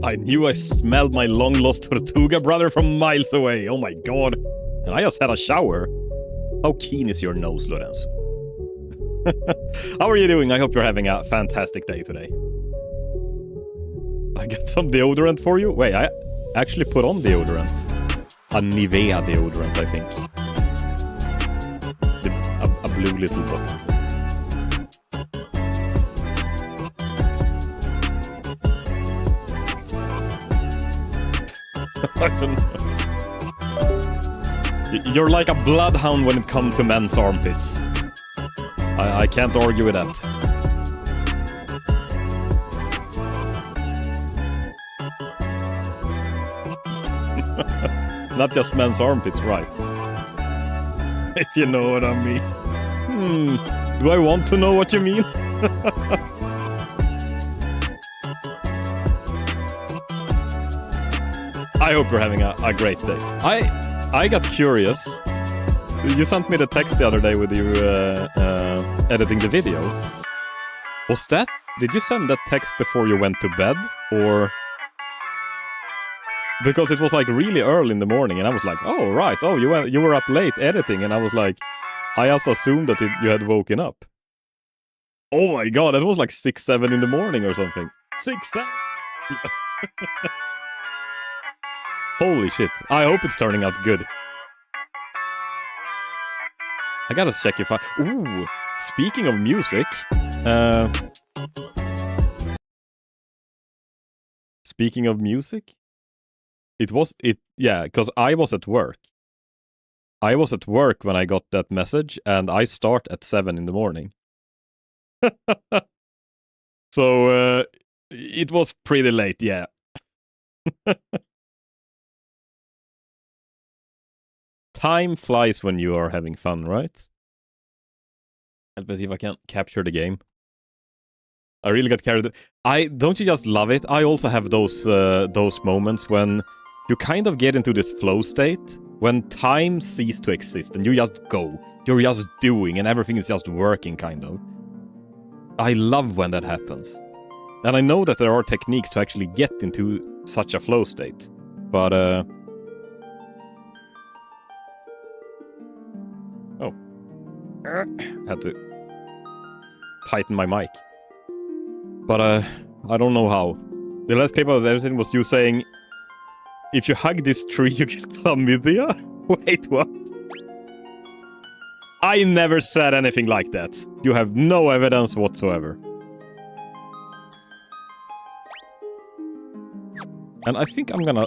I knew I smelled my long-lost Tortuga brother from miles away. Oh my god. And I just had a shower. How keen is your nose, Lorenzo? How are you doing? I hope you're having a fantastic day today. I got some deodorant for you. Wait, I actually put on deodorant. A Nivea deodorant, I think. A blue little bottle. I don't know. You're like a bloodhound when it comes to men's armpits. I can't argue with that. Not just men's armpits, right? If you know what I mean. Do I want to know what you mean? I hope you're having a great day. I got curious. You sent me the text the other day with you editing the video. Was that... Did you send that text before you went to bed? Or... Because it was like really early in the morning and I was like, oh right, oh you were up late editing, and I was like, I just assumed that you had woken up. Oh my god, that was like 6, 7 in the morning or something. 6, 7? Holy shit. I hope it's turning out good. I gotta check if I... Ooh, speaking of music... Speaking of music... Yeah, because I was at work. I was at work when I got that message, and I start at 7 in the morning. So it was pretty late, yeah. Time flies when you are having fun, right? Let me see if I can capture the game. I really got carried. Don't you just love it? I also have those moments when you kind of get into this flow state, when time ceases to exist and you just go. You're just doing and everything is just working, kind of. I love when that happens. And I know that there are techniques to actually get into such a flow state. But, oh. Had to tighten my mic. But, I don't know how. The last clip of everything was you saying, if you hug this tree, you get chlamydia? Wait, what? I never said anything like that. You have no evidence whatsoever. And I think I'm gonna...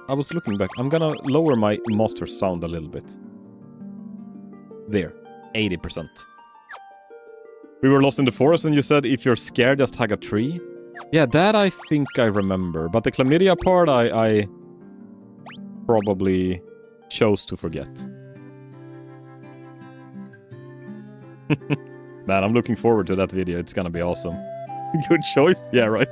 I was looking back. I'm gonna lower my master sound a little bit. There. 80%. We were lost in the forest and you said if you're scared, just hug a tree. Yeah, that I think I remember. But the chlamydia part, I probably chose to forget. Man, I'm looking forward to that video. It's gonna be awesome. Good choice. Yeah, right.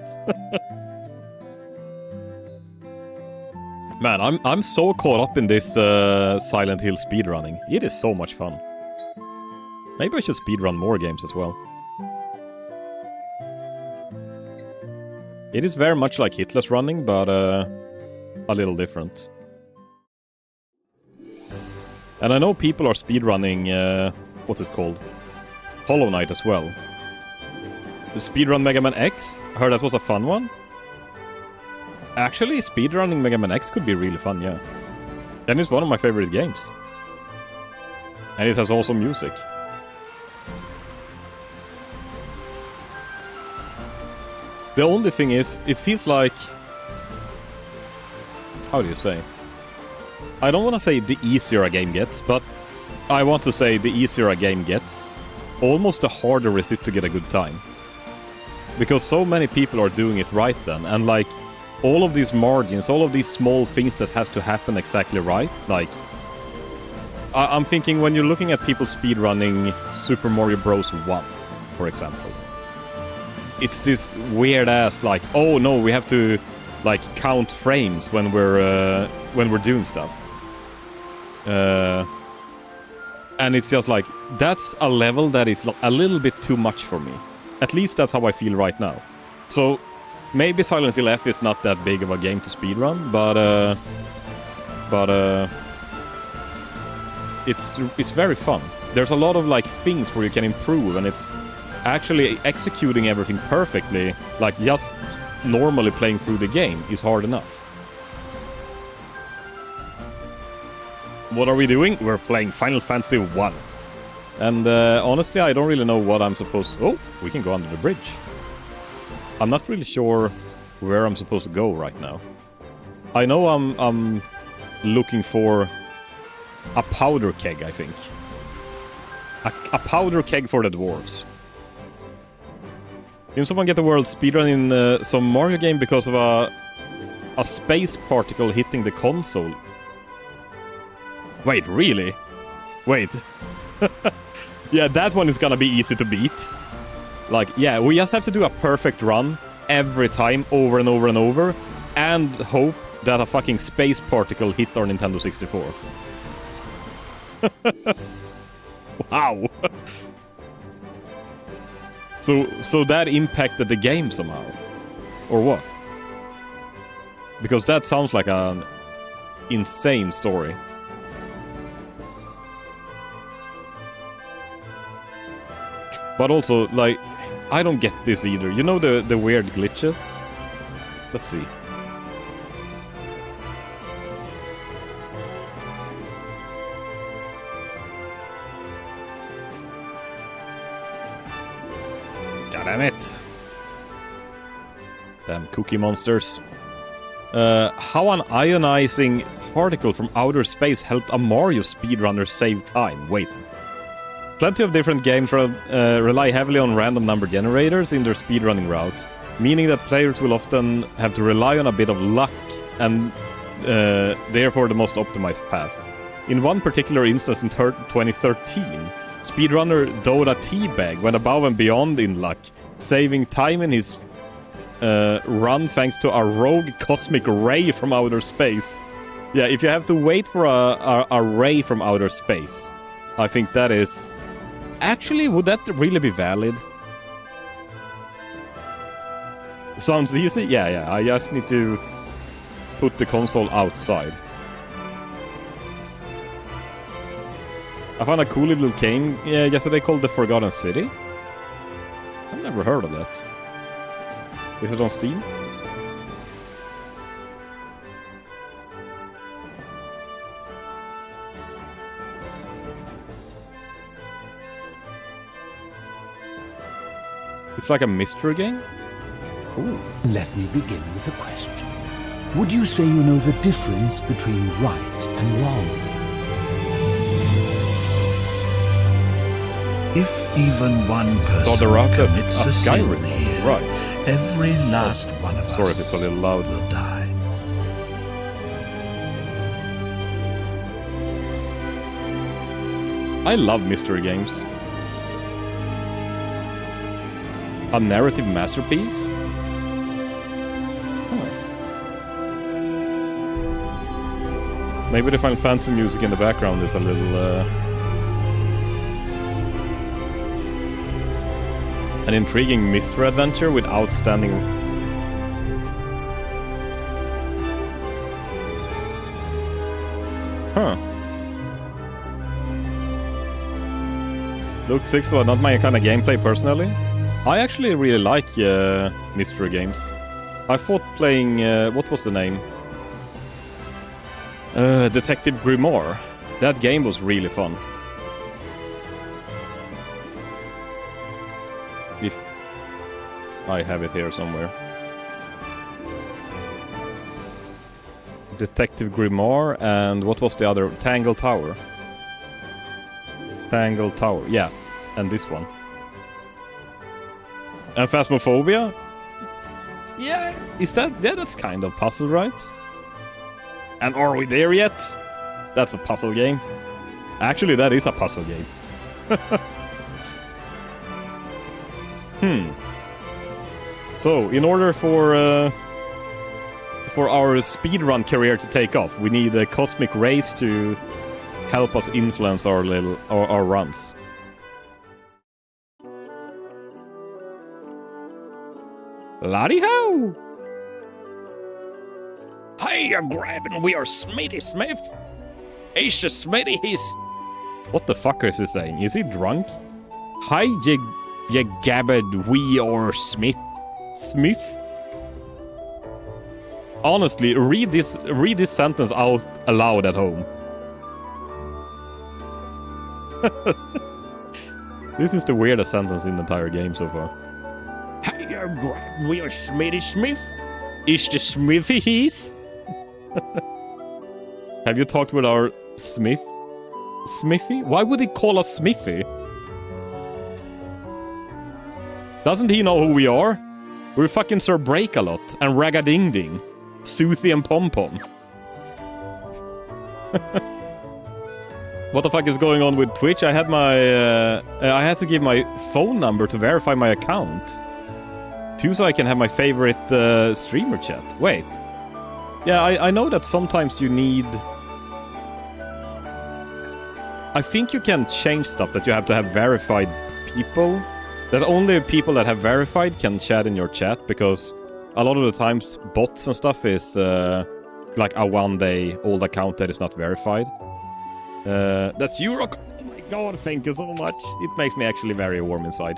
Man, I'm so caught up in this Silent Hill speedrunning. It is so much fun. Maybe I should speedrun more games as well. It is very much like Hitler's running, but a little different. And I know people are speedrunning, what's it called? Hollow Knight as well. The speedrun Mega Man X, heard that was a fun one. Actually, speedrunning Mega Man X could be really fun, yeah. And it's one of my favorite games. And it has awesome music. The only thing is, it feels like... How do you say? I don't want to say the easier a game gets, but I want to say the easier a game gets, almost the harder is it to get a good time. Because so many people are doing it right then, and like, all of these margins, all of these small things that has to happen exactly right, like... I'm thinking when you're looking at people speedrunning Super Mario Bros. 1, for example. It's this weird-ass, like, oh no, we have to, like, count frames when we're doing stuff. And it's just like, that's a level that is a little bit too much for me. At least that's how I feel right now. So, maybe Silent Hill F is not that big of a game to speedrun, but it's very fun. There's a lot of, like, things where you can improve, and it's actually executing everything perfectly, like just normally playing through the game, is hard enough. What are we doing? We're playing Final Fantasy 1. And honestly, I don't really know what I'm supposed to... Oh, we can go under the bridge. I'm not really sure where I'm supposed to go right now. I know I'm looking for a powder keg, I think. A powder keg for the dwarves. Didn't someone get the world speedrun in some Mario game because of a space particle hitting the console? Wait, really? Wait. Yeah, that one is gonna be easy to beat. Like, yeah, we just have to do a perfect run every time, over and over and over, and hope that a fucking space particle hit our Nintendo 64. Wow. So that impacted the game somehow? Or what? Because that sounds like an insane story. But also, like, I don't get this either. You know the weird glitches? Let's see. God damn it. Damn cookie monsters. How an ionizing particle from outer space helped a Mario speedrunner save time. Wait. Plenty of different games rely heavily on random number generators in their speedrunning routes, meaning that players will often have to rely on a bit of luck and therefore the most optimized path. In one particular instance in 2013, speedrunner Dota Teabag went above and beyond in luck, saving time in his run thanks to a rogue cosmic ray from outer space. Yeah, if you have to wait for a ray from outer space, I think that is... Actually, would that really be valid? Sounds easy? Yeah, I just need to put the console outside. I found a cool little game yesterday called The Forgotten City. I've never heard of that. Is it on Steam? It's like a mystery game? Ooh. Let me begin with a question. Would you say you know the difference between right and wrong? If even one person commits a sin here, right. Every last one of Sorry us if it's a little loud. will die. I love mystery games. A narrative masterpiece? Huh. Maybe the Final Fantasy music in the background is a little... An intriguing mystery adventure with outstanding... Huh. Look 6, but not my kind of gameplay personally. I actually really like mystery games. I thought playing... what was the name? Detective Grimoire. That game was really fun. If I have it here somewhere. Detective Grimoire and what was the other? Tangle Tower. Tangle Tower, yeah. And this one. And Phasmophobia? Yeah, is that... Yeah, that's kind of puzzle, right? And are we there yet? That's a puzzle game. Actually, that is a puzzle game. So, in order for our speedrun career to take off, we need a cosmic rays to help us influence our runs. Laddie-ho! Hey, you're grabbing we are Smitty Smith. He's the Smitty, he's... What the fuck is he saying? Is he drunk? Hi, you gabbard, we are Smith. Smith? Honestly, read this sentence out aloud at home. This is the weirdest sentence in the entire game so far. Hey, you're grabbing we are Smitty Smith. Is the Smithy he's? Have you talked with our Smith? Smithy? Why would he call us Smithy? Doesn't he know who we are? We're fucking Sir Break-A-Lot and Ragga-Ding-Ding. Soothie and Pom-Pom. What the fuck is going on with Twitch? I had I had to give my phone number to verify my account. Too, so I can have my favorite streamer chat. Wait. Yeah, I know that sometimes you need... I think you can change stuff that you have to have verified people. That only people that have verified can chat in your chat, because a lot of the times bots and stuff is like a one-day-old account that is not verified. That's Euroc. Oh my god, thank you so much. It makes me actually very warm inside.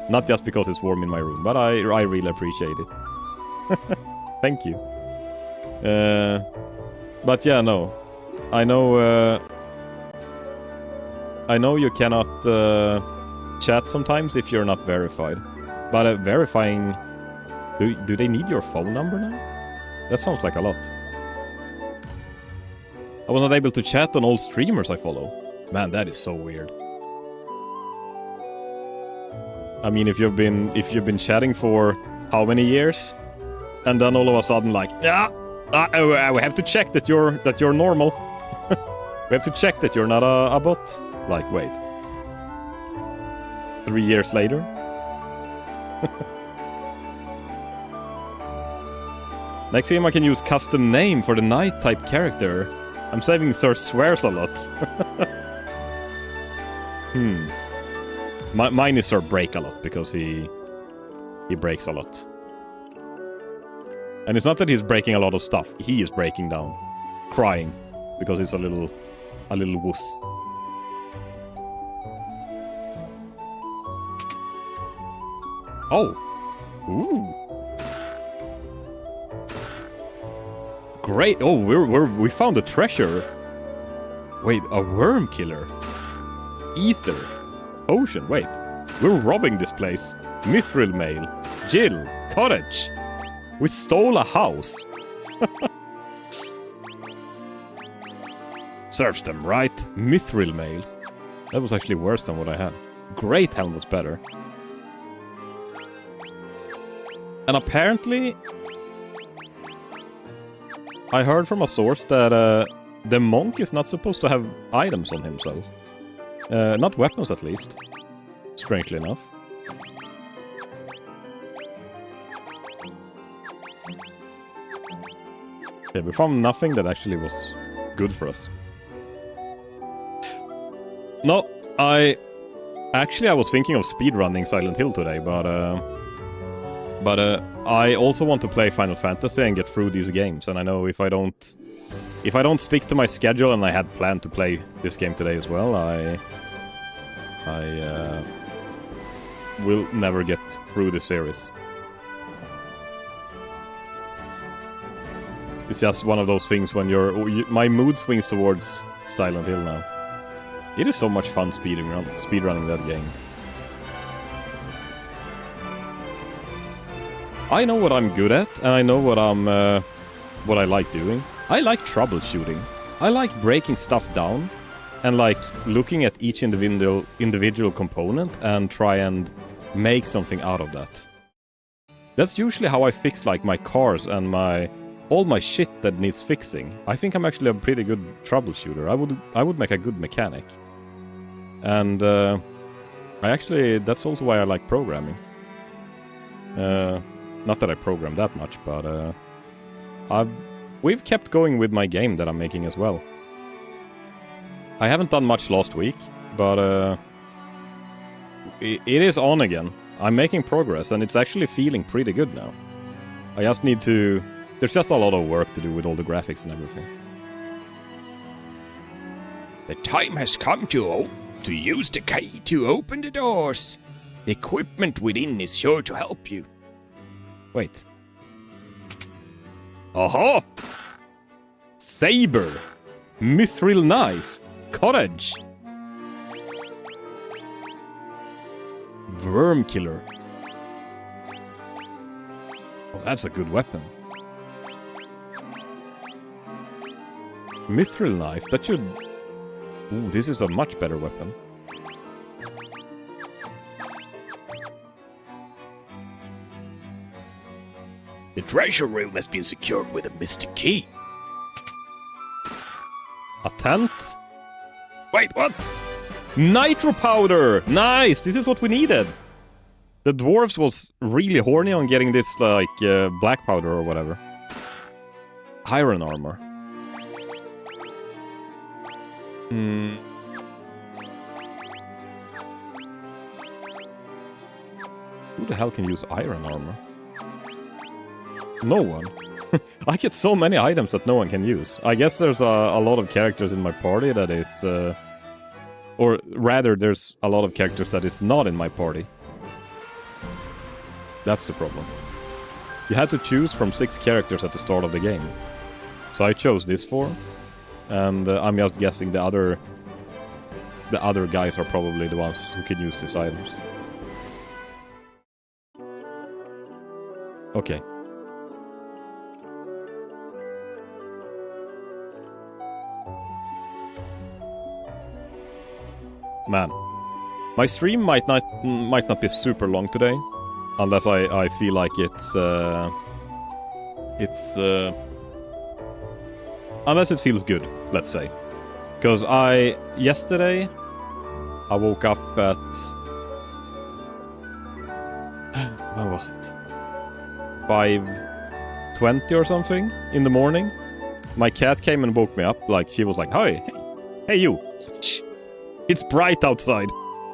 Not just because it's warm in my room, but I really appreciate it. Thank you. But yeah, no. I know you cannot chat sometimes if you're not verified. But verifying... Do they need your phone number now? That sounds like a lot. I was not able to chat on all streamers I follow. Man, that is so weird. I mean, if you've been chatting for how many years, and then all of a sudden, like, yeah, we have to check that you're normal. We have to check that you're not a bot. Like, wait, 3 years later. Next game I can use custom name for the knight type character. I'm saving Sir Swears a lot. Mine is Sir Break a lot, because he breaks a lot. And it's not that he's breaking a lot of stuff, he is breaking down. Crying. Because he's a little wuss. Oh. Ooh. Great. Oh, we found a treasure. Wait, a worm killer. Ether. Potion. Wait. We're robbing this place. Mithril mail. Jill. Cottage. We stole a house. Serves them right. Mithril mail. That was actually worse than what I had. Great helm was better. And apparently, I heard from a source that the monk is not supposed to have items on himself. Not weapons, at least. Strangely enough. Okay, we found nothing that actually was good for us. No, I was thinking of speedrunning Silent Hill today, but I also want to play Final Fantasy and get through these games, and I know if I don't stick to my schedule, and I had planned to play this game today as well, I will never get through the series. It's just one of those things when my mood swings towards Silent Hill now. It is so much fun speedrunning that game. I know what I'm good at, and I know what I like doing. I like troubleshooting. I like breaking stuff down, and like looking at each individual component and try and make something out of that. That's usually how I fix like my cars and all my shit that needs fixing. I think I'm actually a pretty good troubleshooter. I would make a good mechanic. And that's also why I like programming. Not that I program that much, but we've kept going with my game that I'm making as well. I haven't done much last week, but it is on again. I'm making progress, and it's actually feeling pretty good now. I just need to... There's just a lot of work to do with all the graphics and everything. The time has come to use the key to open the doors. The equipment within is sure to help you. Wait. Aha! Saber! Mithril knife! Cottage! Worm killer. Oh, that's a good weapon. Mithril knife, that should... Ooh, this is a much better weapon. The treasure room has been secured with a mystic key. A tent? Wait, what? Nitro powder! Nice! This is what we needed! The dwarves was really horny on getting this, like, black powder or whatever. Iron armor. Who the hell can use iron armor? No one. I get so many items that no one can use. I guess there's a lot of characters in my party that is... or rather, there's a lot of characters that is not in my party. That's the problem. You had to choose from 6 characters at the start of the game. So I chose this 4. And I'm just guessing the other guys are probably the ones who can use these items. Okay. man, my stream might not be super long today, unless I feel like unless it feels good, let's say. Because yesterday I woke up at when was it? 5:20 or something in the morning. My cat came and woke me up. Like, she was like, hey you, it's bright outside.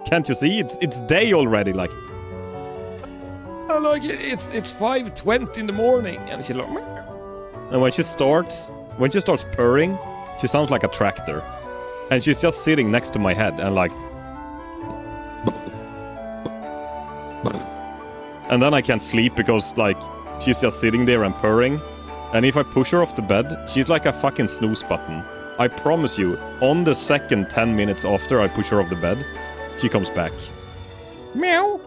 Can't you see? It's day already. Like, I'm like, it's 5:20 in the morning, and she's like, meow. And when she starts purring, she sounds like a tractor, and she's just sitting next to my head and like, and then I can't sleep because like she's just sitting there and purring. And if I push her off the bed, she's like a fucking snooze button. I promise you, on the second 10 minutes after I push her off the bed, she comes back. Meow.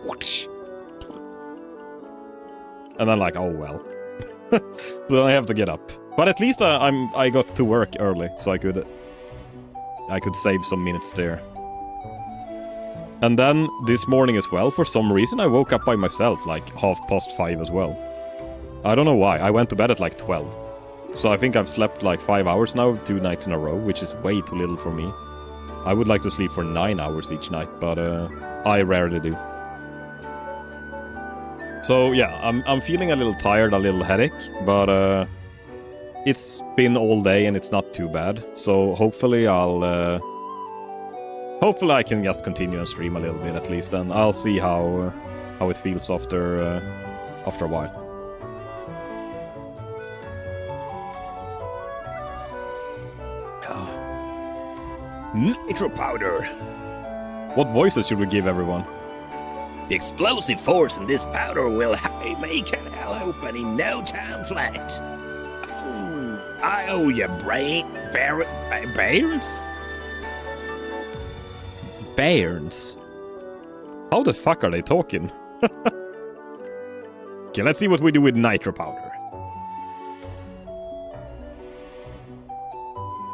And I'm like, oh well. So then I have to get up. But at least I got to work early, so I could save some minutes there. And then this morning as well, for some reason, I woke up by myself like 5:30 as well. I don't know why. I went to bed at like 12. So I think I've slept like 5 hours now, 2 nights in a row, which is way too little for me. I would like to sleep for 9 hours each night, but I rarely do. So yeah, I'm feeling a little tired, a little headache, but it's been all day and it's not too bad. So hopefully hopefully I can just continue and stream a little bit at least, and I'll see how it feels after a while. Nitro powder. What voices should we give everyone? The explosive force in this powder will make an hell open in no time flat. Oh, I owe you Bairns? Bairns? How the fuck are they talking? Okay, let's see what we do with nitro powder.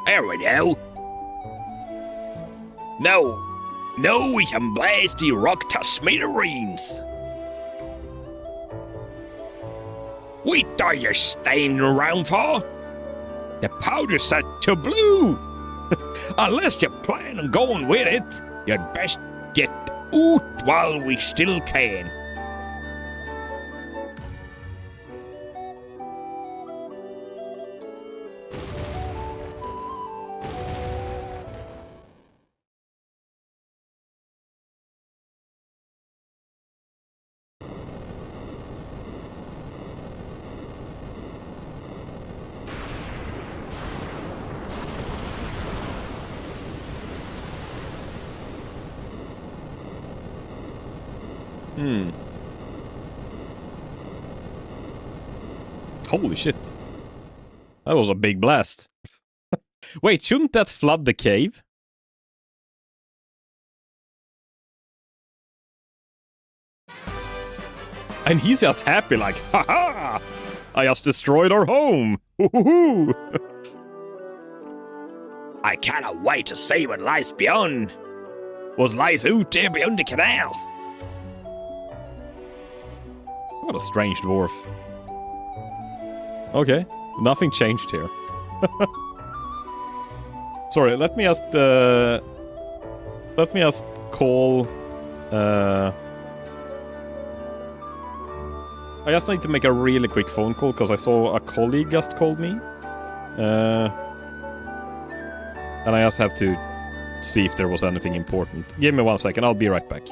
There we go. No, we can blast the rock to smithereens. What are you standing around for? The powder's set to blue. Unless you plan on going with it, you'd best get out while we still can. Holy shit. That was a big blast. Wait, shouldn't that flood the cave? And he's just happy like, haha! I just destroyed our home! Hoo-hoo-hoo! I cannot wait to see what lies beyond. What lies out there beyond the canal. What a strange dwarf. Okay, nothing changed here. Sorry, let me just call... I just need to make a really quick phone call, because I saw a colleague just called me. And I just have to see if there was anything important. Give me 1 second, I'll be right back.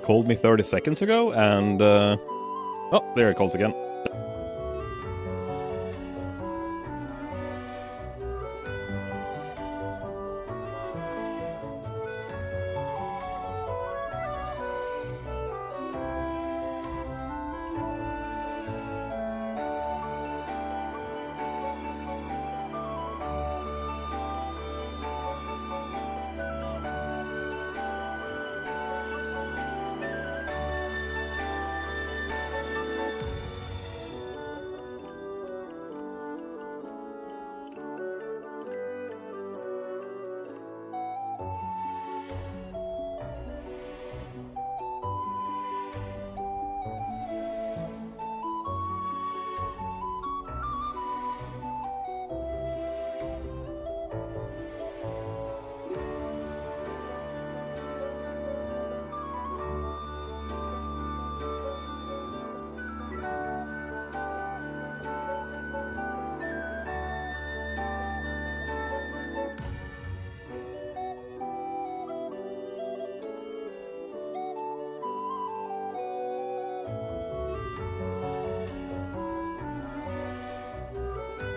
called me 30 seconds ago, and... oh, there he calls again.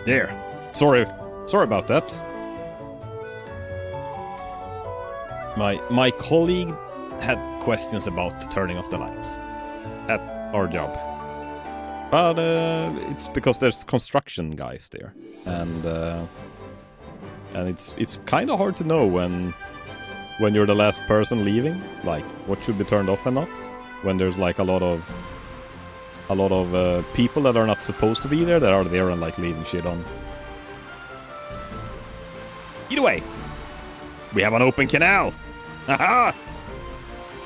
There. Sorry about that. My colleague had questions about turning off the lights at our job. But it's because there's construction guys there. And it's kind of hard to know when you're the last person leaving, like what should be turned off and not. When there's like a lot of people that are not supposed to be there that are there and like leaving shit on. Either way, we have an open canal. Haha!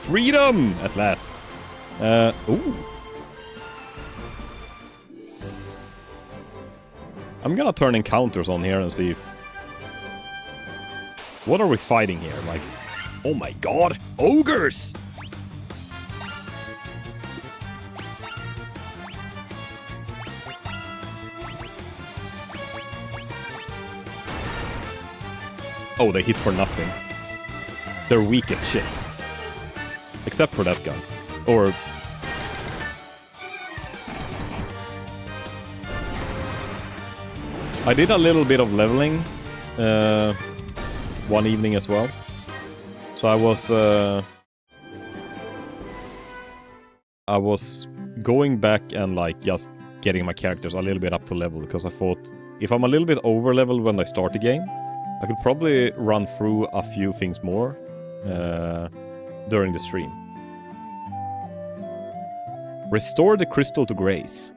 Freedom at last. Ooh. I'm gonna turn encounters on here and see if... What are we fighting here? Like, oh my god, ogres! Oh, they hit for nothing. They're weak as shit. Except for that guy. Or... I did a little bit of leveling one evening as well. So I was going back and like just getting my characters a little bit up to level, because I thought if I'm a little bit over leveled when I start the game, I could probably run through a few things more during the stream. Restore the crystal to grace.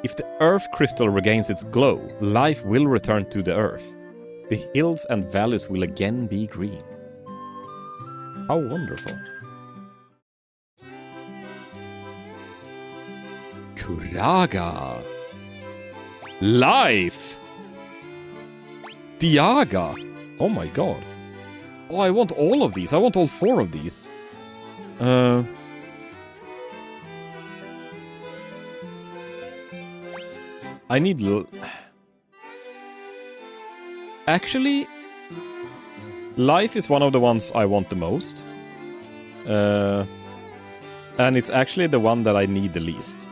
If the earth crystal regains its glow, life will return to the earth. The hills and valleys will again be green. How wonderful. Kuraga. Life! Diaga! Oh my god. Oh, I want all of these. I want all 4 of these. I need... Actually, life is one of the ones I want the most. And it's actually the one that I need the least.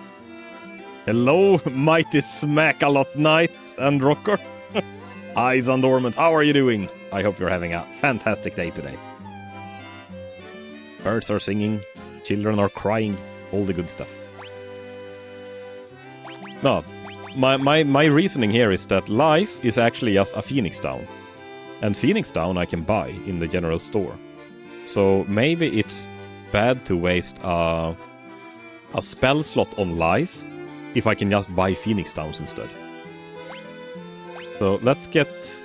Hello, mighty Smack-a-lot Knight and Rocker. Eyes on Dormant, how are you doing? I hope you're having a fantastic day today. Birds are singing, children are crying, all the good stuff. No, my reasoning here is that life is actually just a Phoenix Down. And Phoenix Down I can buy in the general store. So maybe it's bad to waste a spell slot on life if I can just buy Phoenix Downs instead. So let's get...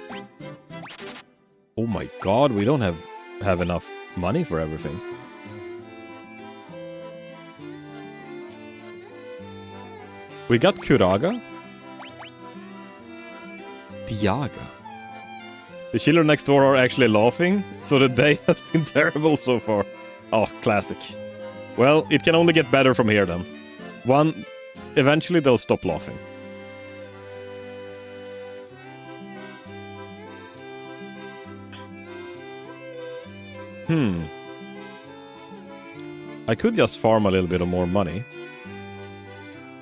Oh my god, we don't have enough money for everything. We got Kuraga. Diaga. The children next door are actually laughing, so the day has been terrible so far. Oh, classic. Well, it can only get better from here then. Eventually they'll stop laughing. I could just farm a little bit of more money.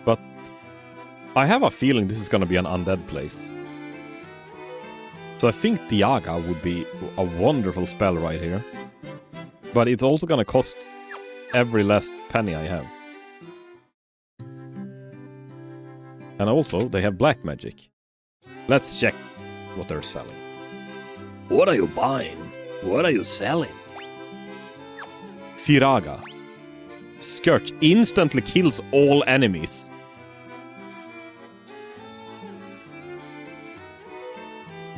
But I have a feeling this is gonna be an undead place. So I think Diaga would be a wonderful spell right here. But it's also gonna cost every last penny I have. And also, they have black magic. Let's check what they're selling. What are you buying? What are you selling? Firaga. Scourge instantly kills all enemies.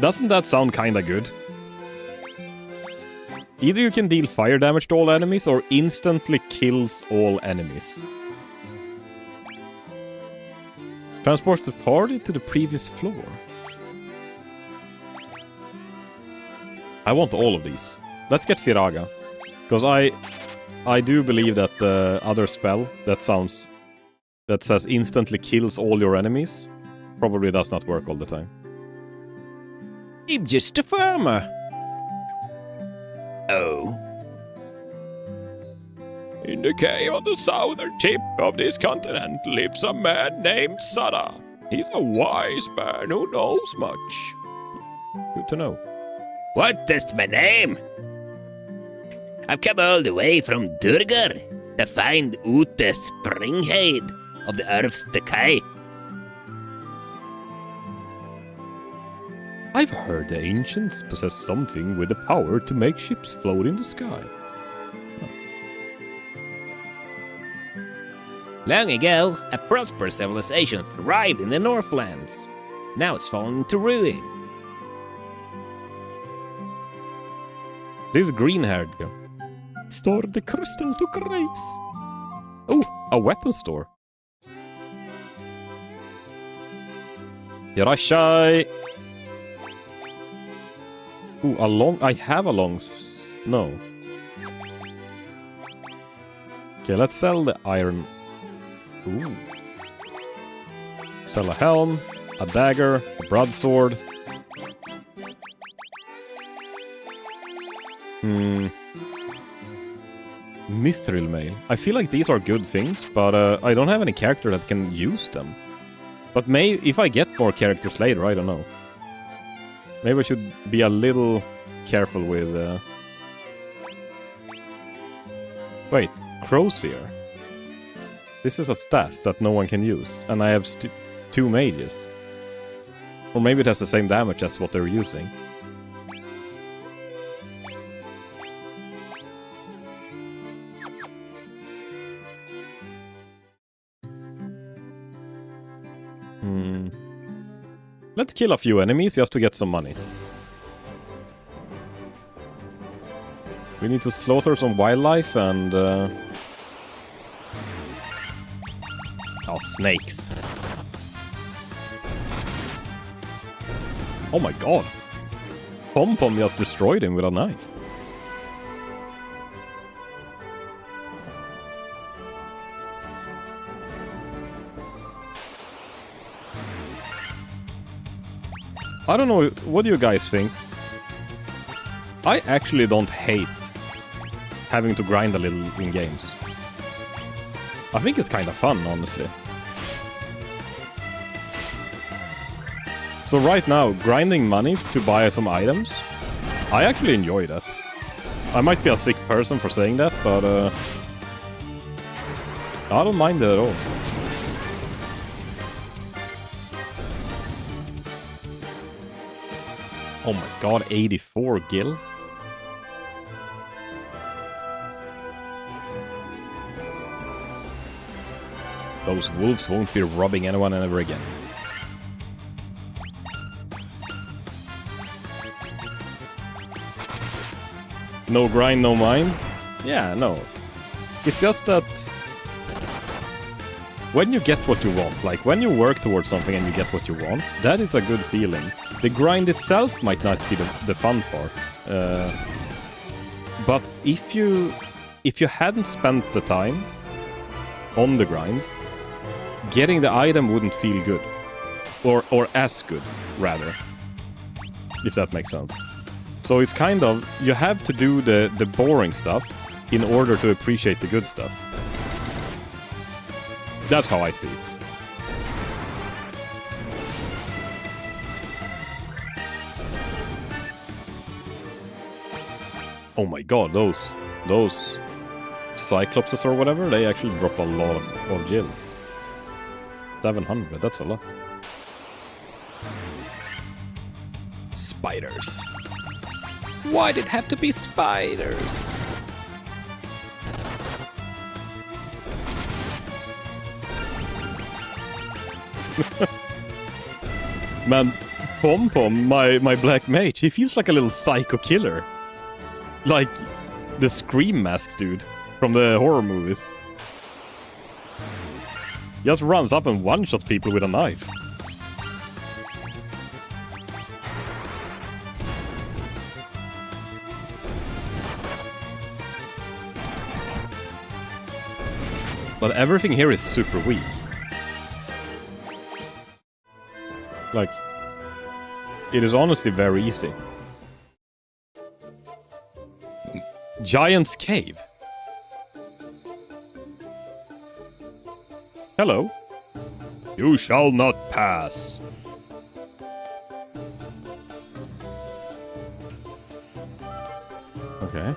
Doesn't that sound kinda good? Either you can deal fire damage to all enemies or instantly kills all enemies. Transports the party to the previous floor. I want all of these. Let's get Firaga. Because I do believe that the other spell that says instantly kills all your enemies probably does not work all the time. I'm just a farmer. Oh. In the cave on the southern tip of this continent lives a man named Sada. He's a wise man who knows much. Good to know. What is my name? I've come all the way from Durgar to find out the springhead of the Earth's decay. I've heard the ancients possess something with the power to make ships float in the sky. Long ago, a prosperous civilization thrived in the Northlands. Now it's fallen into ruin. This green-haired girl. Store the crystal to grace. Oh, a weapon store. Yarashai. Ooh, I have a long... No. Okay, let's sell the iron. Ooh. Sell a helm, a dagger, a broadsword. Mithril mail. I feel like these are good things, but I don't have any character that can use them. But if I get more characters later, I don't know. Maybe I should be a little careful with... Wait, Crozier. This is a staff that no one can use, and I have 2 mages. Or maybe it has the same damage as what they're using. Let's kill a few enemies just to get some money. We need to slaughter some wildlife and... Oh, snakes. Oh my god. Pom-Pom just destroyed him with a knife. I don't know, what do you guys think? I actually don't hate having to grind a little in games. I think it's kind of fun, honestly. So right now, grinding money to buy some items, I actually enjoy that. I might be a sick person for saying that, but I don't mind it at all. Oh my god, 84 gil? Those wolves won't be robbing anyone ever again. No grind, no mind? Yeah, no. It's just that... when you get what you want, like when you work towards something and you get what you want, that is a good feeling. The grind itself might not be the fun part. But if you hadn't spent the time on the grind, getting the item wouldn't feel good. Or as good, rather. If that makes sense. So it's kind of, you have to do the boring stuff in order to appreciate the good stuff. That's how I see it. Oh my god, those Cyclopses or whatever, they actually dropped a lot of gil. 700, that's a lot. Spiders. Why'd it have to be spiders? Man, Pom Pom, my black mage, he feels like a little psycho killer. Like the Scream Mask dude from the horror movies. He just runs up and one-shots people with a knife. But everything here is super weak. Like, it is honestly very easy. Giant's Cave. Hello. You shall not pass. Okay.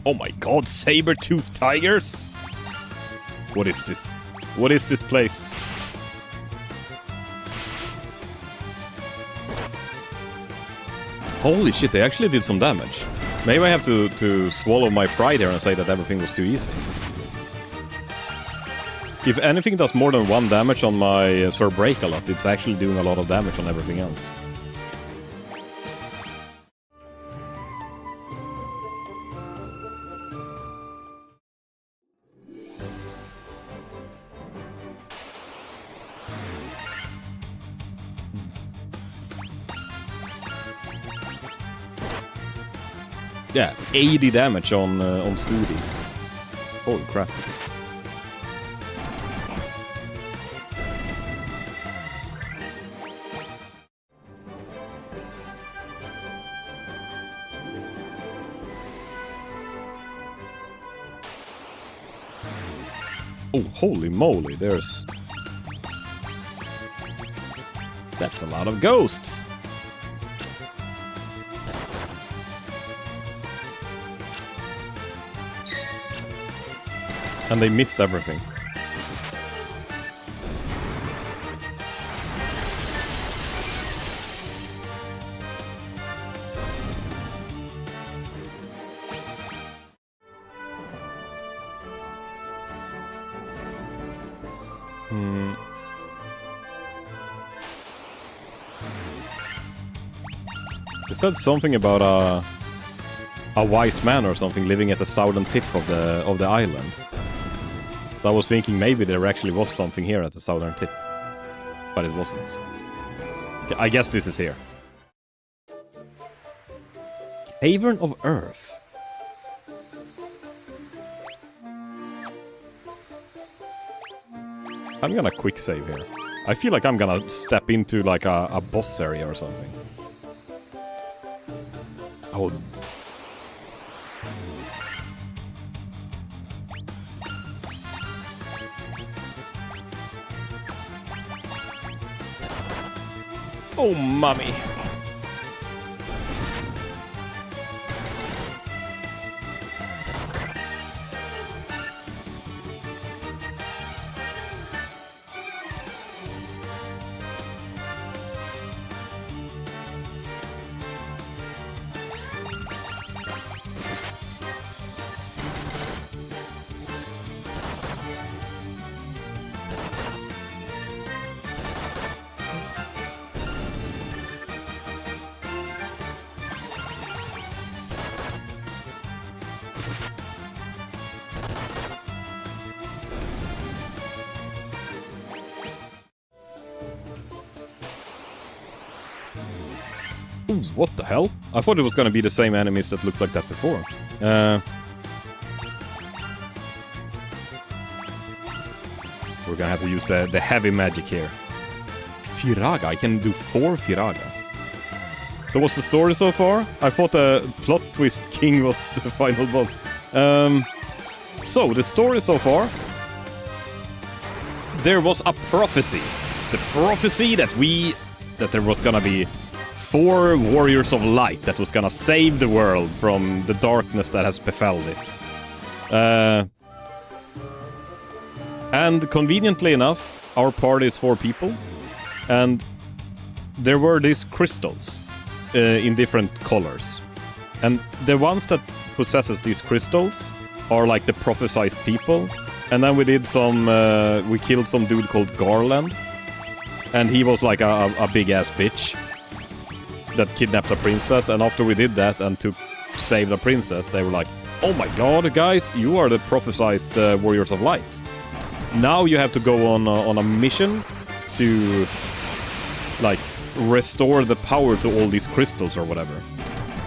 Oh my god, saber-toothed tigers? What is this? What is this place? Holy shit, they actually did some damage. Maybe I have to swallow my pride here and say that everything was too easy. If anything does more than 1 damage on my Sir Break-a-Lot, it's actually doing a lot of damage on everything else. Yeah, 80 damage on Sudi. Holy crap. Oh, holy moly, there's... That's a lot of ghosts! And they missed everything. It said something about a wise man or something living at the southern tip of the island. So I was thinking maybe there actually was something here at the southern tip. But it wasn't. Okay, I guess this is here. Cavern of Earth. I'm gonna quick save here. I feel like I'm gonna step into like a boss area or something. Oh. Oh, mommy. Ooh, what the hell? I thought it was gonna be the same enemies that looked like that before. We're gonna have to use the heavy magic here. Firaga. I can do 4 Firaga. So what's the story so far? I thought the plot twist king was the final boss. So the story so far... There was a prophecy. The prophecy that there was gonna be 4 warriors of light that was gonna save the world from the darkness that has befelled it. And conveniently enough, our party is 4 people. And there were these crystals in different colors. And the ones that possesses these crystals are like the prophesized people. And then we did some, we killed some dude called Garland. And he was like a big-ass bitch that kidnapped a princess. And after we did that and to save the princess, they were like, oh my god, guys, you are the prophesized Warriors of Light. Now you have to go on a mission to, like, restore the power to all these crystals or whatever.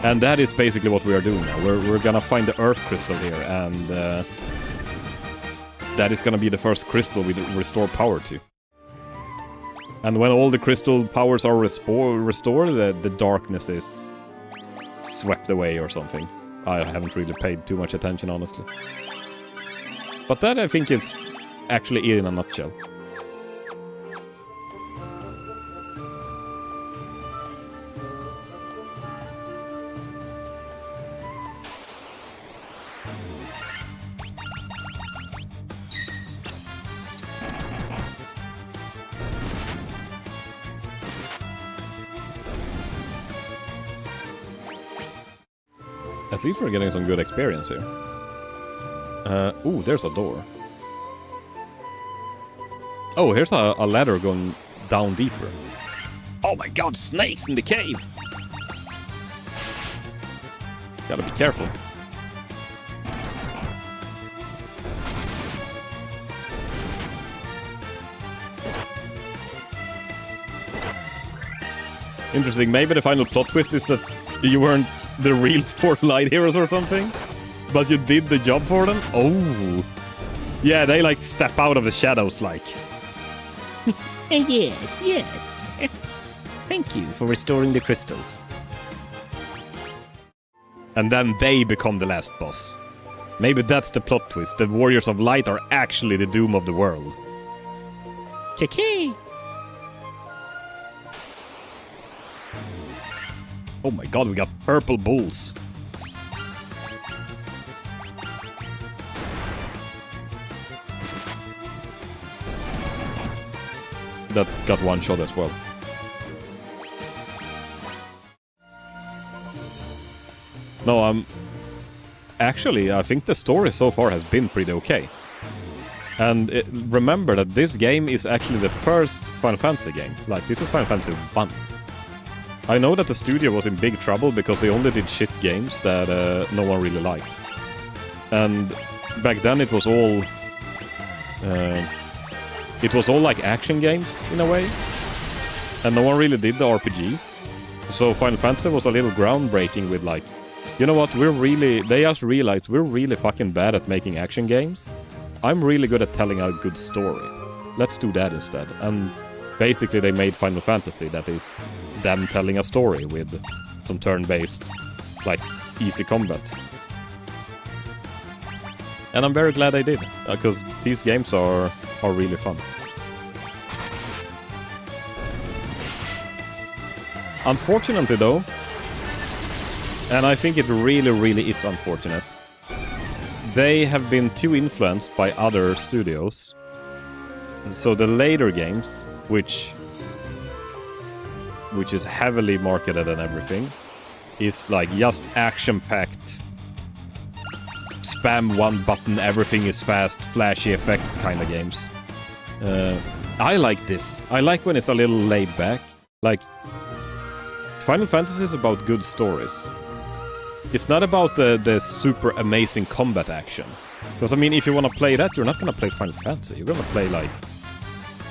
And that is basically what we are doing now. We're gonna find the Earth Crystal here, and that is gonna be the first crystal we restore power to. And when all the crystal powers are restored, the darkness is swept away or something. I haven't really paid too much attention, honestly. But that, I think, is actually it in a nutshell. At least we're getting some good experience here. Ooh, there's a door. Oh, here's a ladder going down deeper. Oh my god, snakes in the cave! Gotta be careful. Interesting, maybe the final plot twist is that you weren't the real 4 light heroes or something, but you did the job for them? Oh! Yeah, they like step out of the shadows like. Yes, yes. Thank you for restoring the crystals. And then they become the last boss. Maybe that's the plot twist. The Warriors of Light are actually the doom of the world. Kiki! Oh my god, we got purple bulls. That got one shot as well. No, actually, I think the story so far has been pretty okay. And remember that this game is actually the first Final Fantasy game. Like, this is Final Fantasy 1. I know that the studio was in big trouble because they only did shit games that no one really liked. And back then it was all... like action games, in a way. And no one really did the RPGs. So Final Fantasy was a little groundbreaking with like, you know what, they just realized we're really fucking bad at making action games. I'm really good at telling a good story. Let's do that instead. And basically they made Final Fantasy, that is them telling a story with some turn-based, like, easy combat. And I'm very glad they did, because these games are really fun. Unfortunately though, and I think it really, really is unfortunate, they have been too influenced by other studios. So the later games, which is heavily marketed and everything, is like just action-packed, spam one button, everything is fast, flashy effects kind of games. I like this. I like when it's a little laid back. Like, Final Fantasy is about good stories. It's not about the super amazing combat action. Because, I mean, if you want to play that, you're not going to play Final Fantasy. You're going to play, like...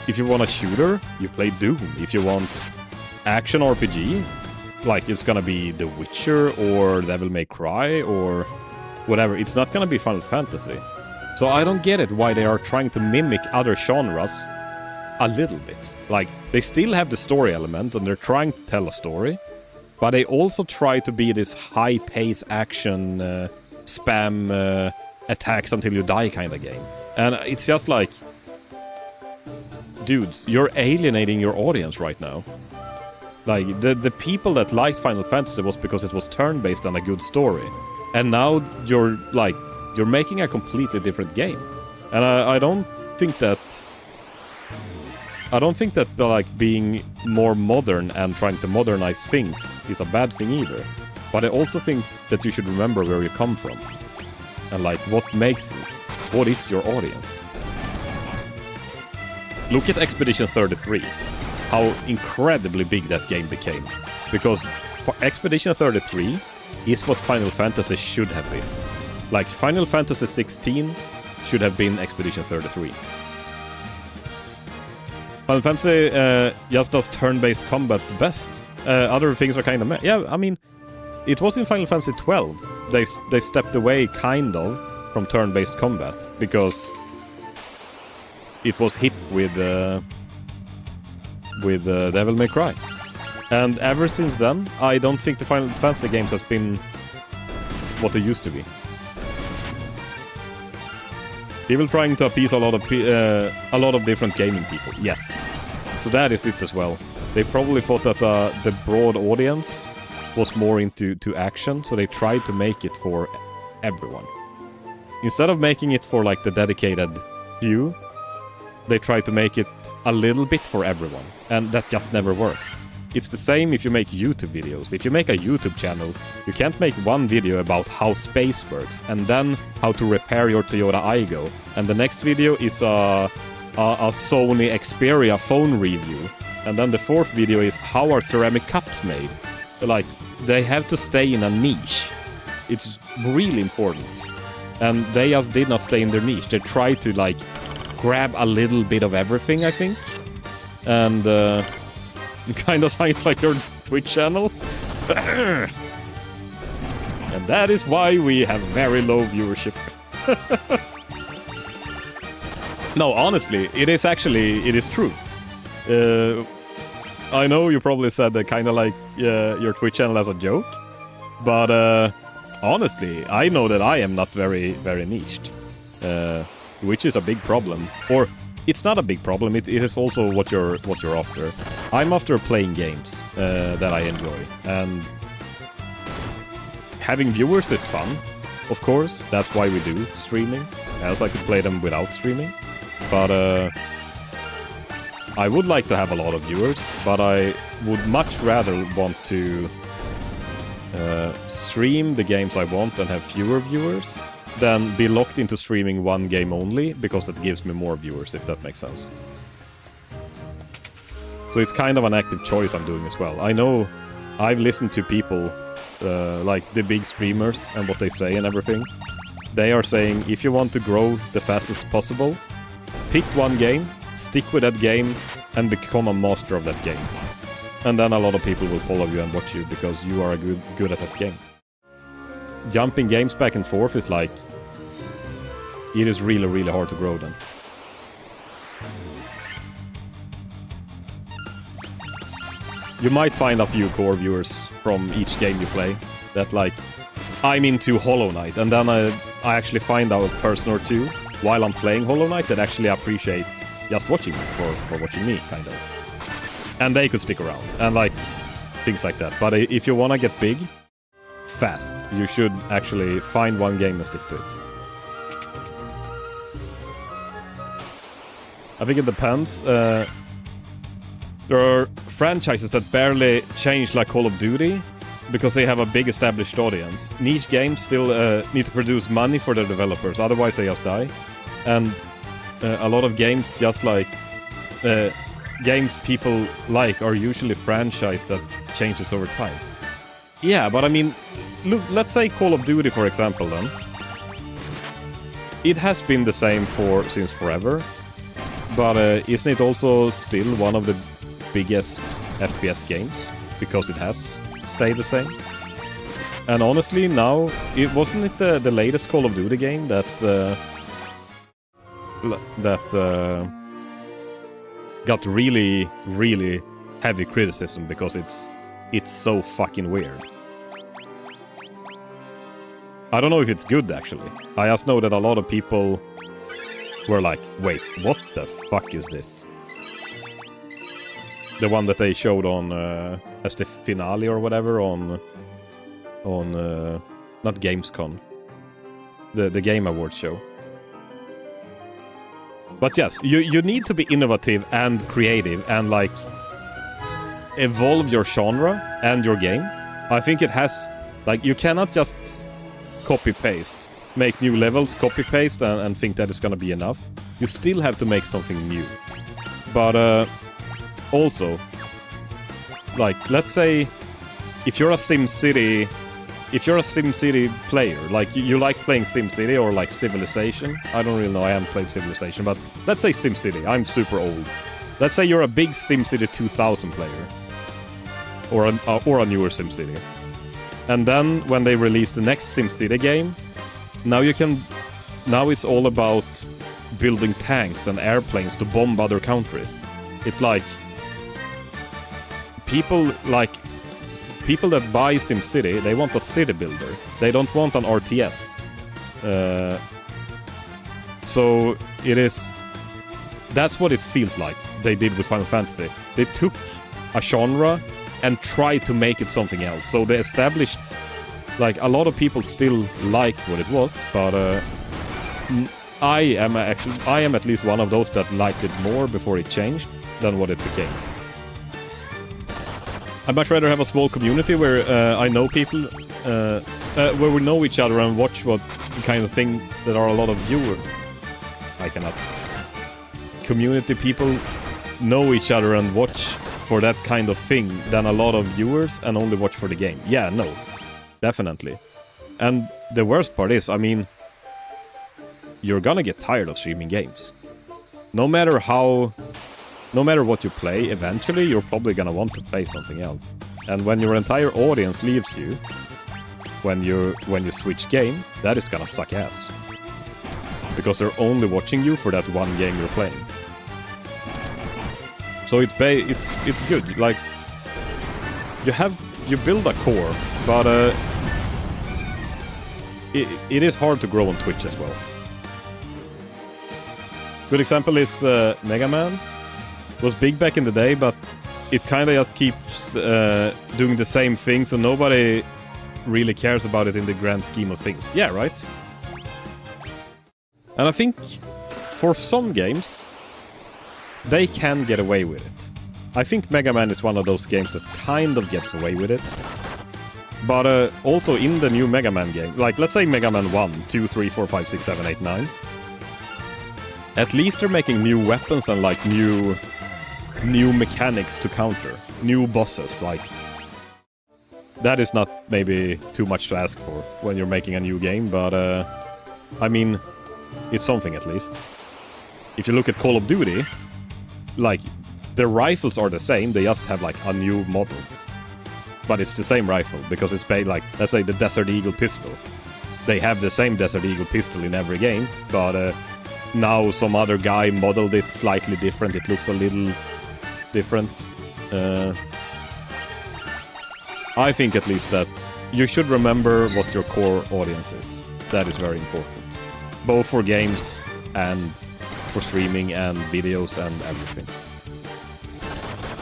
If you want a shooter, you play Doom. If you want action RPG, like, it's going to be The Witcher or Devil May Cry or whatever. It's not going to be Final Fantasy. So I don't get it why they are trying to mimic other genres a little bit. Like, they still have the story element, and they're trying to tell a story, but they also try to be this high-pace action, spam, attacks until you die kind of game. And it's just like, dudes, you're alienating your audience right now. Like, the people that liked Final Fantasy was because it was turn-based and a good story. And now you're making a completely different game. And I don't think that like being more modern and trying to modernize things is a bad thing either. But I also think that you should remember where you come from. And like what is your audience? Look at Expedition 33. How incredibly big that game became. Because Expedition 33 is what Final Fantasy should have been. Like, Final Fantasy 16 should have been Expedition 33. Final Fantasy just does turn-based combat the best. Other things are kind of yeah, I mean, it was in Final Fantasy 12. They stepped away, kind of, from turn-based combat, because it was hit with Devil May Cry. And ever since then, I don't think the Final Fantasy games has been what they used to be. People trying to appease a lot of different gaming people. Yes, so that is it as well. They probably thought that the broad audience was more into action, so they tried to make it for everyone. Instead of making it for like the dedicated few, they try to make it a little bit for everyone, and that just never works. It's the same if you make YouTube videos. If you make a YouTube channel, you can't make one video about how space works, and then how to repair your Toyota Aygo, and the next video is a Sony Xperia phone review, and then the fourth video is how are ceramic cups made. Like, they have to stay in a niche. It's really important. And they just did not stay in their niche. They tried to like grab a little bit of everything, I think. And it kind of sounds like your Twitch channel. And that is why we have very low viewership. No, honestly, it is true. I know you probably said that kind of like your Twitch channel as a joke, but honestly, I know that I am not very, very niched, which is a big problem. Or it's not a big problem. It is also what you're after. I'm after playing games that I enjoy, and having viewers is fun. Of course, that's why we do streaming. Else I could play them without streaming. But I would like to have a lot of viewers, but I would much rather want to stream the games I want and have fewer viewers than be locked into streaming one game only, because that gives me more viewers, if that makes sense. So it's kind of an active choice I'm doing as well. I know I've listened to people, like the big streamers and what they say and everything. They are saying, if you want to grow the fastest possible, pick one game, stick with that game, and become a master of that game. And then a lot of people will follow you and watch you, because you are good at that game. Jumping games back and forth is like... it is really, really hard to grow then. You might find a few core viewers from each game you play that like, I'm into Hollow Knight, and then I actually find out a person or two while I'm playing Hollow Knight that actually appreciate just watching me for watching me, kind of. And they could stick around, and like, things like that. But if you want to get big, fast, you should actually find one game and stick to it. I think it depends. There are franchises that barely change like Call of Duty because they have a big established audience. Niche games still need to produce money for their developers, otherwise they just die. And a lot of games, just like games people like, are usually franchise that changes over time. Yeah, but I mean, look, let's say Call of Duty, for example, then. It has been the same since forever, but isn't it also still one of the biggest FPS games? Because it has stayed the same. And honestly, now, wasn't it the latest Call of Duty game got really, really heavy criticism because it's so fucking weird. I don't know if it's good, actually. I just know that a lot of people were like, wait, what the fuck is this? The one that they showed on as the finale or whatever on not Gamescom, the Game Awards show. But yes, you need to be innovative and creative and like evolve your genre and your game. I think it has, like, you cannot just copy-paste, make new levels, copy-paste and think that it's gonna be enough. You still have to make something new. But also, like, let's say if you're a SimCity player, like you like playing SimCity or like Civilization. I don't really know, I haven't played Civilization, but let's say SimCity. I'm super old. Let's say you're a big SimCity 2000 player. Or a newer SimCity. And then when they release the next SimCity game, now it's all about building tanks and airplanes to bomb other countries. It's like people that buy SimCity, they want a city builder. They don't want an RTS. So it is... That's what it feels like they did with Final Fantasy. They took a genre and tried to make it something else. So they established... Like, a lot of people still liked what it was, but I am at least one of those that liked it more before it changed than what it became. I'd much rather have a small community where I know people, where we know each other and watch what kind of thing that are a lot of viewers. I cannot. Community people know each other and watch for that kind of thing than a lot of viewers and only watch for the game. Yeah, no. Definitely. And the worst part is, I mean, you're gonna get tired of streaming games. No matter what you play, eventually you're probably gonna want to play something else. And when your entire audience leaves you, when you switch game, that is gonna suck ass. Because they're only watching you for that one game you're playing. So it's good. Like, you build a core, but it is hard to grow on Twitch as well. Good example is Mega Man. Was big back in the day, but it kind of just keeps doing the same thing, so nobody really cares about it in the grand scheme of things. Yeah, right? And I think for some games, they can get away with it. I think Mega Man is one of those games that kind of gets away with it. But also in the new Mega Man game, like let's say Mega Man 1, 2, 3, 4, 5, 6, 7, 8, 9. At least they're making new weapons and like new mechanics to counter. New bosses, like... That is not maybe too much to ask for when you're making a new game, but I mean, it's something at least. If you look at Call of Duty, like, the rifles are the same, they just have like a new model. But it's the same rifle, because it's made like, let's say the Desert Eagle pistol. They have the same Desert Eagle pistol in every game, but now some other guy modeled it slightly different, it looks a little different. I think at least that you should remember what your core audience is. That is very important. Both for games and for streaming and videos and everything.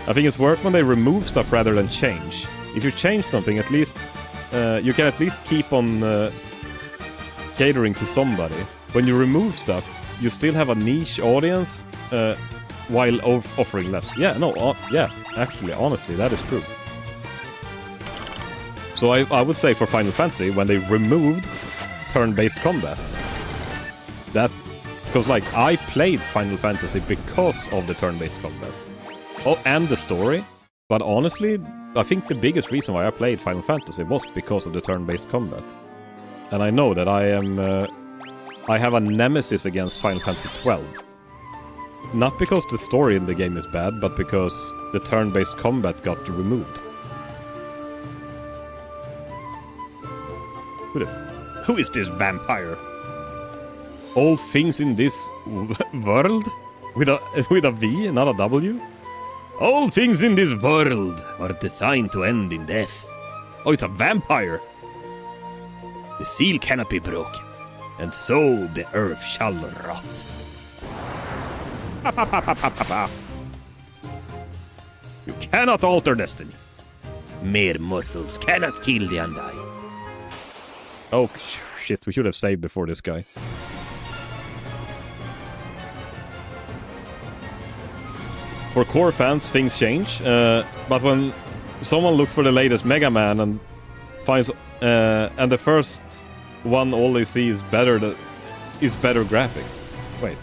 I think it's worse when they remove stuff rather than change. If you change something, at least you can at least keep on catering to somebody. When you remove stuff, you still have a niche audience while offering less. Yeah, no, yeah, actually, honestly, that is true. So I would say for Final Fantasy, when they removed turn-based combat, that... Because, like, I played Final Fantasy because of the turn-based combat. Oh, and the story. But honestly, I think the biggest reason why I played Final Fantasy was because of the turn-based combat. And I know that I have a nemesis against Final Fantasy 12. Not because the story in the game is bad, but because the turn-based combat got removed. Who is this vampire? All things in this world? With a V, not a W? All things in this world are designed to end in death. Oh, it's a vampire. The seal cannot be broken, and so the earth shall rot. You cannot alter destiny. Mere mortals cannot kill the undying. Oh, shit, we should have saved before this guy. For core fans, things change, but when someone looks for the latest Mega Man and finds, and the first one all they see is better graphics. Wait.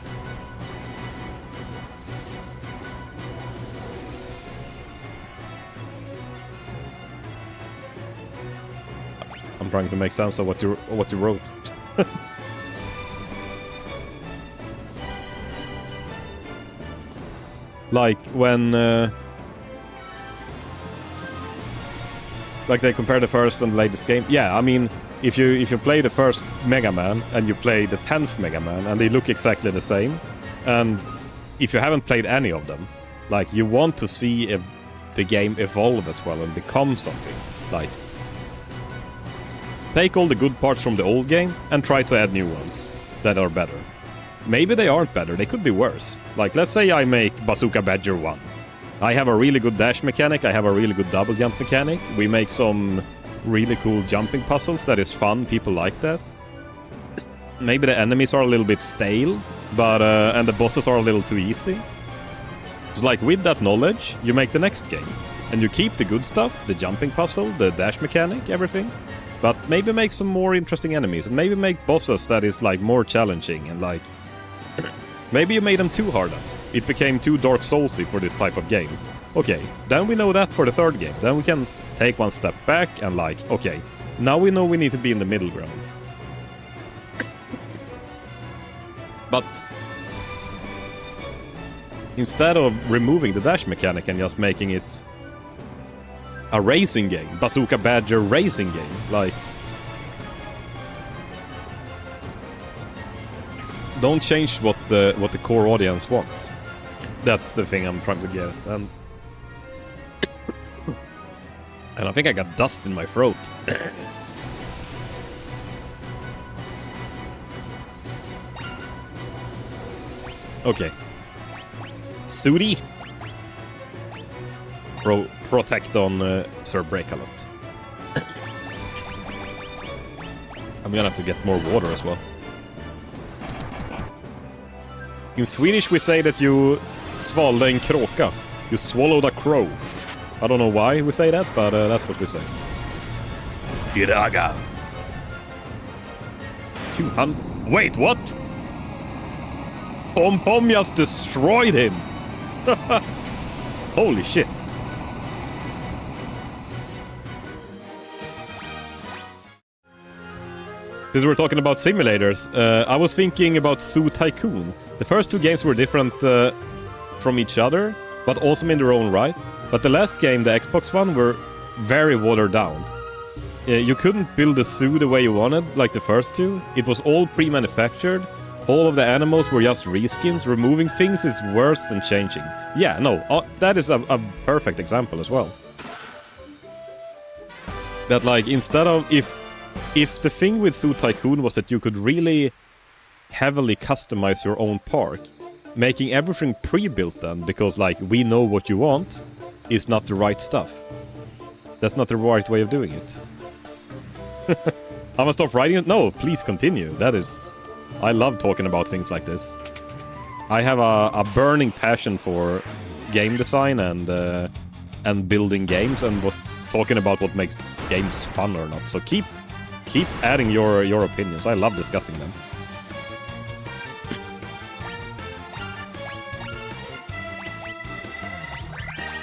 I'm trying to make sense of what you wrote. Like when like they compare the first and the latest game. Yeah, I mean, if you play the first Mega Man and you play the 10th Mega Man and they look exactly the same, and if you haven't played any of them, like you want to see if the game evolve as well and become something. Like take all the good parts from the old game and try to add new ones that are better. Maybe they aren't better, they could be worse. Like, let's say I make Bazooka Badger 1. I have a really good dash mechanic, I have a really good double jump mechanic. We make some really cool jumping puzzles that is fun, people like that. Maybe the enemies are a little bit stale, but and the bosses are a little too easy. So like, with that knowledge, you make the next game. And you keep the good stuff, the jumping puzzle, the dash mechanic, everything. But maybe make some more interesting enemies, and maybe make bosses that is like more challenging, and like maybe you made them too hard up. It became too Dark Soulsy for this type of game. Okay, then we know that for the third game. Then we can take one step back and like, okay, now we know we need to be in the middle ground. But instead of removing the dash mechanic and just making it a racing game, Bazooka Badger racing game, like, don't change what the core audience wants. That's the thing I'm trying to get at. And I think I got dust in my throat. Okay. Sudi. Protect on Sir Breakalot. I'm gonna have to get more water as well. In Swedish we say that you svalde en kråka. You swallowed a crow. I don't know why we say that, but that's what we say. Iraga. 200... Wait, what? Pom just destroyed him. Holy shit. Because we're talking about simulators, I was thinking about Zoo Tycoon. The first two games were different from each other, but awesome in their own right. But the last game, the Xbox one, were very watered down. You couldn't build a zoo the way you wanted, like the first two. It was all pre-manufactured. All of the animals were just reskins. Removing things is worse than changing. Yeah, no, that is a perfect example as well. That, like, instead of... If the thing with Zoo Tycoon was that you could really heavily customize your own park, making everything pre-built then, because, like, we know what you want, is not the right stuff. That's not the right way of doing it. I'm gonna stop writing it? No, please continue. That is... I love talking about things like this. I have a burning passion for game design and building games and talking about what makes games fun or not. So keep adding your opinions. I love discussing them.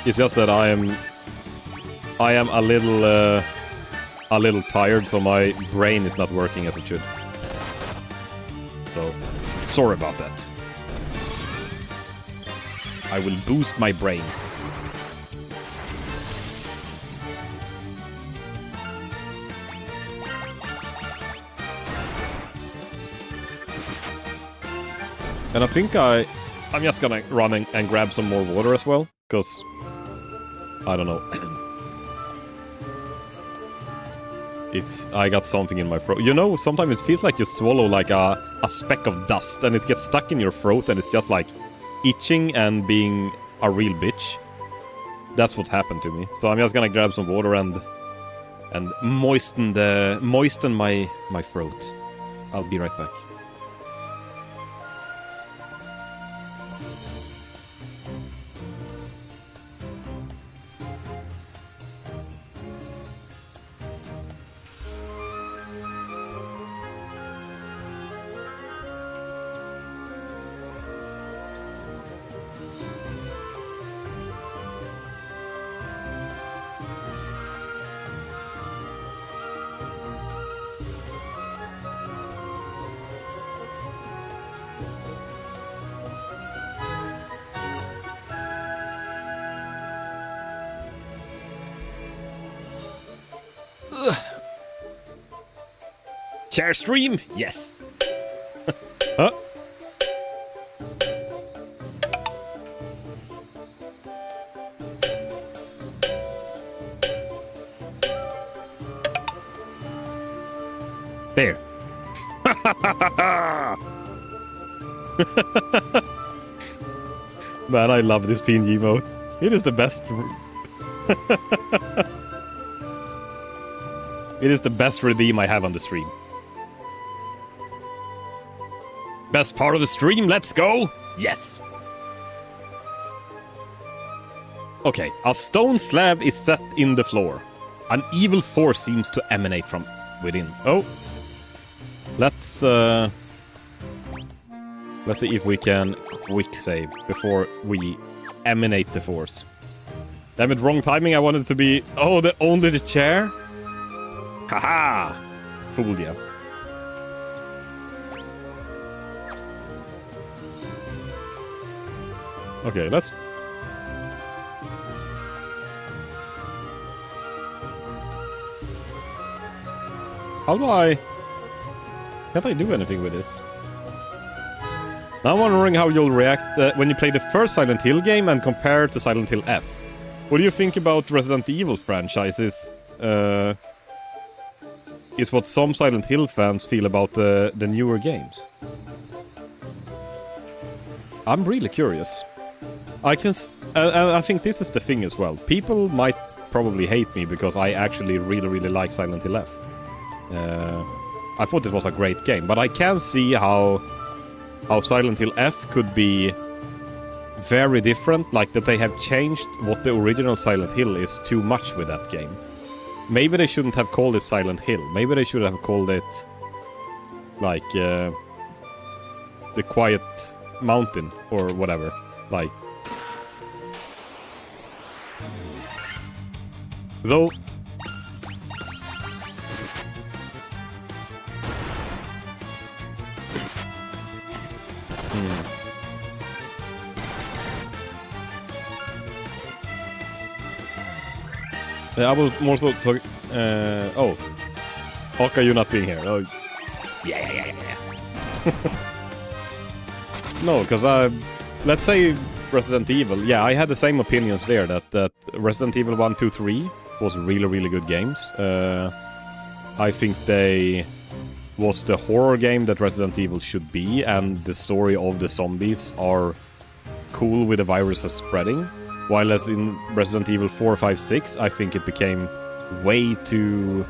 It's just that I am a little tired, so my brain is not working as it should. So, sorry about that. I will boost my brain. And I think I'm just gonna run and grab some more water as well, because I don't know. I got something in my throat. You know, sometimes it feels like you swallow like a speck of dust and it gets stuck in your throat and it's just like itching and being a real bitch. That's what happened to me. So I'm just gonna grab some water and moisten my throat. I'll be right back. Share stream? Yes. Huh? There. Man, I love this PNG mode. It is the best. It is the best redeem I have on the stream. Best part of the stream, let's go! Yes! Okay, a stone slab is set in the floor. An evil force seems to emanate from within. Oh. Let's see if we can quick save before we emanate the force. Damn it, wrong timing. I wanted it to be... Oh, only the chair? Haha! Fooled ya. Okay, let's... How do I... Can't I do anything with this? Now I'm wondering how you'll react when you play the first Silent Hill game and compare it to Silent Hill F. What do you think about Resident Evil franchises? Is what some Silent Hill fans feel about the newer games. I'm really curious. I think this is the thing as well. People might probably hate me because I actually really like Silent Hill F. I thought it was a great game, but I can see how Silent Hill F could be very different, like that they have changed what the original Silent Hill is too much with that game. Maybe they shouldn't have called it Silent Hill. Maybe they should have called it like the Quiet Mountain or whatever. Like, though. I was more so talking... oh. Aka, you not being here. Oh. Yeah. No, because let's say Resident Evil. Yeah, I had the same opinions there, that Resident Evil 1, 2, 3 was really good games. I think they was the horror game that Resident Evil should be, and the story of the zombies are cool with the viruses spreading. While as in Resident Evil 4, 5, 6, I think it became way too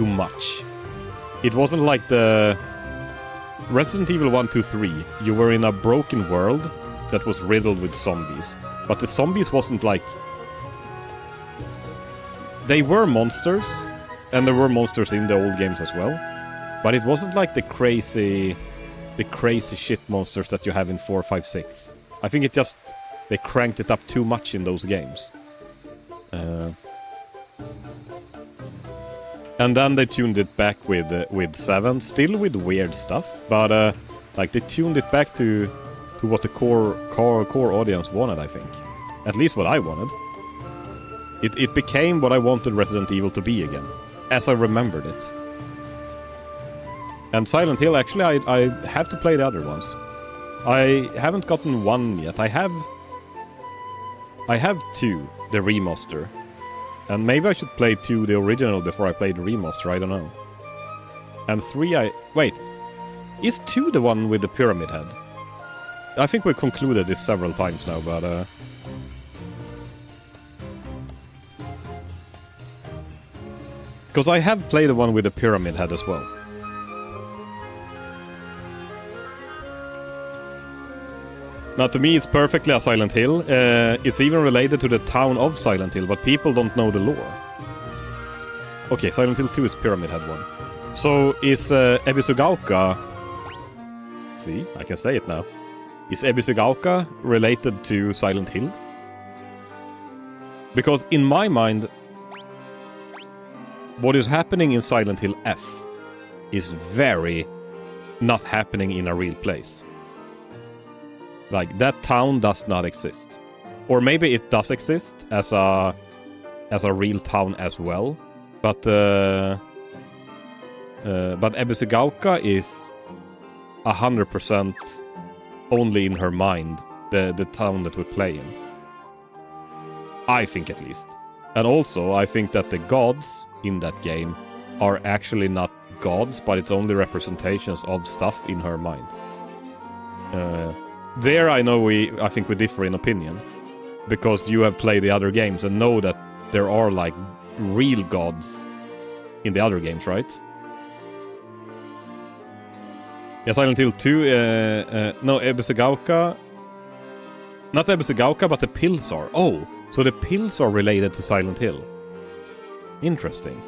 much. It wasn't like the Resident Evil 1, 2, 3. You were in a broken world that was riddled with zombies. But the zombies wasn't like... They were monsters, and there were monsters in the old games as well. But it wasn't like the crazy shit monsters that you have in 4, 5, 6. I think it just... They cranked it up too much in those games. And then they tuned it back with 7, still with weird stuff, but like they tuned it back to what the core audience wanted, I think. At least what I wanted. It became what I wanted Resident Evil to be again, as I remembered it. And Silent Hill, actually, I have to play the other ones. I haven't gotten 1 yet. I have 2, the remaster. And maybe I should play 2, the original, before I play the remaster, I don't know. And 3 wait. Is 2 the one with the pyramid head? I think we concluded this several times now, but... Because I have played the one with the pyramid head as well. Now, to me, it's perfectly a Silent Hill. It's even related to the town of Silent Hill, but people don't know the lore. Okay, Silent Hill 2 is Pyramid Head 1. So, is Ebisugaoka... See, I can say it now. Is Ebisugaoka related to Silent Hill? Because in my mind, what is happening in Silent Hill F is very not happening in a real place. Like, that town does not exist. Or maybe it does exist as a real town as well. But Ebisugaoka is 100% only in her mind, the town that we play in. I think, at least. And also, I think that the gods in that game are actually not gods, but it's only representations of stuff in her mind. There I know I think we differ in opinion. Because you have played the other games and know that there are, like, real gods in the other games, right? Yeah, Silent Hill 2, no, Ebisugaoka... Not Ebisugaoka, but the pills are. Oh, so the pills are related to Silent Hill. Interesting.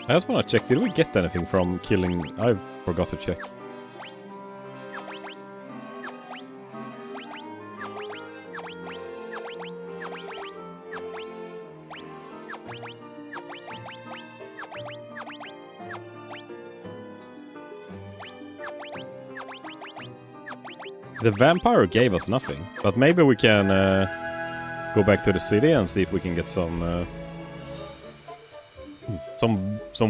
I just want to check, did we get anything from killing... I forgot to check. The vampire gave us nothing, but maybe we can go back to the city and see if we can get some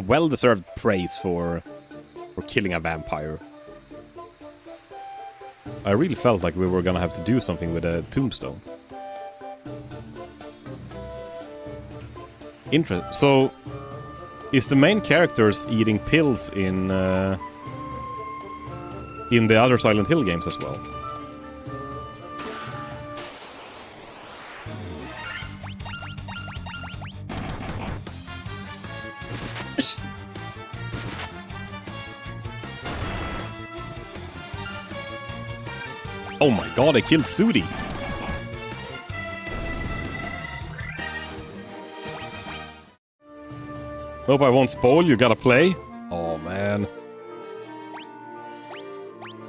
well-deserved praise for killing a vampire. I really felt like we were gonna have to do something with a tombstone. So, is the main characters eating pills in the other Silent Hill games as well? Oh my god, I killed Sudi! Hope I won't spoil, you gotta play. Oh man.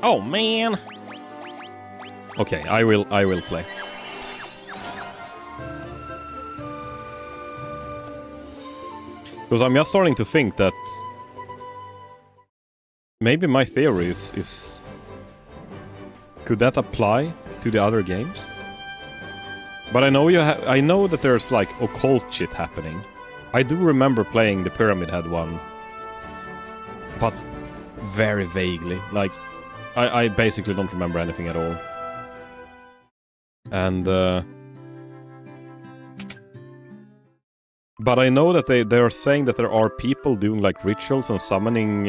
Oh man! Okay, I will play. Because I'm just starting to think that maybe my theory is could that apply to the other games? But I know I know that there's like occult shit happening. I do remember playing the Pyramid Head one, but very vaguely. Like, I basically don't remember anything at all. And but I know that they are saying that there are people doing like rituals and summoning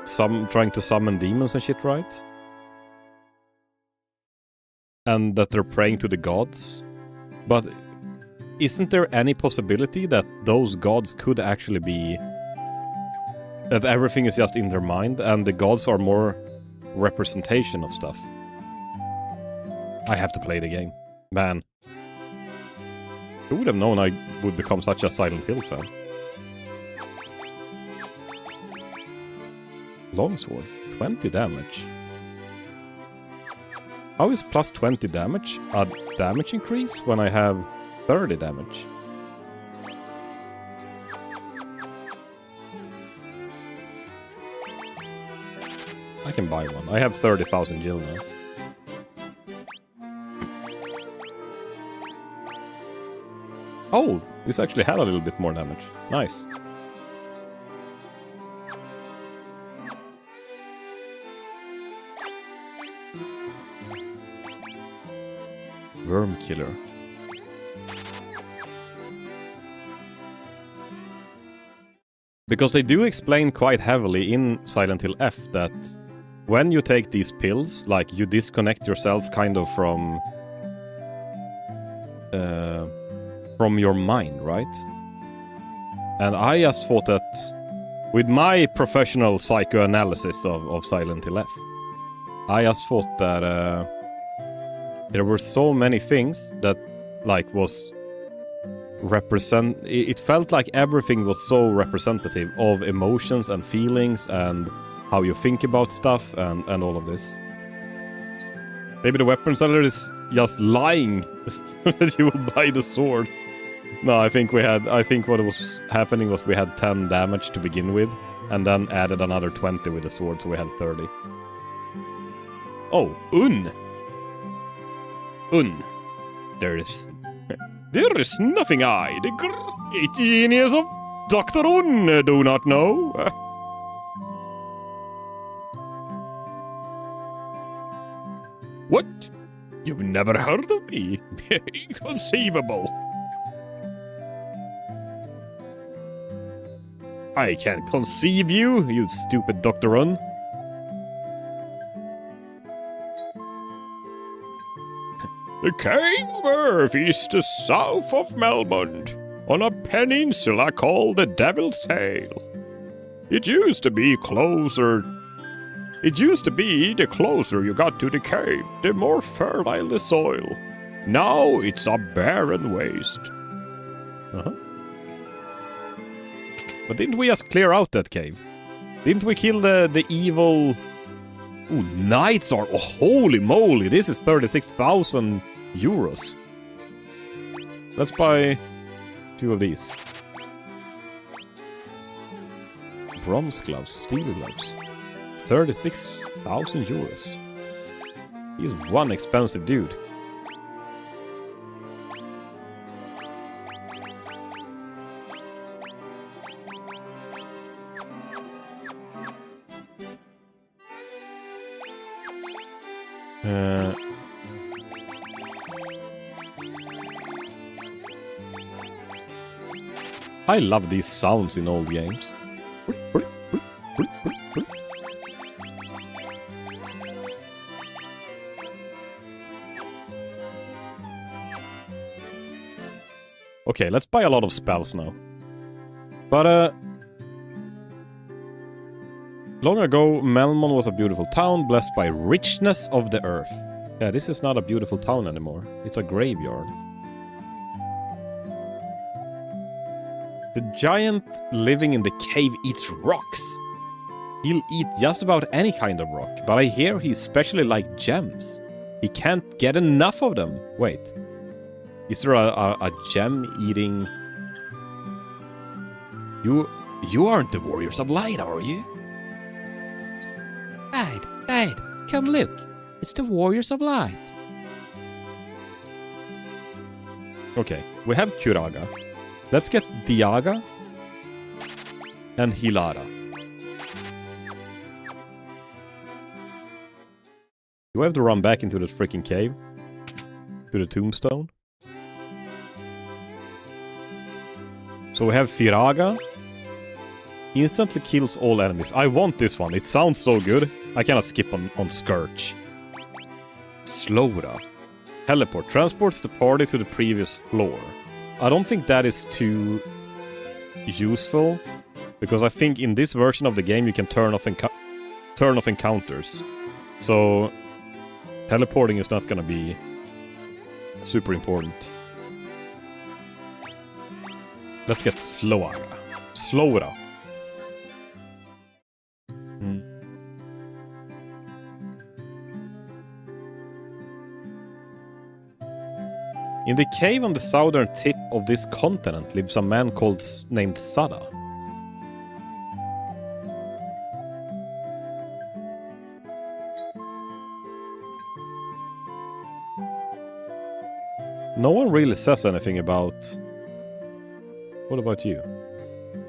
trying to summon demons and shit, right? And that they're praying to the gods. But isn't there any possibility that those gods could actually be... that everything is just in their mind and the gods are more representation of stuff? I have to play the game. Man. Who would have known I would become such a Silent Hill fan? Longsword. 20 damage. How is plus 20 damage a damage increase when I have 30 damage? I can buy one. I have 30,000 gil now. Oh, this actually had a little bit more damage. Nice. Worm killer. Because they do explain quite heavily in Silent Hill F that when you take these pills, like, you disconnect yourself kind of from your mind, right? And I just thought that with my professional psychoanalysis of Silent Hill F, I just thought that there were so many things that, like, was it felt like everything was so representative of emotions and feelings and how you think about stuff and all of this. Maybe the weapon seller is just lying that you will buy the sword. No, I think what was happening was we had 10 damage to begin with, and then added another 20 with the sword, so we had 30. Oh, There is nothing I, the great genius of Dr. Un, do not know. What? You've never heard of me? Inconceivable. I can't conceive you, you stupid Dr. Un. The Cave of Earth is the south of Melmond, on a peninsula called the Devil's Tail. It used to be the closer you got to the cave, the more fertile the soil. Now it's a barren waste. Uh-huh. But didn't we just clear out that cave? Didn't we kill the evil... Ooh, knights are... Oh, holy moly, this is 36,000 euros. Let's buy 2 of these. Bronze gloves, steel gloves. 36,000 euros. He's one expensive dude. I love these sounds in old games. Okay, let's buy a lot of spells now. But, long ago, Melmond was a beautiful town, blessed by richness of the earth. Yeah, this is not a beautiful town anymore. It's a graveyard. The giant living in the cave eats rocks. He'll eat just about any kind of rock, but I hear he especially likes gems. He can't get enough of them. Wait. Is there a gem-eating... You aren't the Warriors of Light, are you? Dad, come look. It's the Warriors of Light. Okay, we have Kuraga. Let's get Diaga and Hilara. Do I have to run back into the freaking cave? To the tombstone? So we have Firaga. Instantly kills all enemies. I want this one. It sounds so good. I cannot skip on Scourge. Slowra. Teleport. Transports the party to the previous floor. I don't think that is too useful, because I think in this version of the game you can turn off encounters. So teleporting is not gonna be super important. Let's get Slowra. In the cave on the southern tip of this continent lives a man named Sada. No one really says anything about... What about you?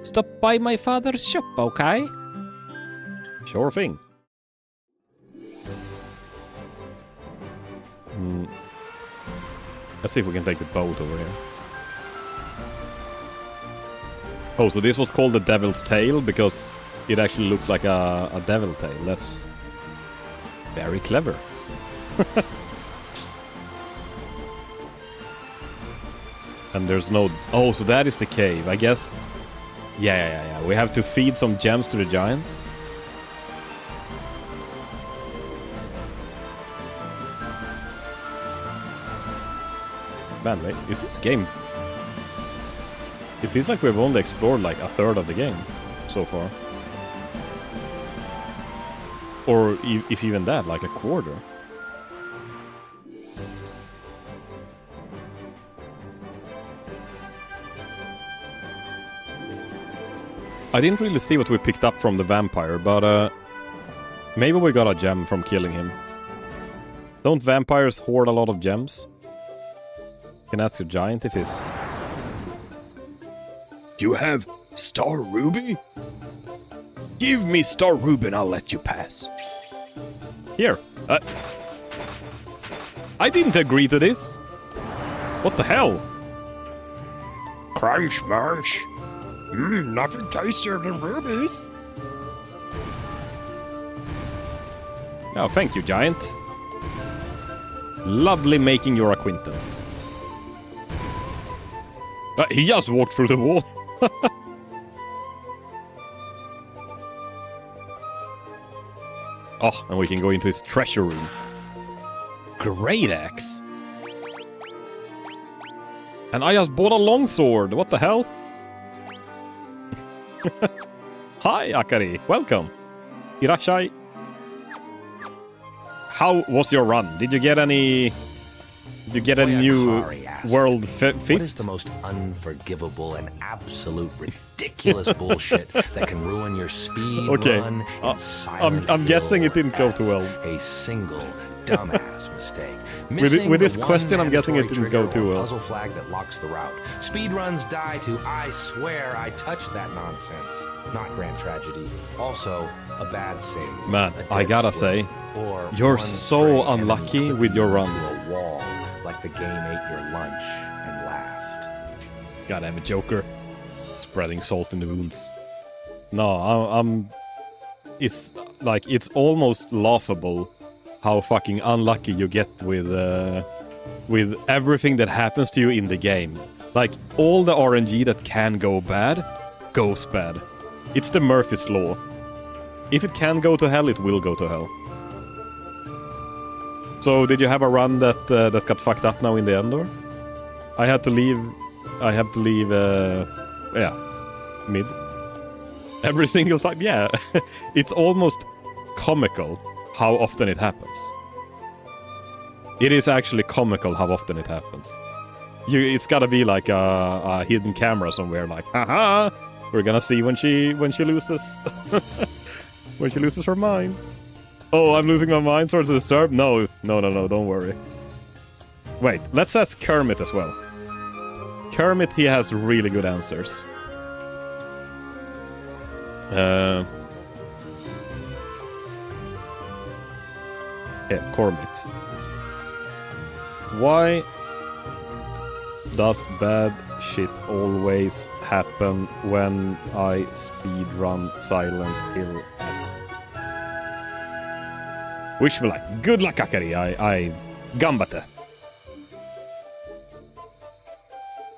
Stop by my father's shop, okay? Sure thing. Let's see if we can take the boat over here. Oh, so this was called the Devil's Tail because it actually looks like a devil's tail. That's very clever. And there's no... Oh, so that is the cave. I guess... Yeah. We have to feed some gems to the giants. Man, wait, is this game... It feels like we've only explored like a third of the game so far. Or if even that, like a quarter. I didn't really see what we picked up from the vampire, but maybe we got a gem from killing him. Don't vampires hoard a lot of gems? You can ask a giant if he's... You have Star Ruby? Give me Star Ruby and I'll let you pass. Here. I didn't agree to this. What the hell? Crunch munch. Nothing tastier than rubies. Oh, thank you, giant. Lovely making your acquaintance. He just walked through the wall. Oh, and we can go into his treasure room. Great axe. And I just bought a longsword. What the hell? Hi, Akari. Welcome. Irashai. How was your run? Did you get any... Did you get a new world fifth? What is the most unforgivable and absolute ridiculous bullshit that can ruin your speed run in Silent I'm guessing Hill it didn't go too well. A single dumbass mistake. With this question, I'm guessing it didn't go too well. Puzzle flag that locks the route. Speedruns die to I swear I touched that nonsense. Not grand tragedy. Also, a bad save. Man, I gotta say, you're so unlucky with your runs. Wall, like the game ate your lunch and laughed. God damn it, Joker. Spreading salt in the wounds. No, I'm... It's like, it's almost laughable how fucking unlucky you get with everything that happens to you in the game. Like, all the RNG that can go bad, goes bad. It's the Murphy's Law. If it can go to hell, it will go to hell. So, did you have a run that that got fucked up now in the end, or? I had to leave, yeah, mid. Every single time, yeah. It's almost comical how often it happens. It is actually comical how often it happens. It's gotta be like a hidden camera somewhere, like, haha, we're gonna see when she loses, when she loses her mind. Oh, I'm losing my mind towards the disturb? No, don't worry. Wait, let's ask Kermit as well. Kermit, he has really good answers. Yeah, Kermit. Why does bad shit always happen when I speedrun Silent Hill F? Wish me luck. Good luck, Akari. I gambate.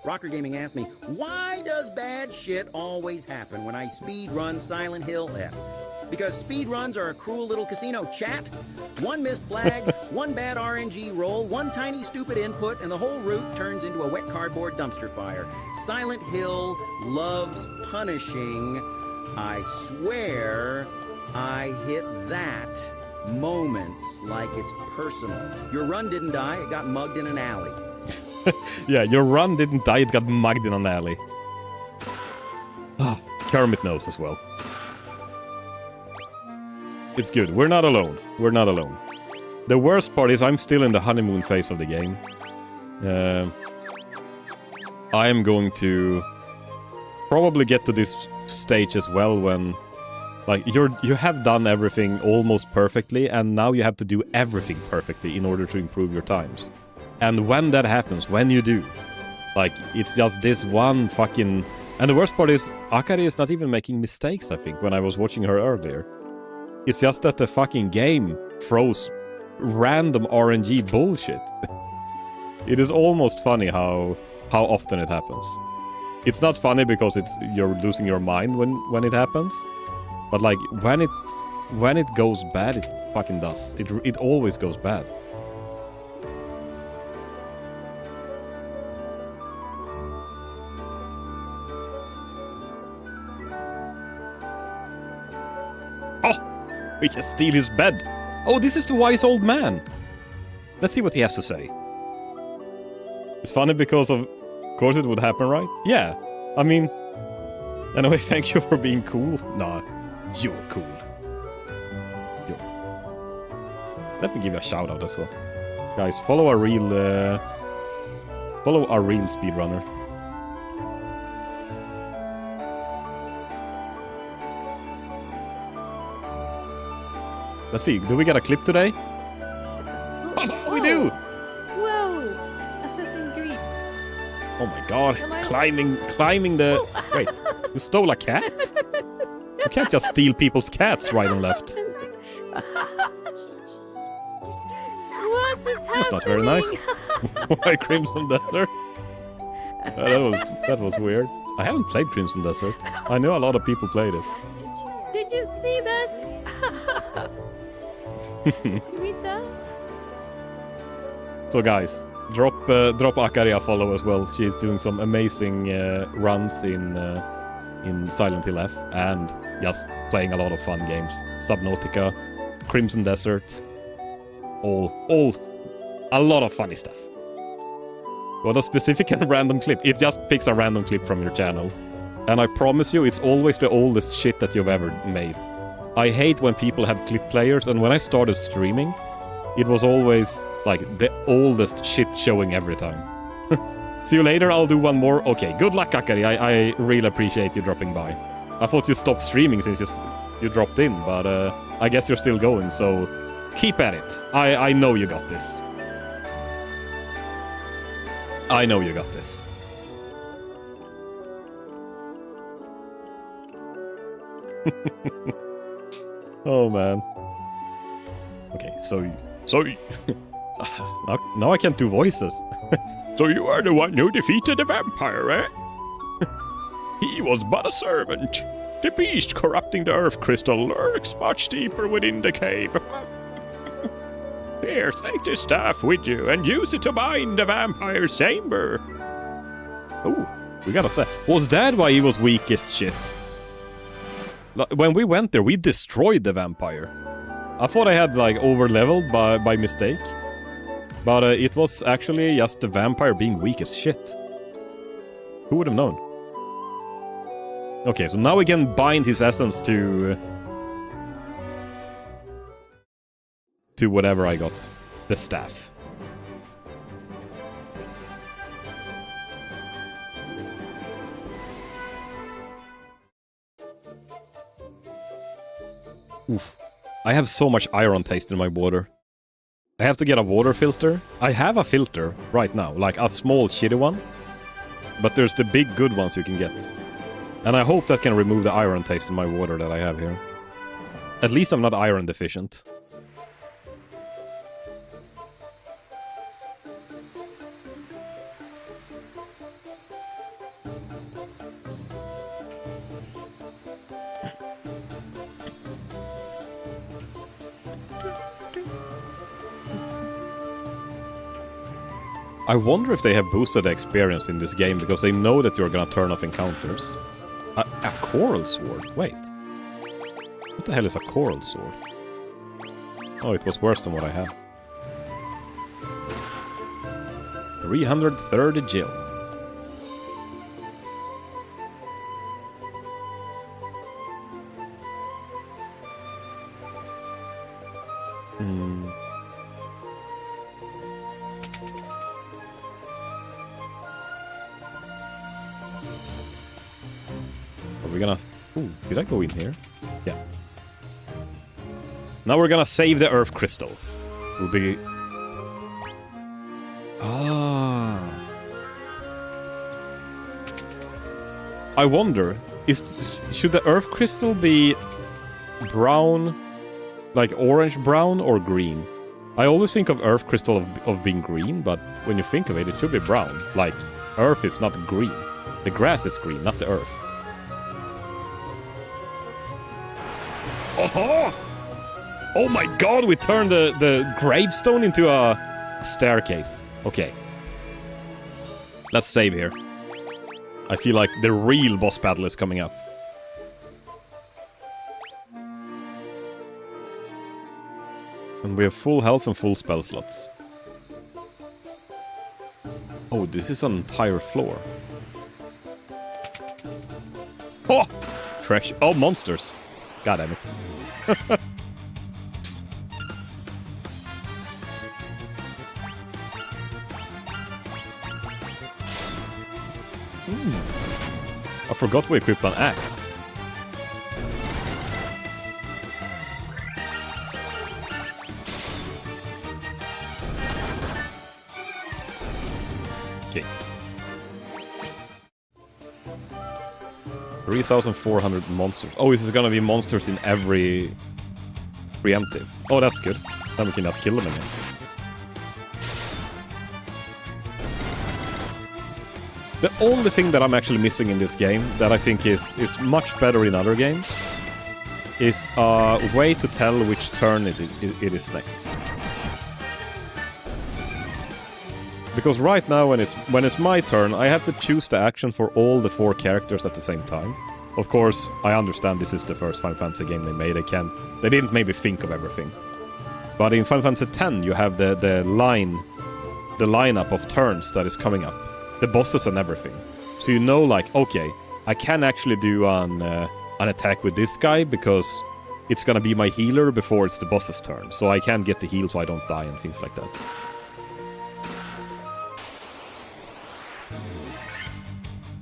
Rocker Gaming asked me, why does bad shit always happen when I speedrun Silent Hill F? Because speedruns are a cruel little casino, chat. One missed flag, one bad RNG roll, one tiny stupid input, and the whole route turns into a wet cardboard dumpster fire. Silent Hill loves punishing. I swear I hit that. Moments like it's personal. Your run didn't die, it got mugged in an alley. Yeah, your run didn't die, it got mugged in an alley. Ah, Kermit knows as well. It's good. We're not alone. We're not alone. The worst part is I'm still in the honeymoon phase of the game. I am going to probably get to this stage as well when, like, you have done everything almost perfectly, and now you have to do everything perfectly in order to improve your times. And when that happens, when you do, like, it's just this one fucking... And the worst part is, Akari is not even making mistakes, I think, when I was watching her earlier. It's just that the fucking game throws random RNG bullshit. It is almost funny how often it happens. It's not funny because you're losing your mind when it happens, but like when it goes bad, it fucking does. It always goes bad. Oh, we can steal his bed. Oh, this is the wise old man. Let's see what he has to say. It's funny because of course it would happen, right? Yeah. I mean, anyway, thank you for being cool. Nah, you're cool. Let me give you a shout out as well. Guys, follow our real speedrunner. Let's see, do we get a clip today? Oh, we do! Oh my god, climbing the... Wait, you stole a cat? You can't just steal people's cats right and left. What is happening? That's not very nice. Why Crimson Desert? That was weird. I haven't played Crimson Desert. I know a lot of people played it. Did you see that? Read that? So guys, drop Akari a follow as well. She's doing some amazing runs in Silent Hill F and just playing a lot of fun games. Subnautica, Crimson Desert, all a lot of funny stuff. What a specific and random clip. It just picks a random clip from your channel. And I promise you, it's always the oldest shit that you've ever made. I hate when people have clip players, and when I started streaming, it was always like the oldest shit showing every time. See you later, I'll do one more. Okay, good luck, Akari. I really appreciate you dropping by. I thought you stopped streaming since you dropped in, but I guess you're still going, so keep at it. I know you got this. I know you got this. Oh man. Okay, so now I can't do voices. So you are the one who defeated the vampire, eh? He was but a servant. The beast corrupting the earth crystal lurks much deeper within the cave. Here, take this staff with you and use it to bind the vampire's chamber. Oh, we gotta say, was that why he was weak as shit? When we went there, we destroyed the vampire. I thought I had, like, over-leveled by mistake. But it was actually just the vampire being weak as shit. Who would have known? Okay, so now we can bind his essence to whatever I got. The staff. Oof. I have so much iron taste in my water. I have to get a water filter. I have a filter right now, like a small shitty one. But there's the big good ones you can get. And I hope that can remove the iron taste in my water that I have here. At least I'm not iron deficient. I wonder if they have boosted the experience in this game because they know that you're gonna turn off encounters. A coral sword? Wait. What the hell is a coral sword? Oh, it was worse than what I had. 330 gil. we're gonna... Ooh, did I go in here? Yeah. Now we're gonna save the Earth Crystal. Will be... Ah. I wonder, should the Earth Crystal be brown, like orange-brown, or green? I always think of Earth Crystal of being green, but when you think of it, it should be brown. Like, Earth is not green. The grass is green, not the Earth. Oh! Oh my god, we turned the gravestone into a staircase. Okay. Let's save here. I feel like the real boss battle is coming up. And we have full health and full spell slots. Oh, this is an entire floor. Oh! Trash. Oh, monsters. God damn it. I forgot we equipped an axe. Okay. 3,400 monsters. Oh, is it gonna be monsters in every preemptive? Oh, that's good. Then we can just kill them again. The only thing that I'm actually missing in this game that I think is much better in other games is a way to tell which turn it is next. Because right now when it's my turn, I have to choose the action for all the 4 characters at the same time. Of course, I understand this is the first Final Fantasy game they made. They didn't maybe think of everything. But in Final Fantasy X, you have the lineup of turns that is coming up. The bosses and everything. So you know, like, okay, I can actually do an attack with this guy because it's gonna be my healer before it's the boss's turn. So I can get the heal so I don't die and things like that.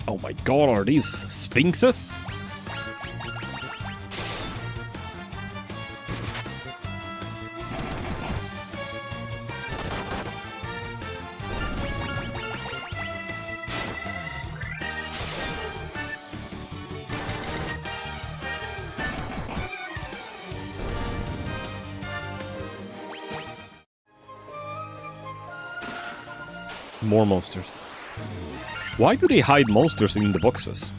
Oh my god, are these sphinxes? More monsters. Why do they hide monsters in the boxes?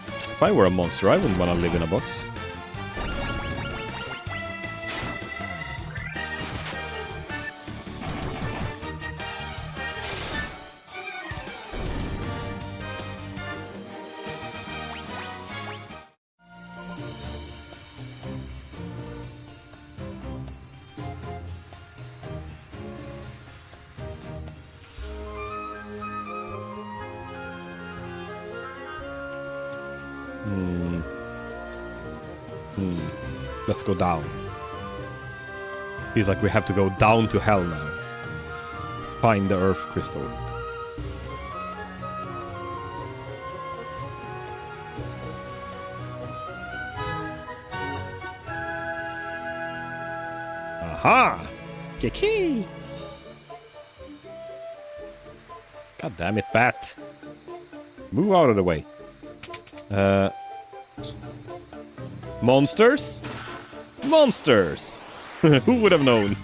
If I were a monster, I wouldn't want to live in a box. Let's go down. He's like, we have to go down to hell now. To find the Earth Crystal. Aha! Kiki! God damn it, bat. Move out of the way. Monsters? Monsters! Who would have known?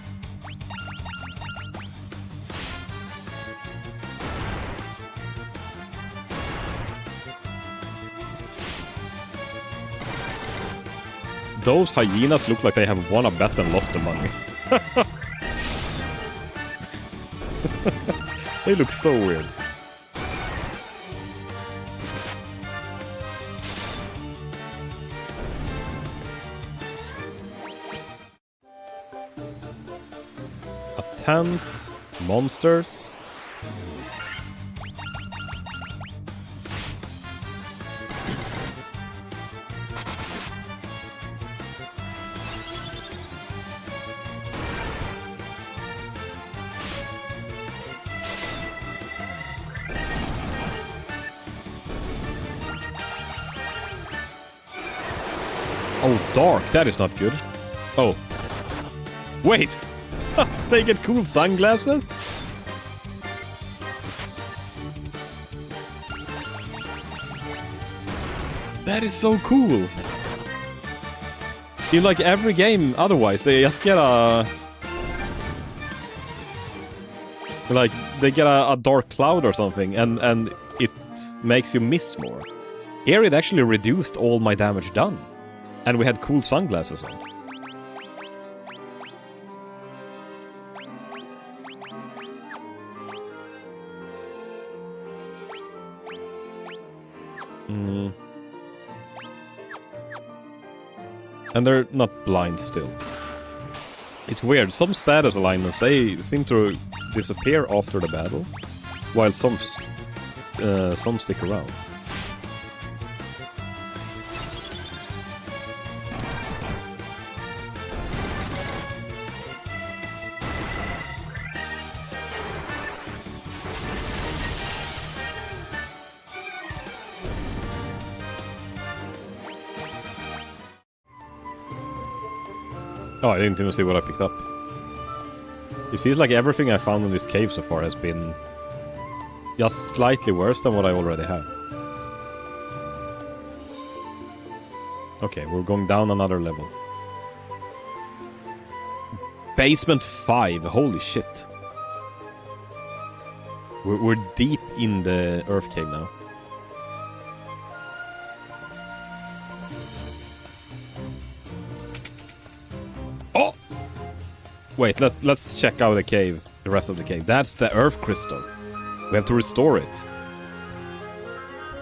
Those hyenas look like they have won a bet and lost the money. They look so weird. Tent, monsters. Oh, dark. That is not good. Oh. Wait! They get cool sunglasses? That is so cool. In like every game otherwise, they just get a... Like, they get a dark cloud or something, and it makes you miss more. Here it actually reduced all my damage done. And we had cool sunglasses on. And they're not blind still. It's weird, some status alignments, they seem to disappear after the battle, while some stick around. Oh, I didn't even see what I picked up. It feels like everything I found in this cave so far has been just slightly worse than what I already have. Okay, we're going down another level. Basement 5, holy shit. We're deep in the Earth Cave now. Oh! Wait, let's check out the cave, the rest of the cave. That's the Earth Crystal. We have to restore it.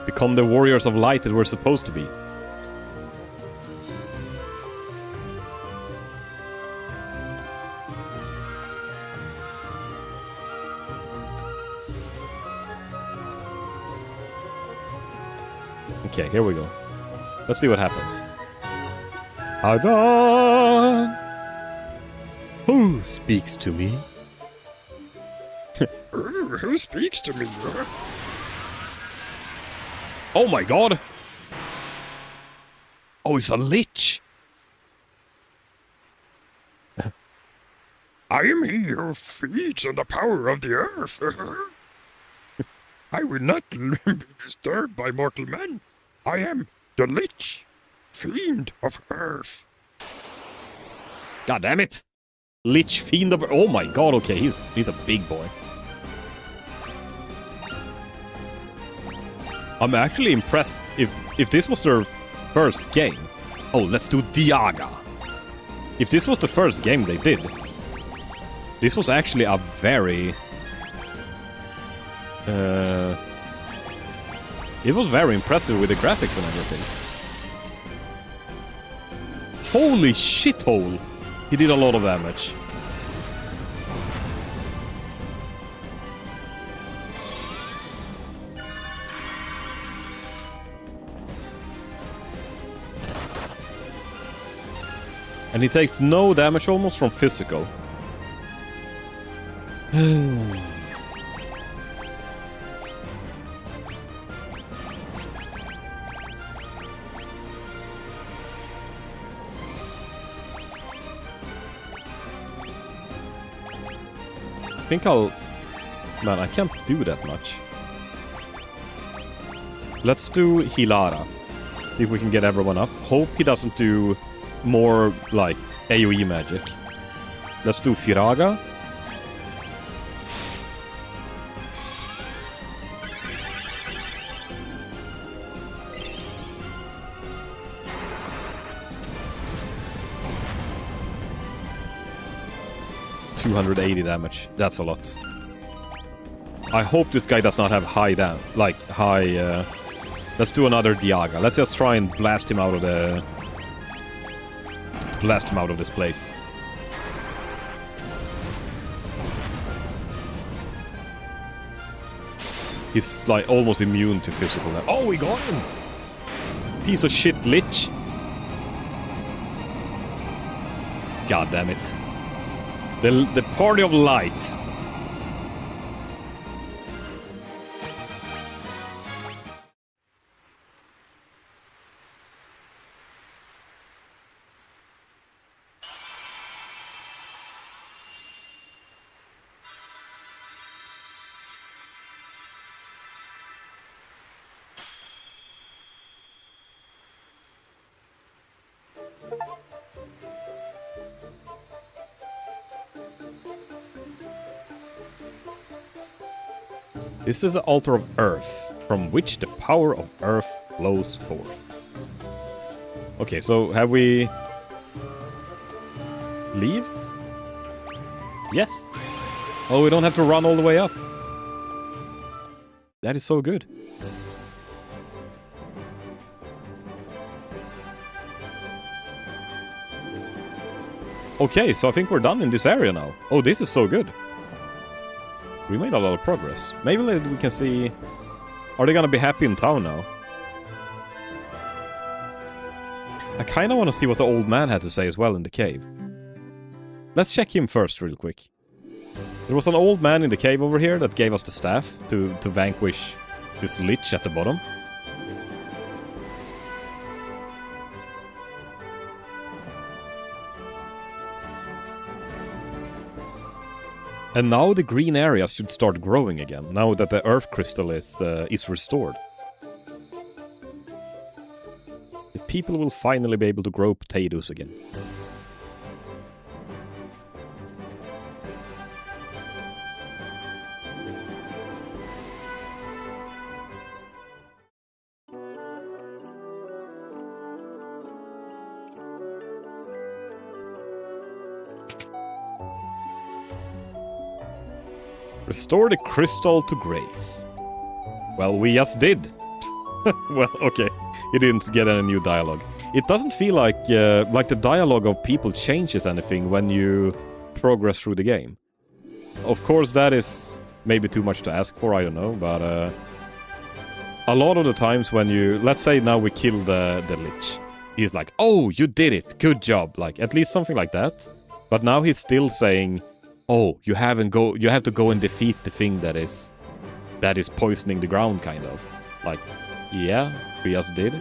Become the warriors of light that we're supposed to be. Okay, here we go. Let's see what happens. Ada! Who speaks to me? Who speaks to me? Oh my god! Oh, it's a lich! I am he who feeds on the power of the earth. I will not be disturbed by mortal men. I am the Lich, Fiend of Earth. God damn it! Lich Fiend of... Oh my god, okay, he's a big boy. I'm actually impressed if this was their first game. Oh, let's do Diaga. If this was the first game they did, this was actually a very... it was very impressive with the graphics and everything. Holy shithole! He did a lot of damage. And he takes no damage almost from physical. I think I'll... Man, I can't do that much. Let's do Hilara. See if we can get everyone up. Hope he doesn't do more, like, AoE magic. Let's do Firaga. $280 damage. That's a lot. I hope this guy does not have high let's do another Diaga. Let's just try and blast him out of the... Blast him out of this place. He's like almost immune to physical damage. Oh, we got him! Piece of shit lich. God damn it. The party of light. This is the altar of Earth, from which the power of Earth flows forth. Okay, so have we... leave? Yes. Oh, we don't have to run all the way up. That is so good. Okay, so I think we're done in this area now. Oh, this is so good. We made a lot of progress. Maybe we can see... Are they gonna be happy in town now? I kinda wanna see what the old man had to say as well in the cave. Let's check him first real quick. There was an old man in the cave over here that gave us the staff to vanquish this lich at the bottom. And now the green areas should start growing again, now that the earth crystal is restored. The people will finally be able to grow potatoes again. Restore the crystal to grace. Well, we just did. Well, okay. You didn't get any new dialogue. It doesn't feel like the dialogue of people changes anything when you progress through the game. Of course, that is maybe too much to ask for, I don't know, but a lot of the times when you... Let's say now we kill the lich. He's like, oh, you did it, good job. Like, at least something like that. But now he's still saying... Oh, you have to go and defeat the thing that is poisoning the ground, kind of. Like, yeah, we just did.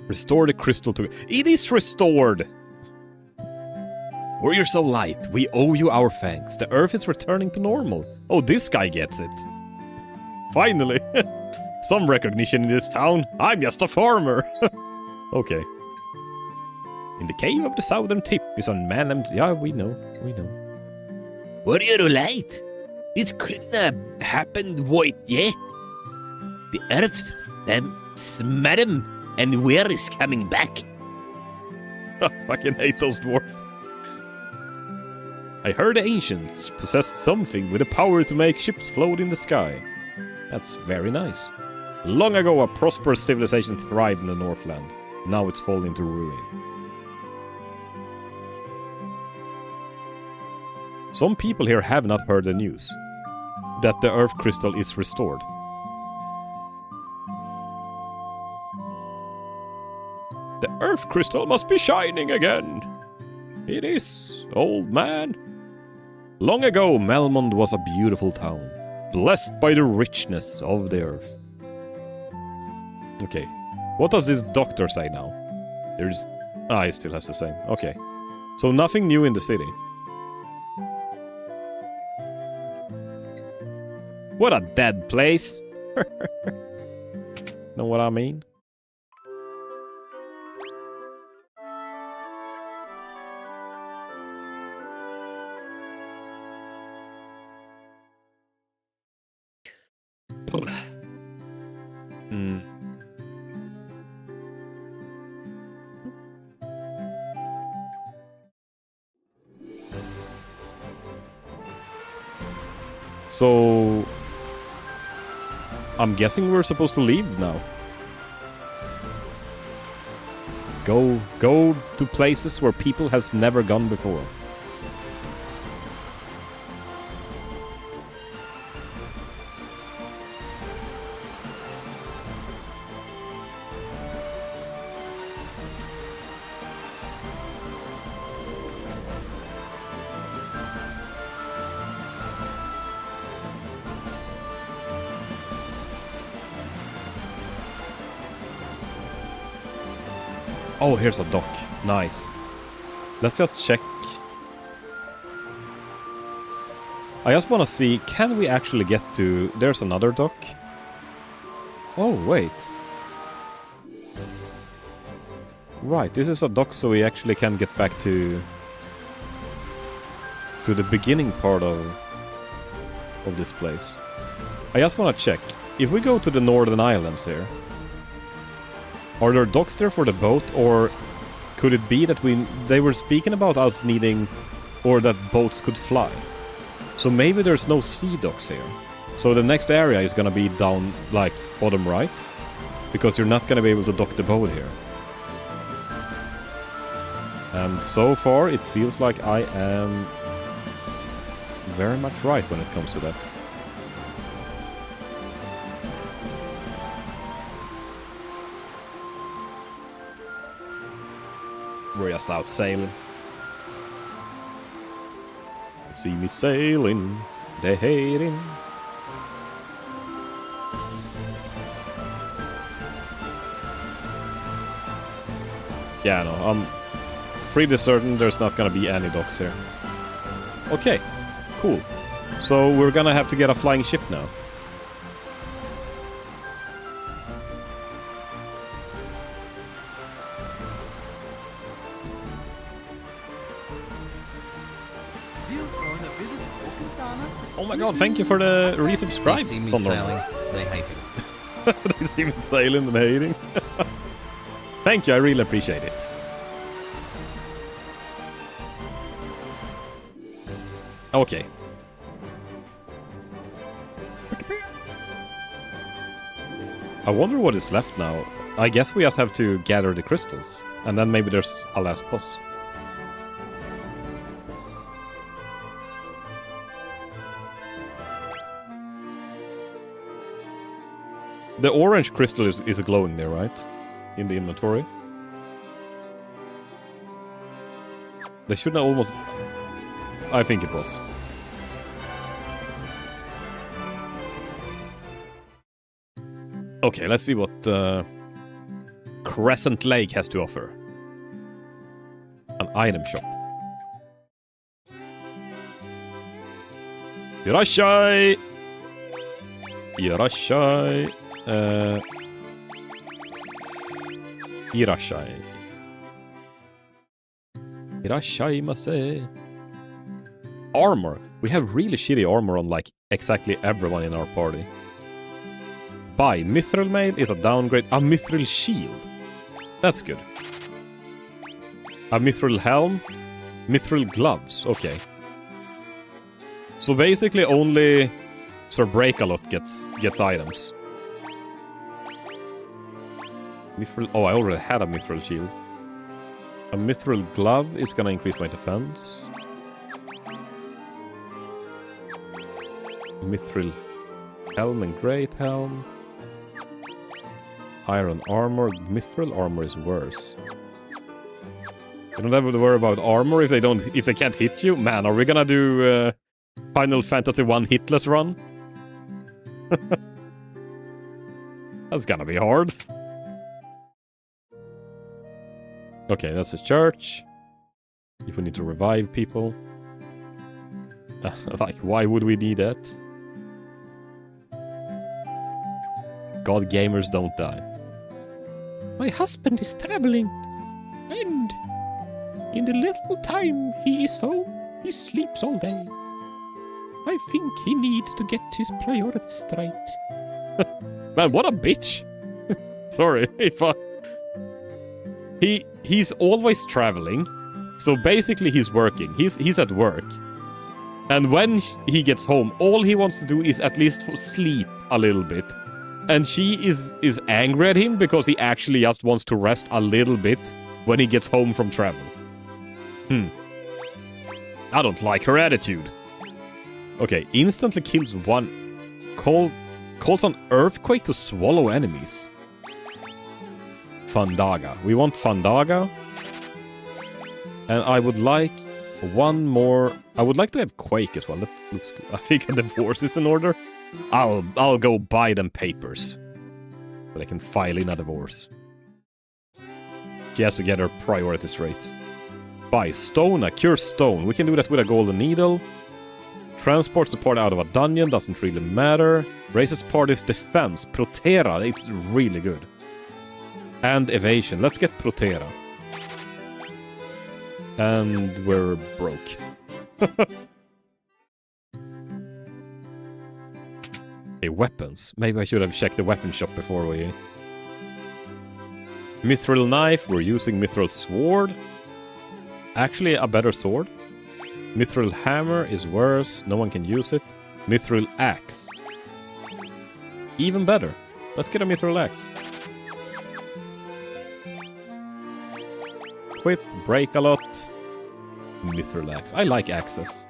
Restore the crystal to... It is restored! Warrior so light, we owe you our thanks. The earth is returning to normal. Oh, this guy gets it. Finally! Some recognition in this town. I'm just a farmer. Okay. In the cave of the southern tip is a man named... Yeah, we know. Warrior light. This couldn't have happened right, yeah? The earth's smat him, and where is coming back? I fucking hate those dwarves. I heard the ancients possessed something with the power to make ships float in the sky. That's very nice. Long ago, a prosperous civilization thrived in the Northland. Now it's fallen to ruin. Some people here have not heard the news that the earth crystal is restored. The earth crystal must be shining again. It is, old man. Long ago, Melmond was a beautiful town, blessed by the richness of the earth. Okay, what does this doctor say now? There's... Ah, he still has the same. Okay. So nothing new in the city. What a dead place! Know what I mean? So... I'm guessing we're supposed to leave now. Go to places where people has never gone before. Oh, here's a dock. Nice. Let's just check. I just want to see, can we actually get to... There's another dock. Oh, wait. Right, this is a dock so we actually can get back to the beginning part of this place. I just want to check. If we go to the northern islands here, are there docks there for the boat, or could it be that they were speaking about us needing, or that boats could fly? So maybe there's no sea docks here. So the next area is gonna be down, like, bottom right, because you're not gonna be able to dock the boat here. And so far, it feels like I am very much right when it comes to that. We're just out sailing. See me sailing, they hating. Yeah, no, I'm pretty certain there's not gonna be any docks here. Okay, cool. So we're gonna have to get a flying ship now. Oh my god, thank you for the resubscribe. They see me sailing, they hate it. They see me sailing and hating. Thank you, I really appreciate it. Okay. I wonder what is left now. I guess we just have to gather the crystals. And then maybe there's a last boss. The orange crystal is glowing there, right? In the inventory. They should have almost... I think it was. Okay, let's see what Crescent Lake has to offer. An item shop. Irashai! Irashai. Irashai. Irashaimase. Armor. We have really shitty armor on like exactly everyone in our party. Buy. Mithril Mail is a downgrade. A Mithril Shield. That's good. A Mithril Helm. Mithril Gloves. Okay. So basically only Sir Breakalot gets items. Mithril... Oh, I already had a Mithril Shield. A Mithril Glove is gonna increase my defense. Mithril Helm and Great Helm. Iron Armor. Mithril Armor is worse. You don't have to worry about armor if they can't hit you. Man, are we gonna do Final Fantasy 1 hitless run? That's gonna be hard. Okay, that's a church. If we need to revive people. Like, why would we need that? God, gamers don't die. My husband is traveling. And in the little time he is home, he sleeps all day. I think he needs to get his priorities straight. Man, what a bitch. Sorry if I... He's always traveling, so basically he's working. He's at work. And when he gets home, all he wants to do is at least sleep a little bit. And she is angry at him because he actually just wants to rest a little bit when he gets home from travel. I don't like her attitude. Okay, instantly kills one. Calls on Earthquake to swallow enemies. Fandaga. We want Fandaga. And I would like one more... I would like to have Quake as well. That looks good. I think a divorce is in order. I'll go buy them papers. But I can file in a divorce. She has to get her priorities straight. Buy stone, a cure stone. We can do that with a golden needle. Transports the party out of a dungeon, doesn't really matter. Raises party's defense. Protera, it's really good. And evasion. Let's get Protera. And we're broke. Okay, weapons. Maybe I should have checked the weapon shop before we... Mithril knife, we're using mithril sword. Actually, a better sword. Mithril hammer is worse, no one can use it. Mithril axe. Even better. Let's get a mithril axe. Equip, break a lot. Mithril axe. I like axes.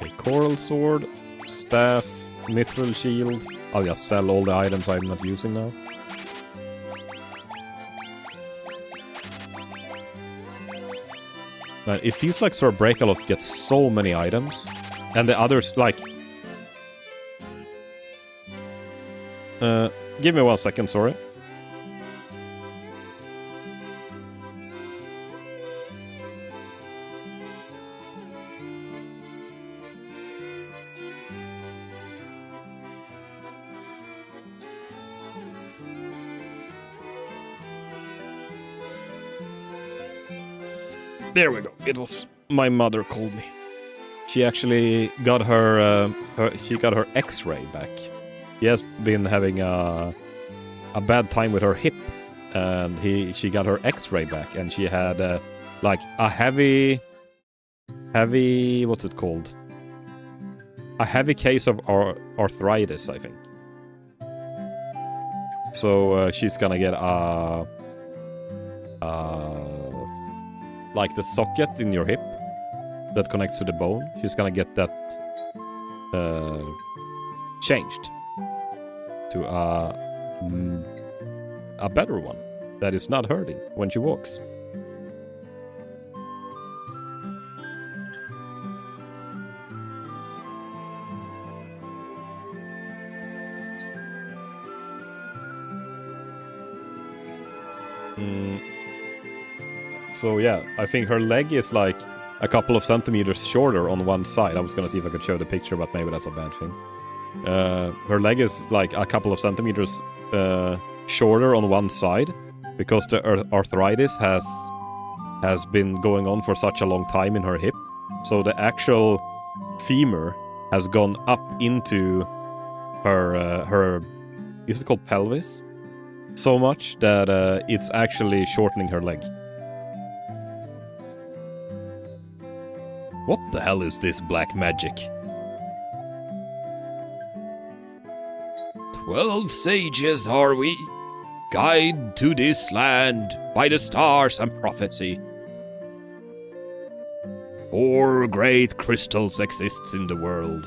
Okay, coral sword, staff, mithril shield. I'll just sell all the items I'm not using now. Man, it feels like Sir Breakaloth gets so many items. And the others, like... give me 1 second, sorry. There we go. It was my mother called me. She actually got her X-ray back. She has been having a bad time with her hip, and she got her X-ray back, and she had like a heavy what's it called? A heavy case of arthritis, I think. So she's gonna get like the socket in your hip that connects to the bone. She's gonna get that changed to a better one that is not hurting when she walks. So yeah, I think her leg is like a couple of centimeters shorter on one side. I was gonna see if I could show the picture, but maybe that's a bad thing. Her leg is like a couple of centimeters shorter on one side because the arthritis has been going on for such a long time in her hip. So the actual femur has gone up into her is it called pelvis? So much that it's actually shortening her leg. What the hell is this black magic? 12 sages are we, guide to this land by the stars and prophecy. 4 great crystals exists in the world.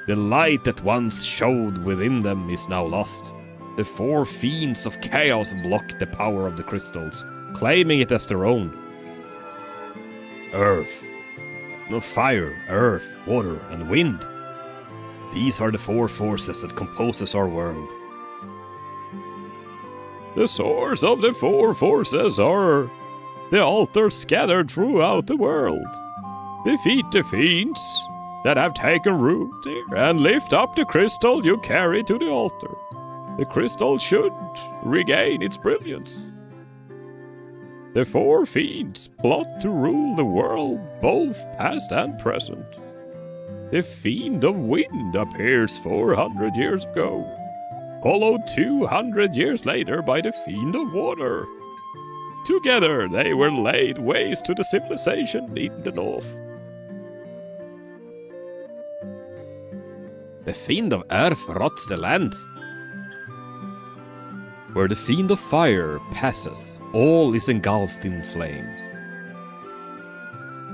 The light that once showed within them is now lost. The 4 fiends of chaos block the power of the crystals, claiming it as their own. Earth. No, fire, earth, water, and wind. These are the 4 forces that composes our world. The source of the 4 forces are the altars scattered throughout the world. Defeat the fiends that have taken root here and lift up the crystal you carry to the altar. The crystal should regain its brilliance. The 4 fiends plot to rule the world, both past and present. The Fiend of Wind appears 400 years ago, followed 200 years later by the Fiend of Water. Together they were laid waste to the civilization in the north. The Fiend of Earth rots the land. Where the Fiend of Fire passes, all is engulfed in flame.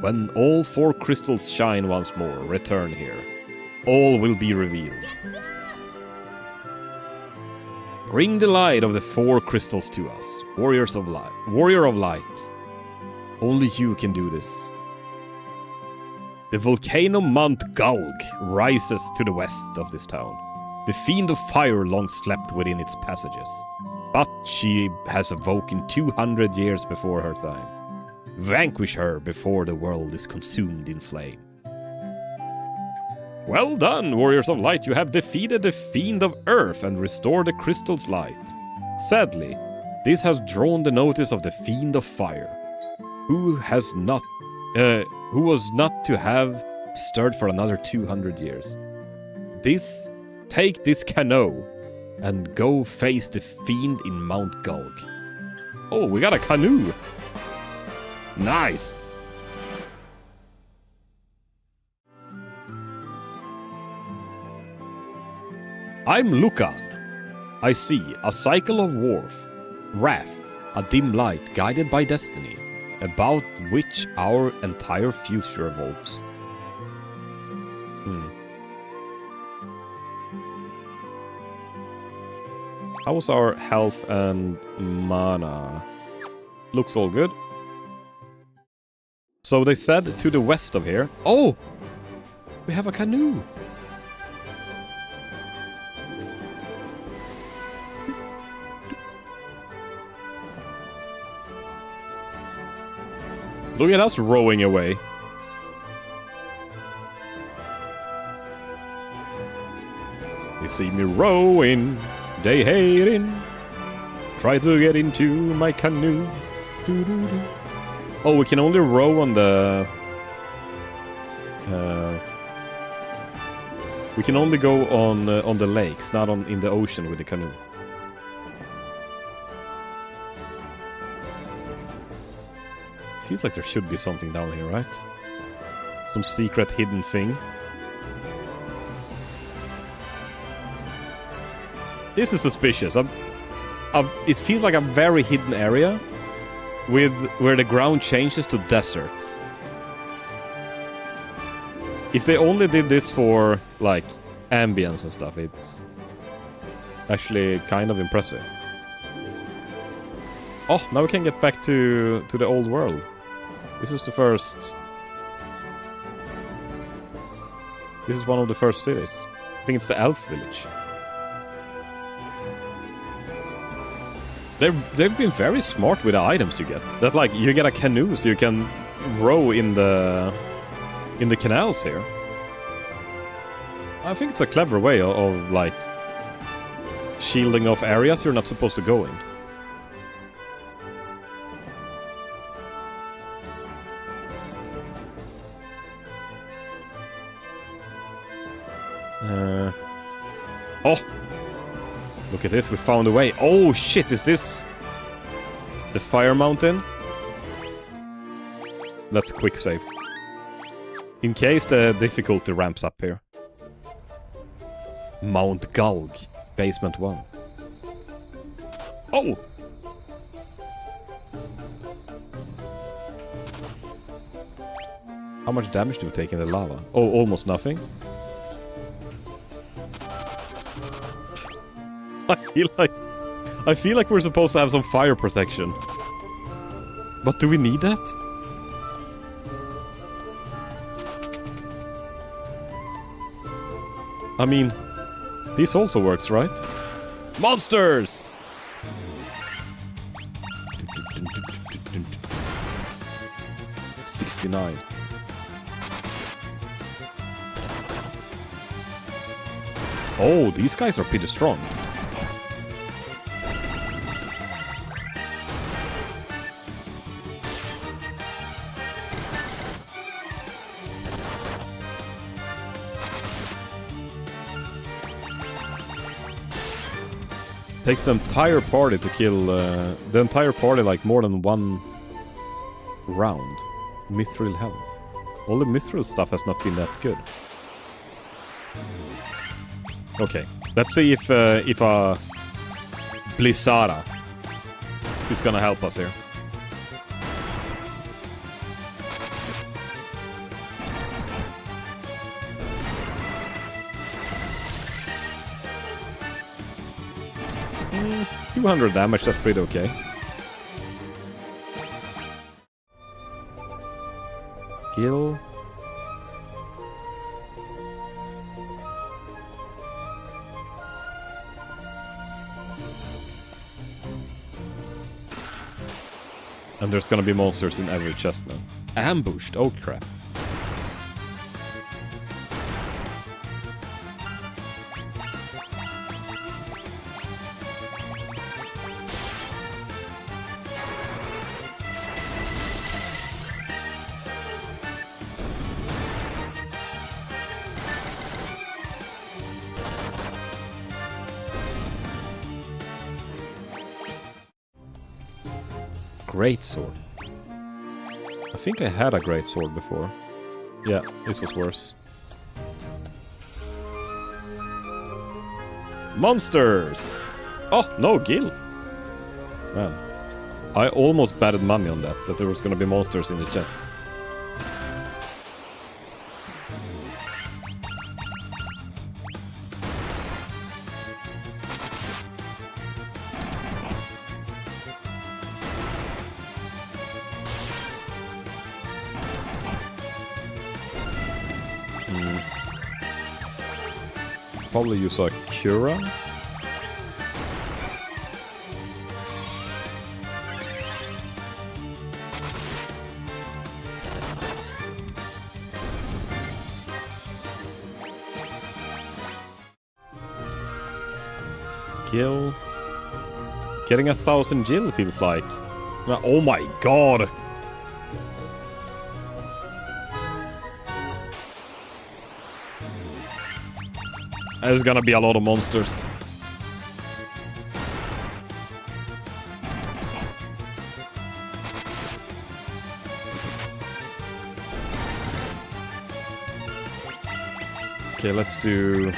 When all 4 crystals shine once more, return here. All will be revealed. Bring the light of the 4 crystals to us, warriors of light. Warrior of light. Only you can do this. The volcano Mount Gulg rises to the west of this town. The Fiend of Fire long slept within its passages, but she has awoken 200 years before her time. Vanquish her before the world is consumed in flame. Well done, warriors of light. You have defeated the fiend of earth and restored the crystal's light. Sadly, this has drawn the notice of the fiend of fire, who was not to have stirred for another 200 years. Take this canoe and go face the fiend in Mount Gulg. Oh, we got a canoe. Nice. I'm Lucan. I see a cycle of wrath, a dim light guided by destiny, about which our entire future evolves. How's our health and mana? Looks all good. So they said to the west of here. Oh! We have a canoe! Look at us rowing away. They see me rowing, they hating. Try to get into my canoe. Doo-doo-doo. Oh, we can only row on the... we can only go on the lakes, not in the ocean with the canoe. Feels like there should be something down here, right? Some secret hidden thing. This is suspicious. It feels like a very hidden area where the ground changes to desert. If they only did this for, like, ambience and stuff, it's actually kind of impressive. Oh, now we can get back to the old world. This is the first... This is one of the first cities. I think it's the elf village. They've been very smart with the items you get. That, like, you get a canoe so you can row in the canals here. I think it's a clever way of like shielding off areas you're not supposed to go in. Oh! Look at this, we found a way. Oh shit, is this the fire mountain? Let's quick save. In case the difficulty ramps up here. Mount Gulg, basement 1. Oh! How much damage do we take in the lava? Oh, almost nothing. I feel like we're supposed to have some fire protection. But do we need that? I mean, this also works, right? Monsters! $69. Oh, these guys are pretty strong. Takes the entire party to kill the entire party, like, more than one round. Mithril helm. All the mithril stuff has not been that good. Okay, let's see if a Blizzara is gonna help us here. Mm, 200 damage, that's pretty okay. Kill. And there's gonna be monsters in every chest now. Ambushed, oh crap. great sword. I think I had a great sword before. Yeah, this was worse. Monsters! Oh, no, Gil. Man. I almost betted money on that there was gonna be monsters in the chest. Probably use a Cura. Gil. Getting 1,000 Gil feels like. Oh my god! There's gonna be a lot of monsters. Okay, let's do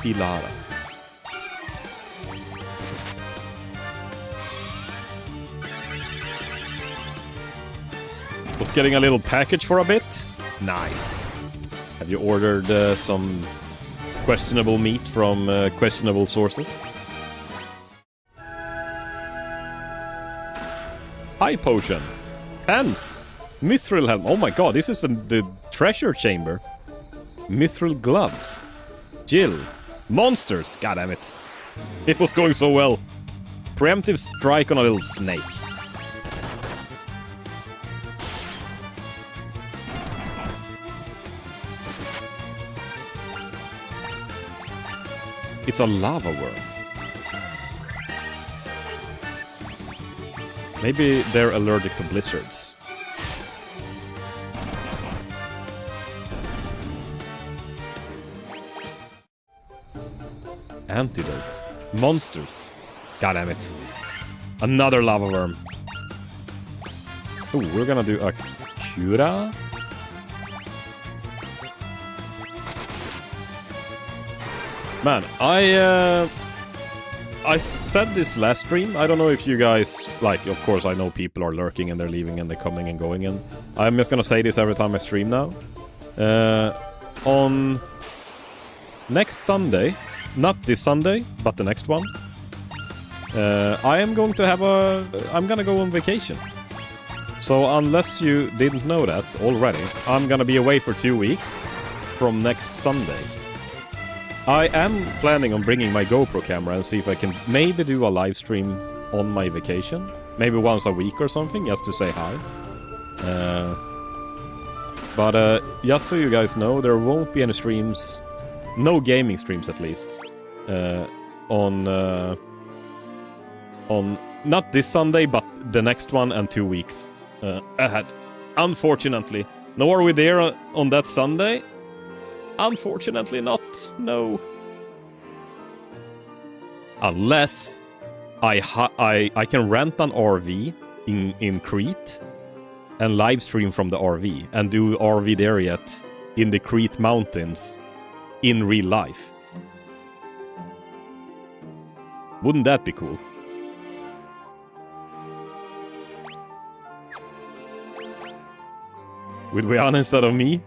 Pilara. Was getting a little package for a bit. Nice. Have you ordered some questionable meat from questionable sources? High potion. Tent. Mithril helm. Oh my god, this is the treasure chamber. Mithril gloves. Jill. Monsters. God damn it. It was going so well. Preemptive strike on a little snake. It's a lava worm. Maybe they're allergic to blizzards. Antidote. Monsters. God damn it. Another lava worm. Oh, we're gonna do a Cura. Man, I said this last stream. I don't know if you guys, like, of course I know people are lurking and they're leaving and they're coming and going, and I'm just gonna say this every time I stream now. On next Sunday, not this Sunday, but the next one, I am going to have I'm gonna go on vacation. So unless you didn't know that already, I'm gonna be away for 2 weeks from next Sunday. I am planning on bringing my GoPro camera and see if I can maybe do a live stream on my vacation. Maybe once a week or something, just to say hi. But just so you guys know, there won't be any streams, no gaming streams at least, on not this Sunday, but the next one and 2 weeks ahead. Unfortunately. Nor are we there on that Sunday. Unfortunately not, no. Unless I can rent an RV in Crete and live stream from the RV and do RV there yet in the Crete mountains in real life. Wouldn't that be cool? With Rihanna instead of me?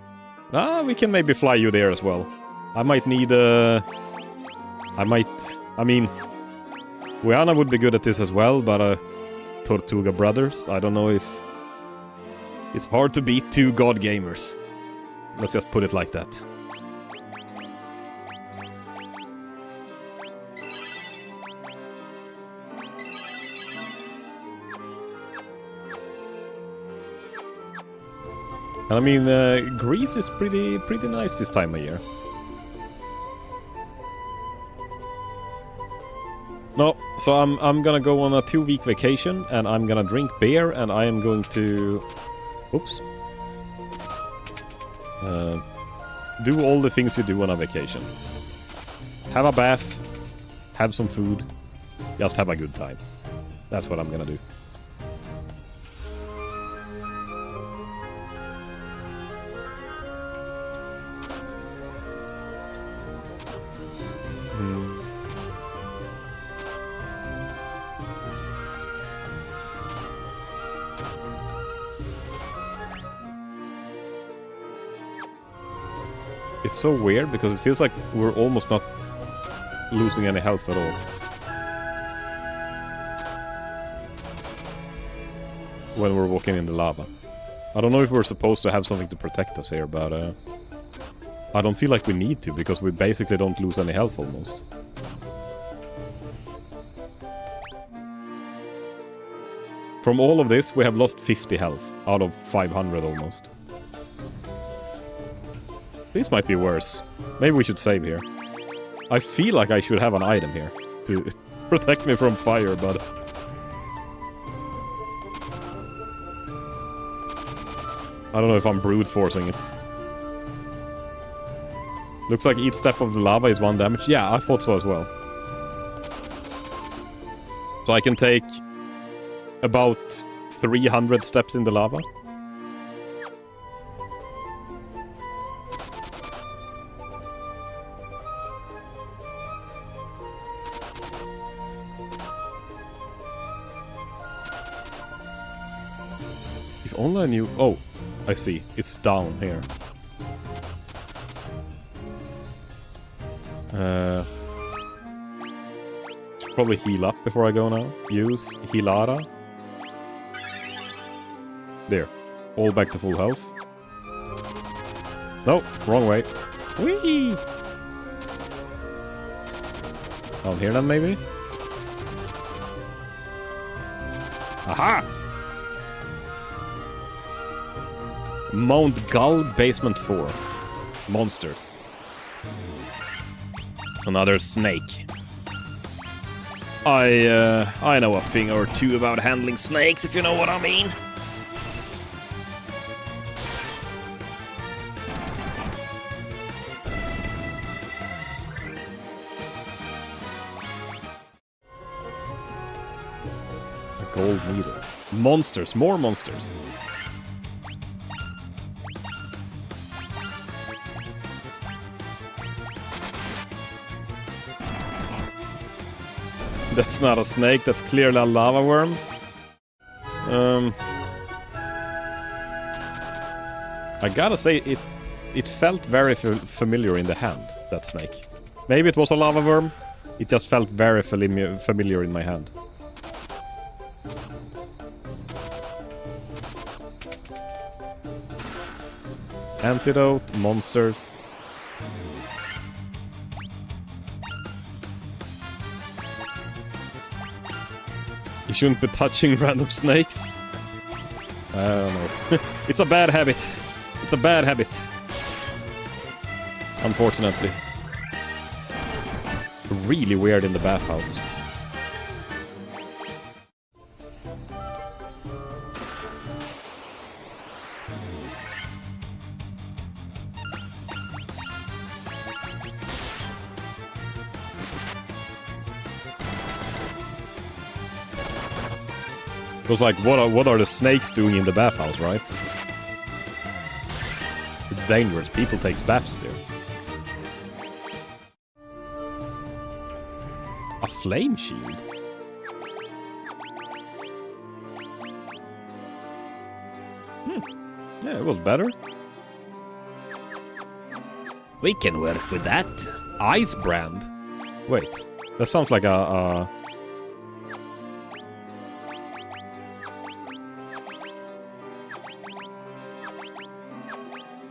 We can maybe fly you there as well. I might need I mean, Rihanna would be good at this as well, but Tortuga Brothers, I don't know if... It's hard to beat two god gamers. Let's just put it like that. And I mean, Greece is pretty nice this time of year. No, so I'm gonna go on a 2-week vacation, and I'm gonna drink beer, and I am going to... Oops. Do all the things you do on a vacation. Have a bath, have some food, Just have a good time. That's what I'm gonna do. It's so weird because it feels like we're almost not losing any health at all when we're walking in the lava. I don't know if we're supposed to have something to protect us here, but I don't feel like we need to because we basically don't lose any health almost. From all of this, we have lost 50 health out of 500 almost. This might be worse. Maybe we should save here. I feel like I should have an item here to protect me from fire, but... I don't know if I'm brute forcing it. Looks like each step of the lava is 1 damage. Yeah, I thought so as well. So I can take about 300 steps in the lava. If only I knew... Oh, I see. It's down here. Should probably heal up before I go now. Use Healada. There. All back to full health. No, wrong way. Whee! Down here then, maybe? Aha! Mount Gull, Basement 4. Monsters. Another snake. I know a thing or two about handling snakes, if you know what I mean. A gold needle. Monsters, more monsters. That's not a snake, that's clearly a lava worm. I gotta say, it felt very familiar in the hand, that snake. Maybe it was a lava worm, it just felt very familiar in my hand. Antidote, monsters... You shouldn't be touching random snakes. I don't know. It's a bad habit. It's a bad habit. Unfortunately. Really weird in the bathhouse. Because, like, what are the snakes doing in the bathhouse, right? It's dangerous. People take baths there. A flame shield? Yeah, it was better. We can work with that. Ice brand? Wait, that sounds like a...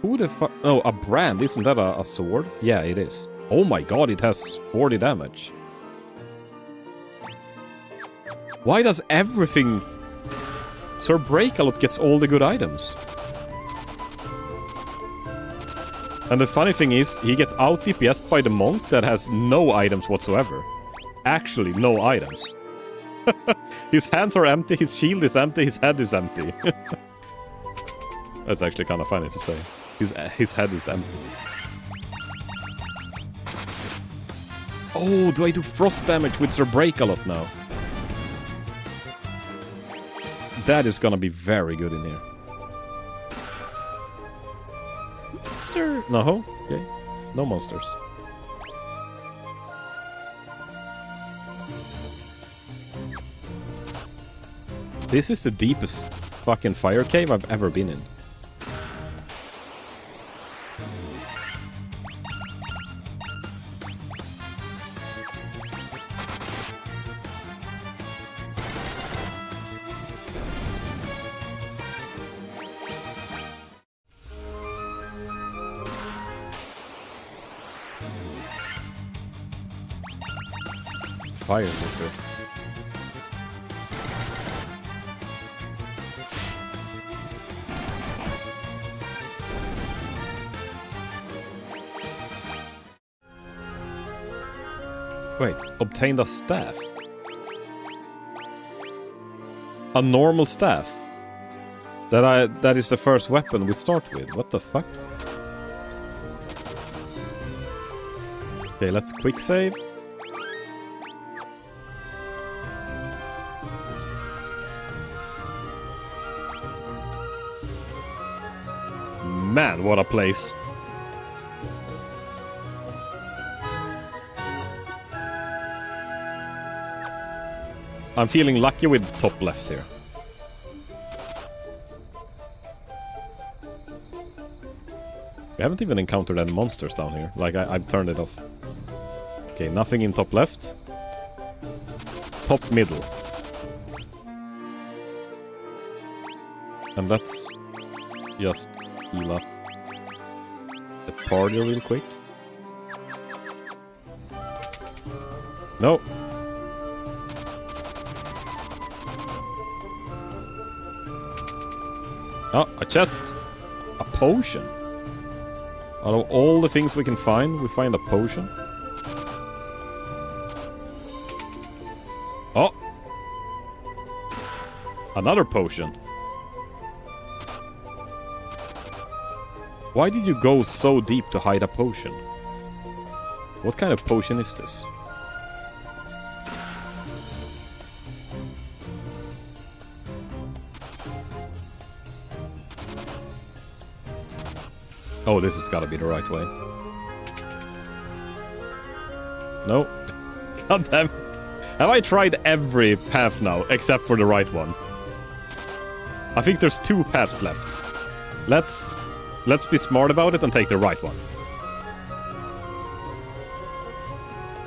Who the fuck? Oh, a brand. Isn't that a sword? Yeah, it is. Oh my god, it has 40 damage. Why does everything... Sir Breakalot gets all the good items. And the funny thing is, he gets out DPS'd by the monk that has no items whatsoever. Actually, no items. His hands are empty, his shield is empty, his head is empty. That's actually kind of funny to say. His head is empty. Oh, do I do frost damage with Sir Break a lot now? That is gonna be very good in here. Monster? No? Okay. No monsters. This is the deepest fucking fire cave I've ever been in. Fire lizard. Wait, obtained a staff. A normal staff. That is the first weapon we start with. What the fuck? Okay, let's quick save. Man, what a place. I'm feeling lucky with top left here. We haven't even encountered any monsters down here. Like, I've turned it off. Okay, nothing in top left. Top middle. And let's just heal up the party real quick. No. Oh, a chest. A potion. Out of all the things we can find, we find a potion. Oh! Another potion. Why did you go so deep to hide a potion? What kind of potion is this? Oh, this has got to be the right way. No. God damn it. Have I tried every path now, except for the right one? I think there's 2 paths left. Let's be smart about it and take the right one.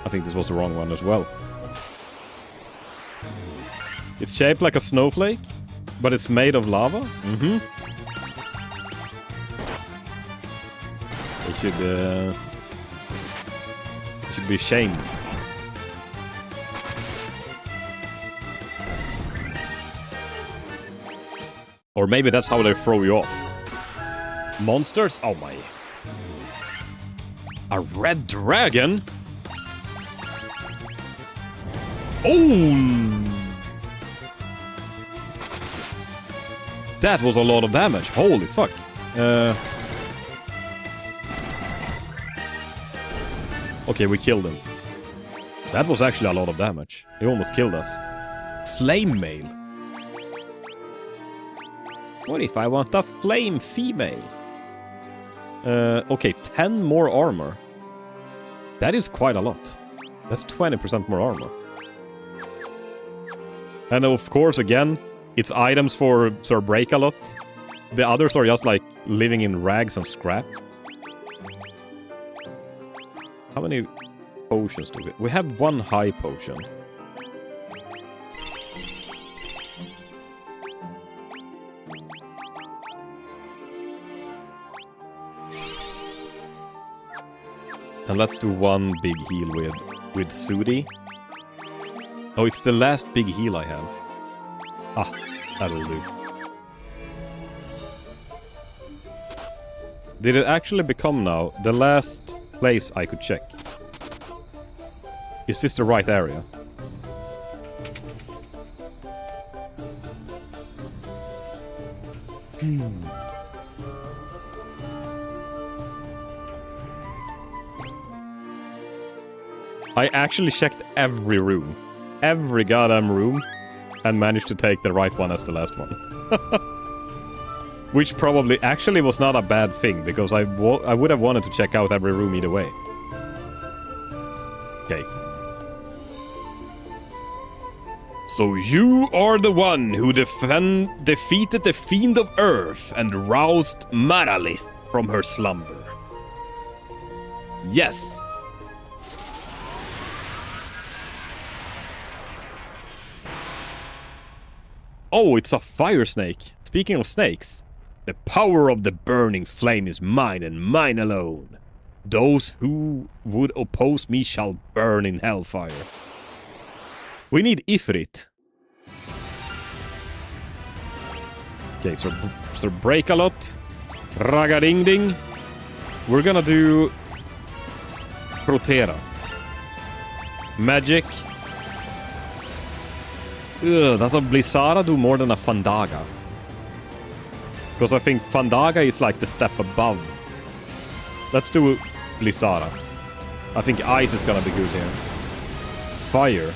I think this was the wrong one as well. It's shaped like a snowflake, but it's made of lava? Mm-hmm. You should be ashamed. Or maybe that's how they throw you off. Monsters? Oh my. A red dragon? Oh! That was a lot of damage. Holy fuck. Okay, we killed him. That was actually a lot of damage. He almost killed us. Flame male. What if I want a flame female? Okay, 10 more armor. That is quite a lot. That's 20% more armor. And of course, again, it's items for Sir Break-a-Lot. The others are just like living in rags and scrap. How many potions do we... We have 1 high potion. And let's do 1 big heal with Sudi. Oh, it's the last big heal I have. Ah, that'll do. Did it actually become now the last place I could check? Is this the right area? I actually checked every room. Every goddamn room. And managed to take the right one as the last one. Which probably actually was not a bad thing, because I would have wanted to check out every room either way. Okay. So you are the one who defeated the Fiend of Earth and roused Maralith from her slumber. Yes. Oh, it's a fire snake. Speaking of snakes, the power of the burning flame is mine and mine alone. Those who would oppose me shall burn in hellfire. We need Ifrit. Okay, so break a lot. Ragading ding. We're gonna do Protera. Magic. Ugh, does a Blizzara do more than a Fandaga? Because I think Fandaga is like the step above. Let's do Blizzara. I think Ice is gonna be good here. Fire.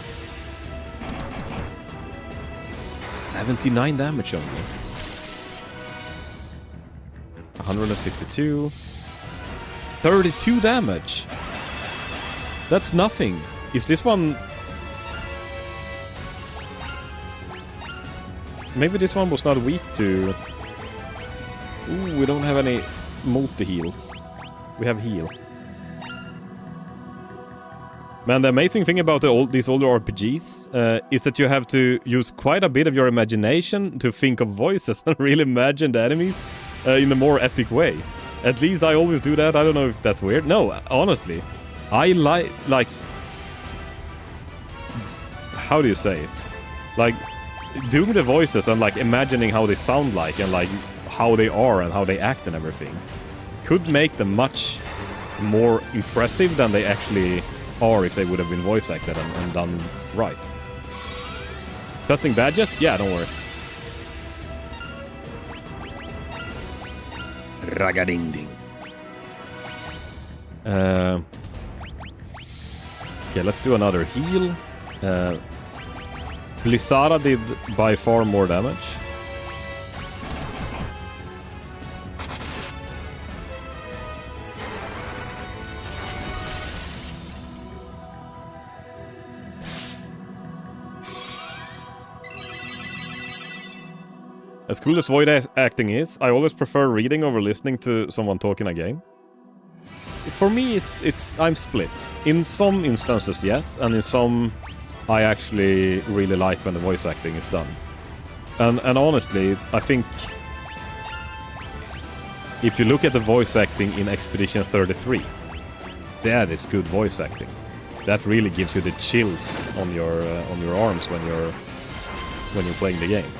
79 damage on me. 152. 32 damage. That's nothing. Is this one... Maybe this one was not weak to... Ooh, we don't have any multi-heals. We have heal. Man, the amazing thing about these older RPGs is that you have to use quite a bit of your imagination to think of voices and really imagine the enemies in a more epic way. At least I always do that. I don't know if that's weird. No, honestly. I like... How do you say it? Like... doing the voices and like imagining how they sound like and like how they are and how they act and everything could make them much more impressive than they actually are if they would have been voice acted and done right. Testing badges? Yeah, don't worry. Ragading-ding. Okay, let's do another heal. Blizzara did by far more damage. As cool as void acting is, I always prefer reading over listening to someone talk in a game. For me, I'm split. In some instances, yes, and in some, I actually really like when the voice acting is done. And honestly, I think if you look at the voice acting in Expedition 33, that is good voice acting. That really gives you the chills on your arms when you're playing the game.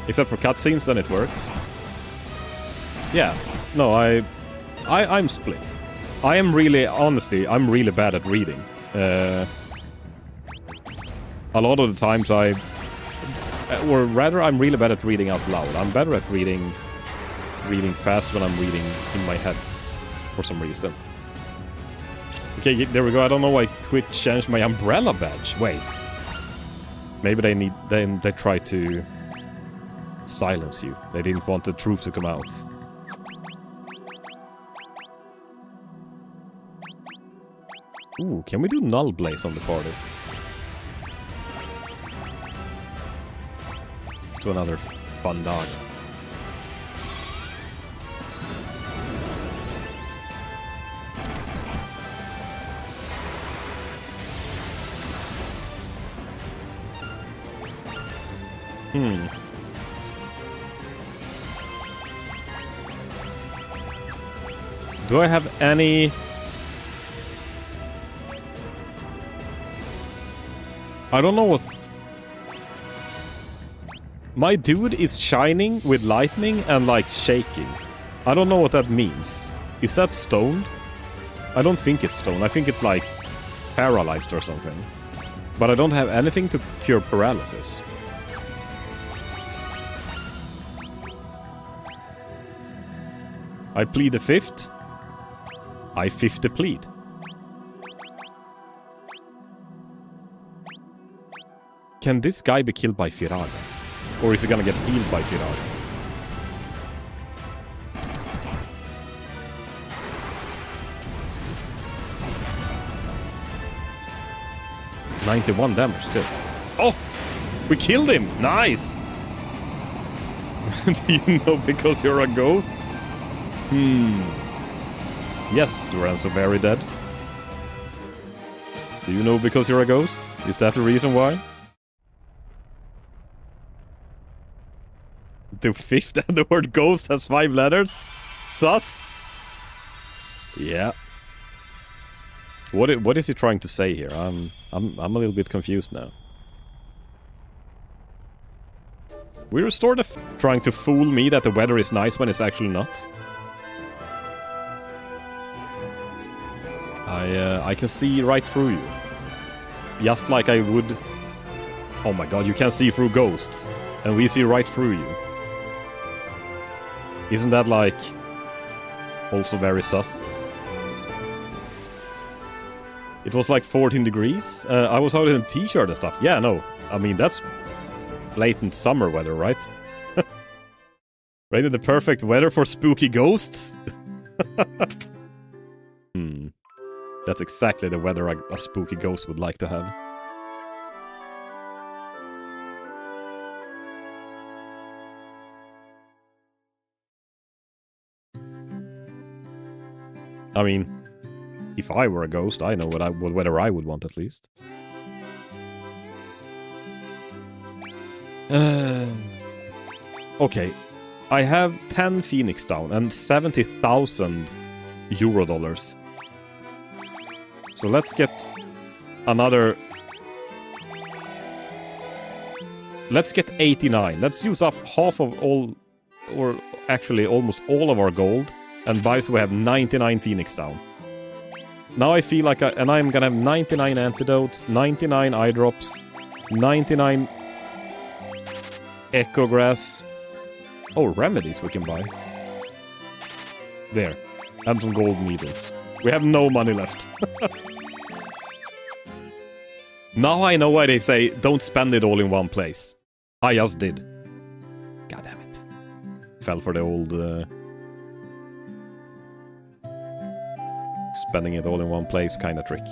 Except for cutscenes, then it works. Yeah, no, I'm split. I am really, honestly, I'm really bad at reading. A lot of the times or rather, I'm really bad at reading out loud. I'm better at reading fast when I'm reading in my head, for some reason. Okay, there we go. I don't know why Twitch changed my umbrella badge. Wait, maybe they tried to silence you. They didn't want the truth to come out. Ooh, can we do Null Blaze on the party? Let's do another fun dog. Do I have any... I don't know what... My dude is shining with lightning and like shaking. I don't know what that means. Is that stoned? I don't think it's stoned. I think it's like paralyzed or something. But I don't have anything to cure paralysis. I plead the fifth. I fifth the plead. Can this guy be killed by Firaga? Or is he gonna get healed by Firaga? $91 damage still. Oh! We killed him! Nice! Do you know because you're a ghost? Yes, Lorenzo very dead. Do you know because you're a ghost? Is that the reason why? The fifth and the word ghost has 5 letters? Sus? Yeah. What is he trying to say here? I'm a little bit confused now. We restored the trying to fool me that the weather is nice when it's actually not. I can see right through you. Just like I would... Oh my god, you can see through ghosts. And we see right through you. Isn't that like... also very sus? It was like 14 degrees. I was out in a t-shirt and stuff. Yeah, no. I mean, that's blatant summer weather, right? Right in the perfect weather for spooky ghosts? That's exactly the weather a spooky ghost would like to have. I mean, if I were a ghost, I know what weather I would want at least. Okay, I have 10 Phoenix down and 70,000 euro dollars. So let's get another... Let's get 89. Let's use up half of all, or actually almost all of our gold, and buy so we have 99 Phoenix down. Now I feel like and I'm gonna have 99 antidotes, 99 eye drops, 99 echo grass. Oh, remedies we can buy. There. And some gold needles. We have no money left. Now I know why they say don't spend it all in one place. I just did. God damn it. Fell for the old... spending it all in one place kind of trick.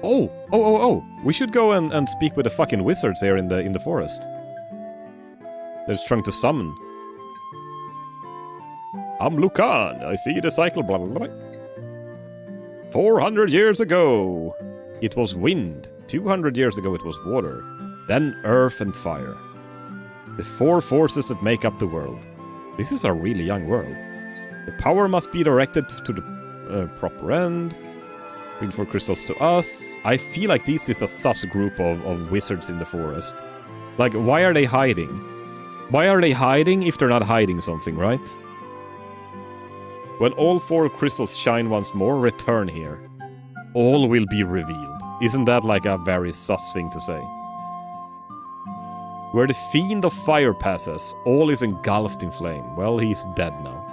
Oh! We should go and speak with the fucking wizards here in the forest. They're just trying to summon. I'm Lucan. I see the cycle, blah, blah, blah. 400 years ago, it was wind. 200 years ago, it was water. Then earth and fire. The 4 forces that make up the world. This is a really young world. The power must be directed to the proper end. Bring 4 crystals to us. I feel like this is a sus group of wizards in the forest. Like, why are they hiding? Why are they hiding if they're not hiding something, right? When all 4 crystals shine once more, return here. All will be revealed. Isn't that like a very sus thing to say? Where the fiend of fire passes, all is engulfed in flame. Well, he's dead now.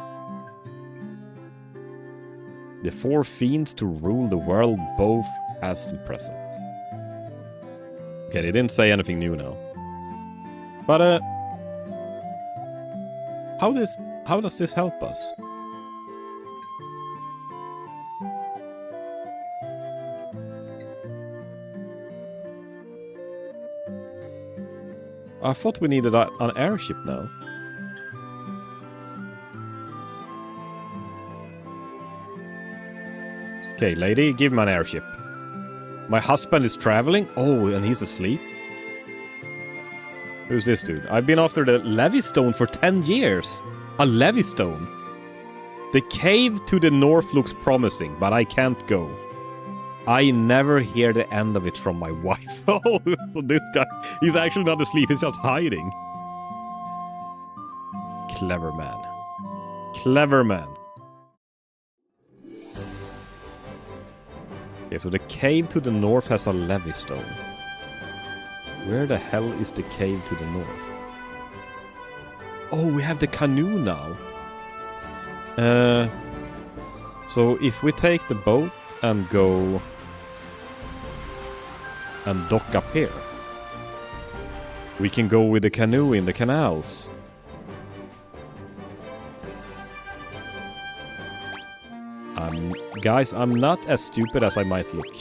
The 4 fiends to rule the world, both past and present. Okay, they didn't say anything new now. But, how does this help us? I thought we needed an airship now. Okay, lady, give me an airship. My husband is traveling? Oh, and he's asleep? Who's this dude? I've been after the Levystone for 10 years. A Levystone. The cave to the north looks promising, but I can't go. I never hear the end of it from my wife. Oh, this guy, he's actually not asleep, he's just hiding. Clever man. Clever man. Okay, so the cave to the north has a Levystone. Where the hell is the cave to the north? Oh, we have the canoe now. So if we take the boat and go... and dock up here. We can go with the canoe in the canals. Guys, I'm not as stupid as I might look.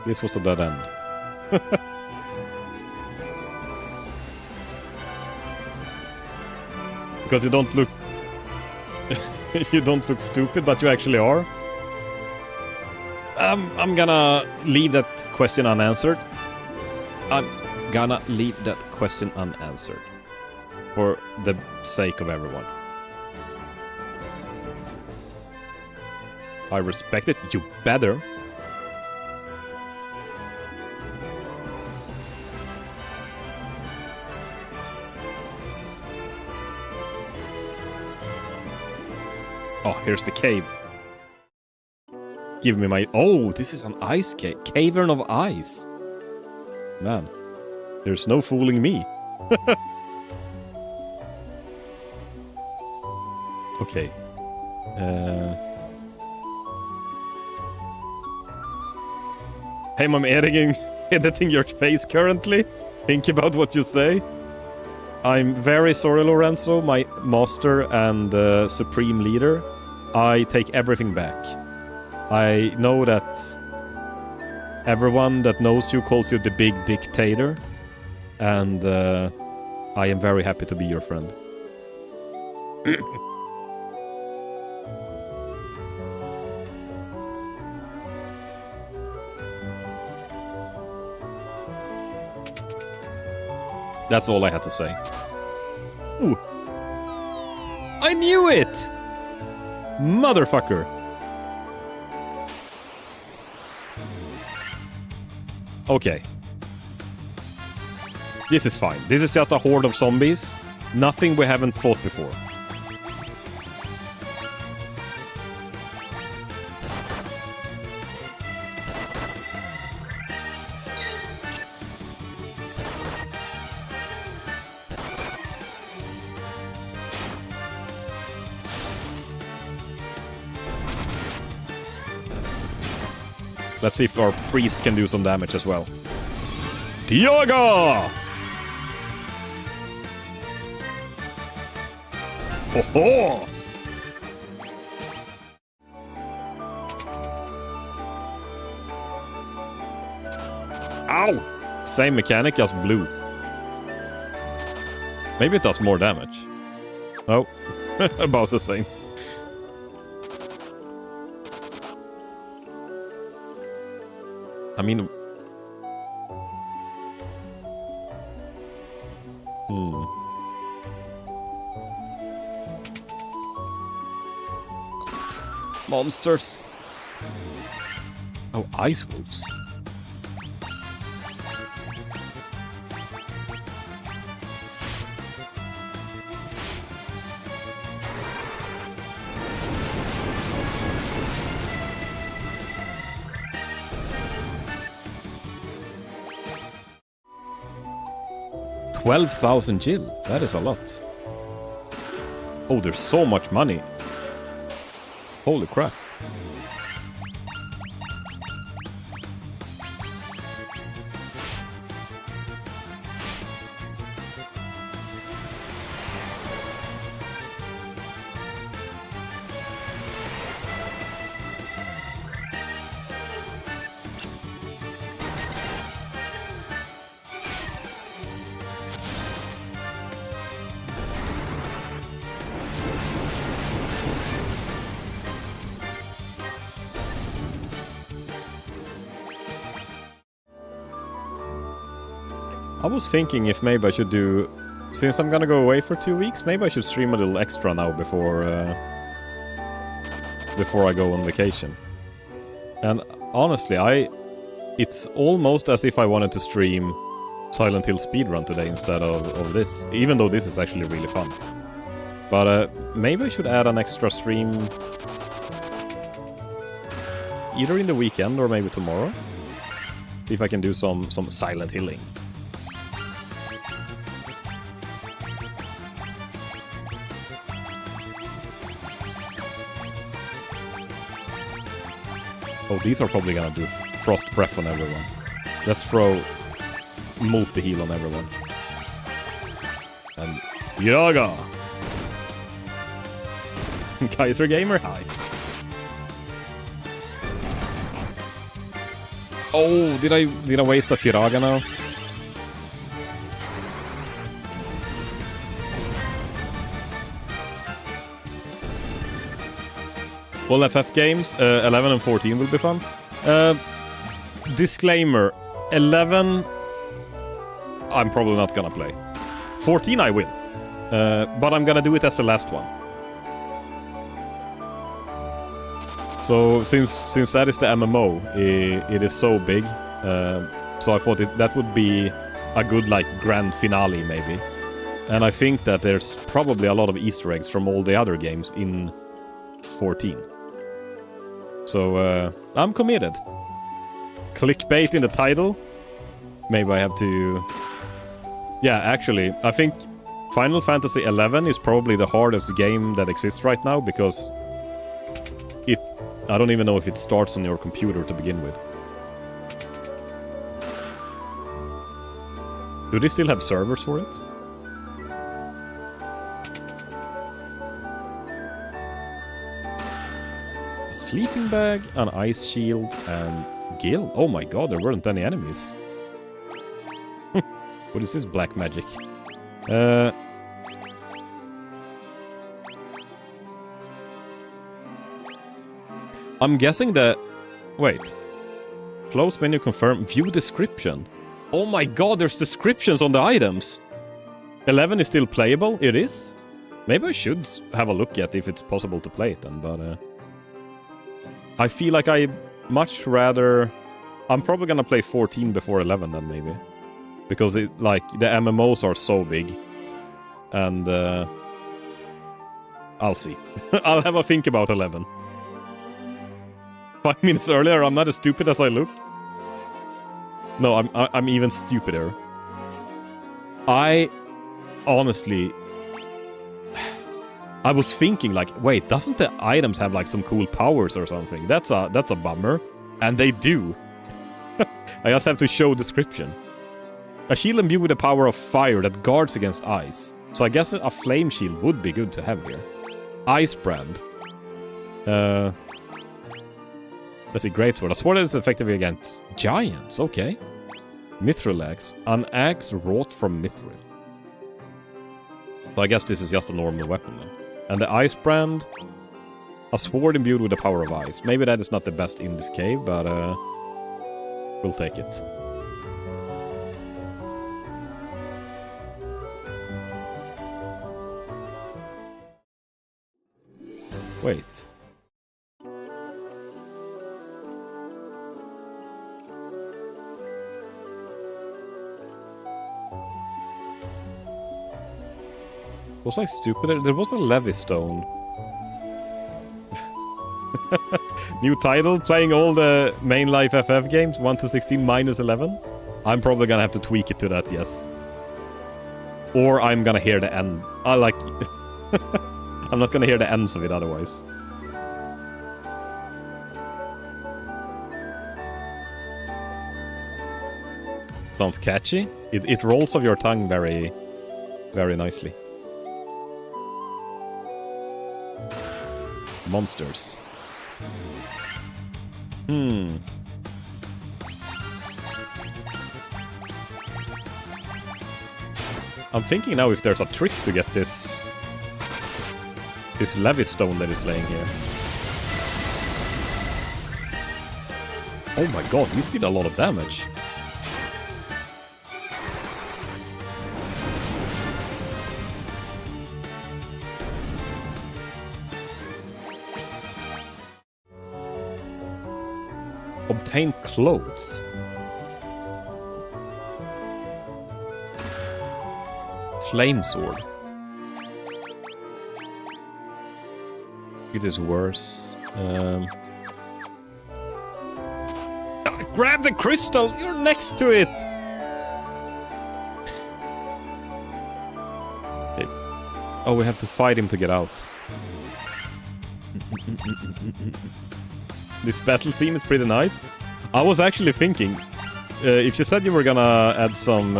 This was a dead end. Because you don't look... you don't look stupid, but you actually are. I'm gonna leave that question unanswered. I'm gonna leave that question unanswered. For the sake of everyone. I respect it. You better. Oh, here's the cave. Give me my... Oh, this is an ice cave. Cavern of ice. Man, there's no fooling me. Okay. Hey, I'm editing your face currently. Think about what you say. I'm very sorry, Lorenzo, my master and supreme leader. I take everything back. I know that everyone that knows you calls you the big dictator, and I am very happy to be your friend. That's all I had to say. Ooh. I knew it! Motherfucker! Okay. This is fine. This is just a horde of zombies. Nothing we haven't fought before. Let's see if our priest can do some damage as well. Diaga! Ho ho! Ow! Same mechanic, just blue. Maybe it does more damage. Oh, about the same. I mean... Monsters. Oh, ice wolves. $12,000 Jill. That is a lot. Oh, there's so much money. Holy crap. I was thinking if maybe I should do... Since I'm gonna go away for 2 weeks, maybe I should stream a little extra now before I go on vacation. And honestly, it's almost as if I wanted to stream Silent Hill speedrun today instead of this, even though this is actually really fun. But maybe I should add an extra stream either in the weekend or maybe tomorrow. See if I can do some Silent Hilling. Oh, these are probably gonna do Frost Breath on everyone. Let's throw multi-heal on everyone. And Yaga! Kaiser Gamer, hi. Oh, did I waste a Firaga now? All FF games, 11 and 14 will be fun. Disclaimer, 11 I'm probably not gonna play. 14 I will. But I'm gonna do it as the last one. So since that is the MMO, it is so big. So I thought that would be a good like grand finale maybe. And I think that there's probably a lot of Easter eggs from all the other games in 14. So I'm committed. Clickbait in the title. Maybe I have to... Yeah, actually, I think Final Fantasy XI is probably the hardest game that exists right now because I don't even know if it starts on your computer to begin with. Do they still have servers for it? Sleeping bag, an ice shield, and Gil. Oh my god, there weren't any enemies. What is this black magic? I'm guessing that... Wait. Close menu confirm. View description. Oh my god, there's descriptions on the items. 11 is still playable? It is? Maybe I should have a look at if it's possible to play it then, but... I feel like I much rather... I'm probably gonna play 14 before 11 then, maybe. Because, the MMOs are so big. And, I'll see. I'll have a think about 11. 5 minutes earlier, I'm not as stupid as I look. No, I'm even stupider. I... honestly... I was thinking, like, wait, doesn't the items have, like, some cool powers or something? That's a bummer. And they do. I just have to show description. A shield imbued with the power of fire that guards against ice. So I guess a flame shield would be good to have here. Ice brand. Let's see, greatsword. A sword that is effective against giants. Okay. Mithril axe. An axe wrought from mithril. So I guess this is just a normal weapon then. And the ice brand. A sword imbued with the power of ice. Maybe that is not the best in this cave, but we'll take it. Wait. Was I stupid? There was a Levystone. New title, playing all the main life FF games, 1 to 16 minus 11. I'm probably gonna have to tweak it to that, yes. Or I'm gonna hear the end. I'm not gonna hear the ends of it otherwise. Sounds catchy. It rolls off your tongue very, very nicely. Monsters. I'm thinking now if there's a trick to get this Levystone that is laying here. Oh my god, these did a lot of damage. Obtain clothes. Flame sword. It is worse. Grab the crystal! You're next to it! Okay. Oh, we have to fight him to get out. This battle theme is pretty nice. I was actually thinking, if you said you were gonna add some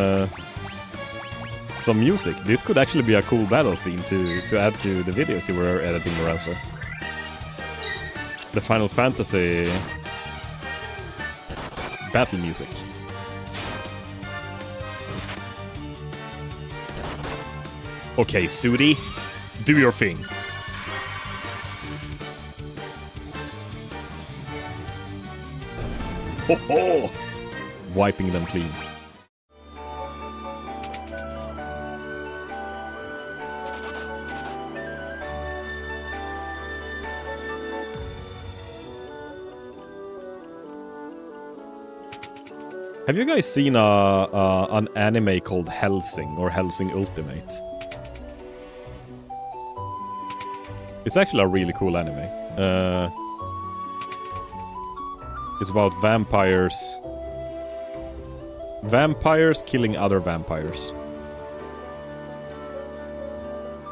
music, this could actually be a cool battle theme to add to the videos you were editing, Lorenzo. The Final Fantasy battle music. Okay, Sudi, do your thing. Ho ho! Wiping them clean. Have you guys seen an anime called Hellsing or Hellsing Ultimate? It's actually a really cool anime. It's about vampires killing other vampires.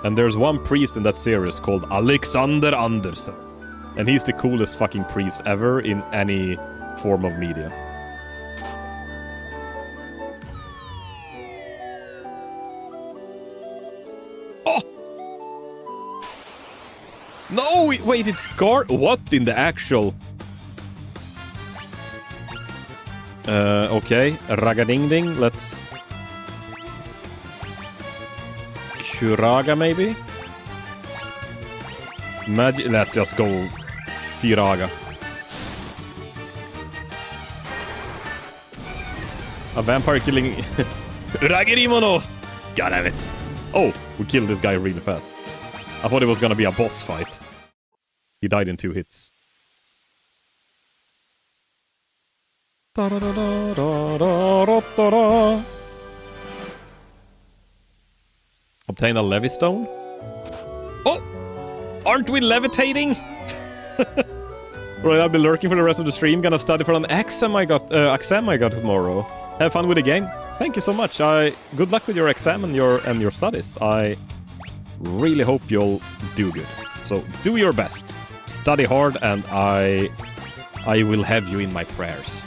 And there's one priest in that series called Alexander Andersen. And he's the coolest fucking priest ever in any form of media. Oh! No, wait, it's what in the actual... okay, Ragading-ding, let's... Kuraga, maybe? Let's just go Firaga. A vampire killing... Ragerimono! God damn it. Oh, we killed this guy really fast. I thought it was gonna be a boss fight. He died in 2 hits. Obtain a Levistone? Oh! Aren't we levitating? Right, I'll be lurking for the rest of the stream. Gonna study for an exam I got tomorrow. Have fun with the game. Thank you so much. Good luck with your exam and your studies. I really hope you'll do good. So do your best. Study hard, and I will have you in my prayers.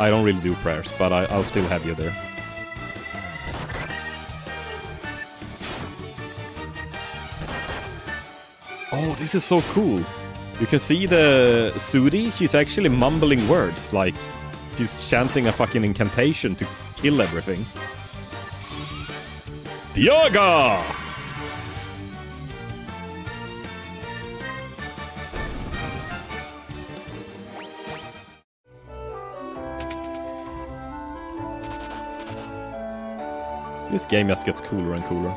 I don't really do prayers, but I'll still have you there. Oh, this is so cool. You can see the Sudi, she's actually mumbling words, like she's chanting a fucking incantation to kill everything. Diaga! This game just gets cooler and cooler.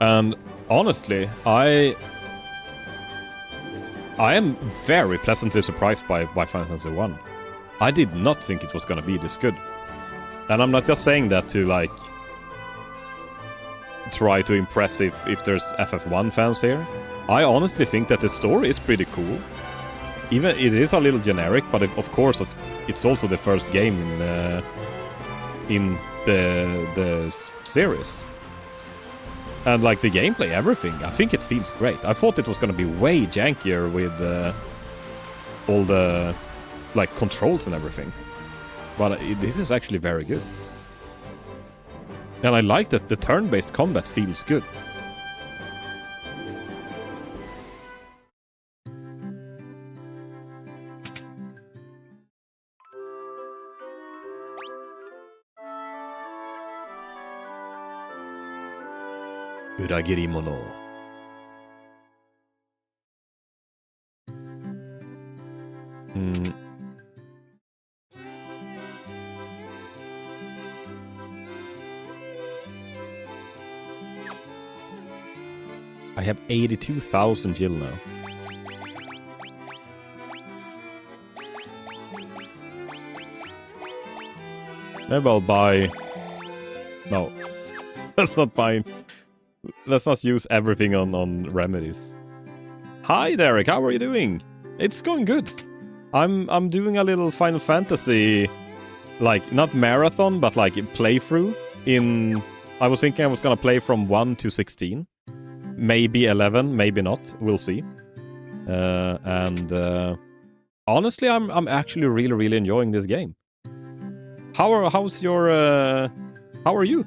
And honestly, I am very pleasantly surprised by Final Fantasy 1. I did not think it was gonna be this good. And I'm not just saying that to, like, try to impress if there's FF1 fans here. I honestly think that the story is pretty cool. Even it is a little generic, but of course it's also the first game in the series. And like the gameplay, everything, I think it feels great. I thought it was gonna be way jankier with all the like controls and everything, but this is actually very good. And I like that the turn-based combat feels good. Uragirimono. I have 82,000 gil now. Maybe I'll buy... No. Let's not buy... Let's not use everything on remedies. Hi, Derek. How are you doing? It's going good. I'm doing a little Final Fantasy, like, not marathon, but like playthrough in... I was thinking I was gonna play from 1 to 16. Maybe 11, maybe not. We'll see. Honestly, I'm actually really enjoying this game. How's your... how are you?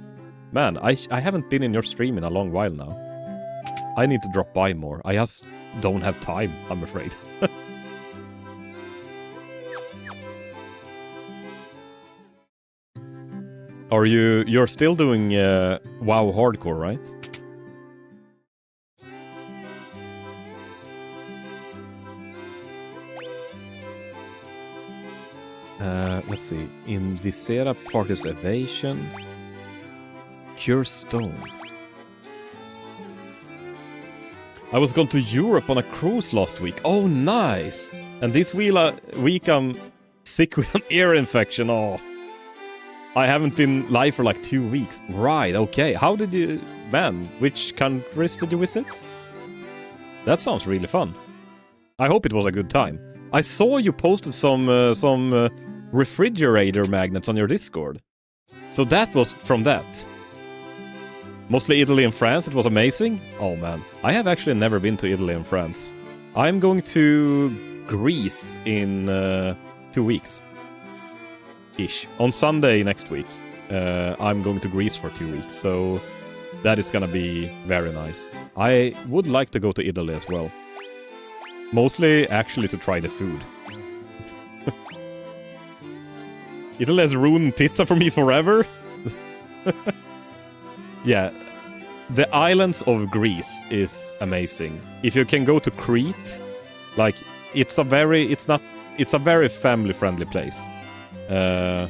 Man, I haven't been in your stream in a long while now. I need to drop by more. I just don't have time, I'm afraid. You're still doing WoW Hardcore, right? Let's see. In Visera, Party's Evasion. Cure Stone. I was gone to Europe on a cruise last week. Oh, nice! And this week I'm sick with an ear infection. Oh, I haven't been live for like 2 weeks. Right, okay. How did you... Man, which countries did you visit? That sounds really fun. I hope it was a good time. I saw you posted some refrigerator magnets on your Discord. So that was from that. Mostly Italy and France, it was amazing. Oh man, I have actually never been to Italy and France. I'm going to Greece in 2 weeks. Ish. On Sunday next week, I'm going to Greece for 2 weeks, so that is gonna be very nice. I would like to go to Italy as well. Mostly actually to try the food. Italy has ruined pizza for me forever. Yeah, the islands of Greece is amazing. If you can go to Crete, like it's a very family-friendly place. But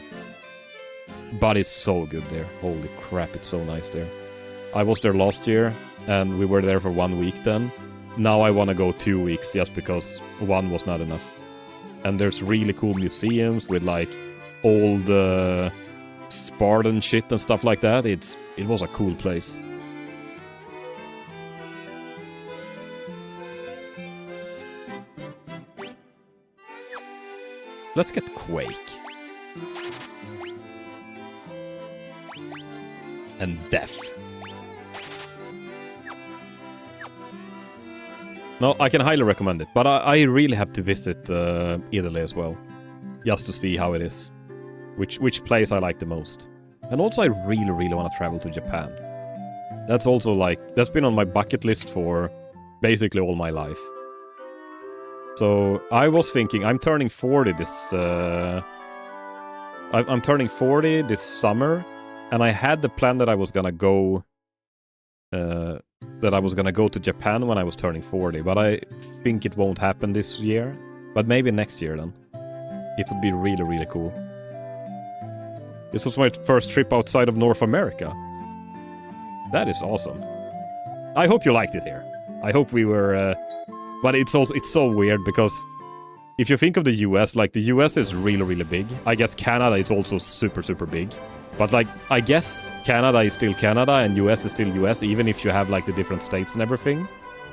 it's so good there. Holy crap, it's so nice there. I was there last year, and we were there for 1 week then. Now I want to go 2 weeks just because 1 was not enough. And there's really cool museums with like old Spartan shit and stuff like that. It was a cool place. Let's get Quake. And Death. No, I can highly recommend it, but I really have to visit Italy as well, just to see how it is, which place I like the most. And also I really want to travel to Japan. That's also like, that's been on my bucket list for basically all my life. So I was thinking, I'm turning 40 this, I'm turning 40 this summer, and I had the plan that I was gonna go to Japan when I was turning 40, but I think it won't happen this year. But maybe next year then. It would be really cool. This was my first trip outside of North America. That is awesome. I hope you liked it here. I hope we were... but it's so weird because if you think of the US, like the US is really big. I guess Canada is also super big. But like, I guess Canada is still Canada and US is still US, even if you have like the different states and everything.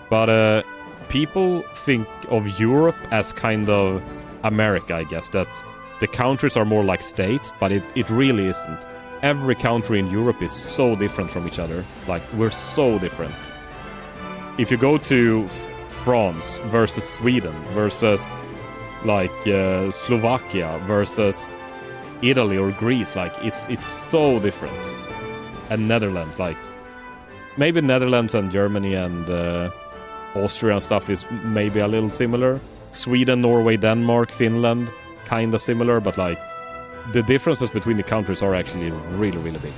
But people think of Europe as kind of America, I guess, that the countries are more like states, but it really isn't. Every country in Europe is so different from each other. Like, we're so different. If you go to France versus Sweden versus like Slovakia versus Italy or Greece, like it's so different. And Netherlands, like maybe Netherlands and Germany and Austria and stuff is maybe a little similar. Sweden, Norway, Denmark, Finland, kind of similar, but like the differences between the countries are actually really big.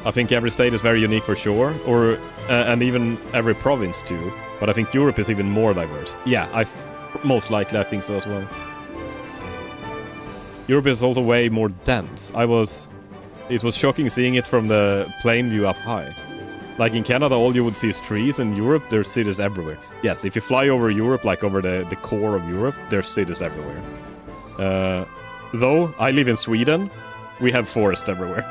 I think every state is very unique for sure, or and even every province too. But I think Europe is even more diverse. Yeah, most likely I think so as well. Europe is also way more dense. It was shocking seeing it from the plane view up high. Like in Canada, all you would see is trees. In Europe, there's cities everywhere. Yes, if you fly over Europe, like over the core of Europe, there's cities everywhere. Though I live in Sweden, we have forest everywhere.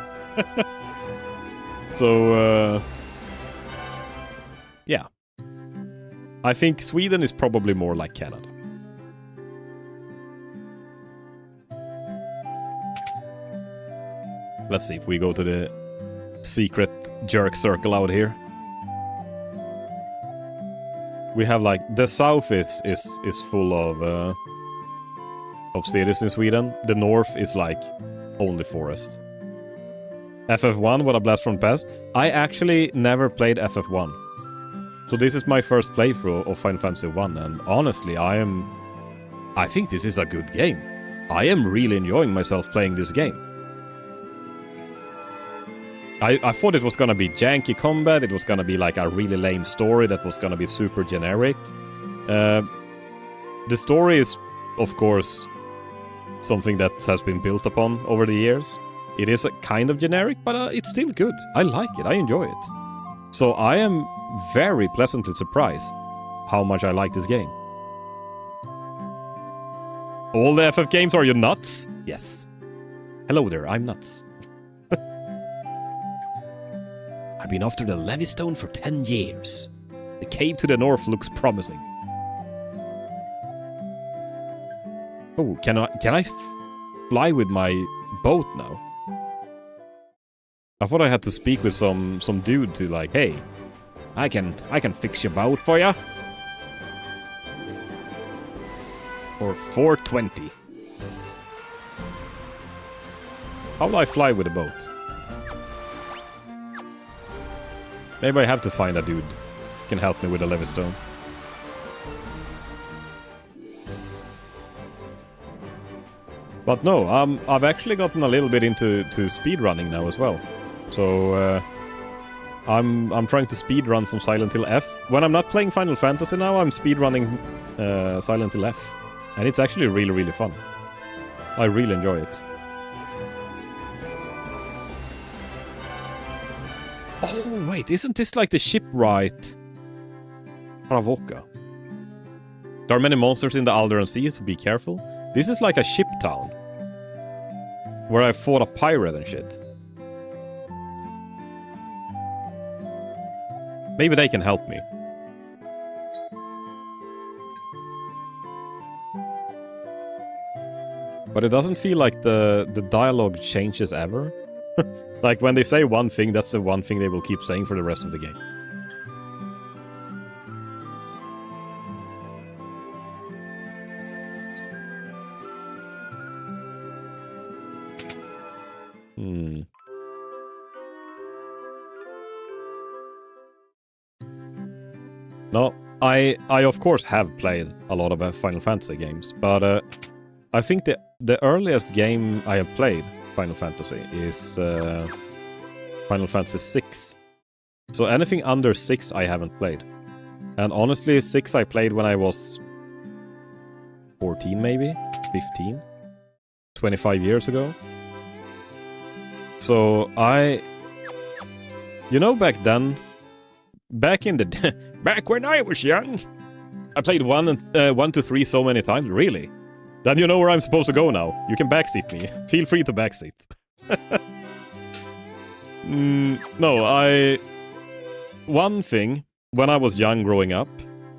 So yeah. I think Sweden is probably more like Canada. Let's see if we go to the secret jerk circle out here. We have like the south is full of cities in Sweden. The north is like only forest. FF1, what a blast from the past. I actually never played FF1. So this is my first playthrough of Final Fantasy 1, and honestly, I think this is a good game. I am really enjoying myself playing this game. I thought it was gonna be janky combat, it was gonna be like a really lame story that was gonna be super generic. The story is, of course, something that has been built upon over the years. It is a kind of generic, but it's still good. I like it, I enjoy it. So I am very pleasantly surprised how much I like this game. All the FF games, are you nuts? Yes. Hello there, I'm nuts. I've been after the Levystone for 10 years. The cave to the north looks promising. Oh, can I fly with my boat now? I thought I had to speak with some dude to like, hey, I can fix your boat for ya. Or 420. How will I fly with a boat? Maybe I have to find a dude who can help me with a Levystone. But no, I've actually gotten a little bit into speedrunning now as well. So I'm trying to speedrun some Silent Hill F. When I'm not playing Final Fantasy now, I'm speedrunning Silent Hill F. And it's actually really, really fun. I really enjoy it. Oh, wait, isn't this like the shipwright Paravoka? There are many monsters in the Alderan Sea, so be careful. This is like a ship town. Where I fought a pirate and shit. Maybe they can help me. But it doesn't feel like the dialogue changes ever. Like, when they say one thing, that's the one thing they will keep saying for the rest of the game. No, I of course have played a lot of Final Fantasy games, but I think the earliest game I have played Final Fantasy is Final Fantasy VI. So anything under 6 I haven't played. And honestly, 6 I played when I was 14 maybe? 15? 25 years ago? So you know, back then, back in the back when I was young, I played 1 to 3 so many times, really? Then you know where I'm supposed to go now. You can backseat me. Feel free to backseat. No, one thing, when I was young growing up,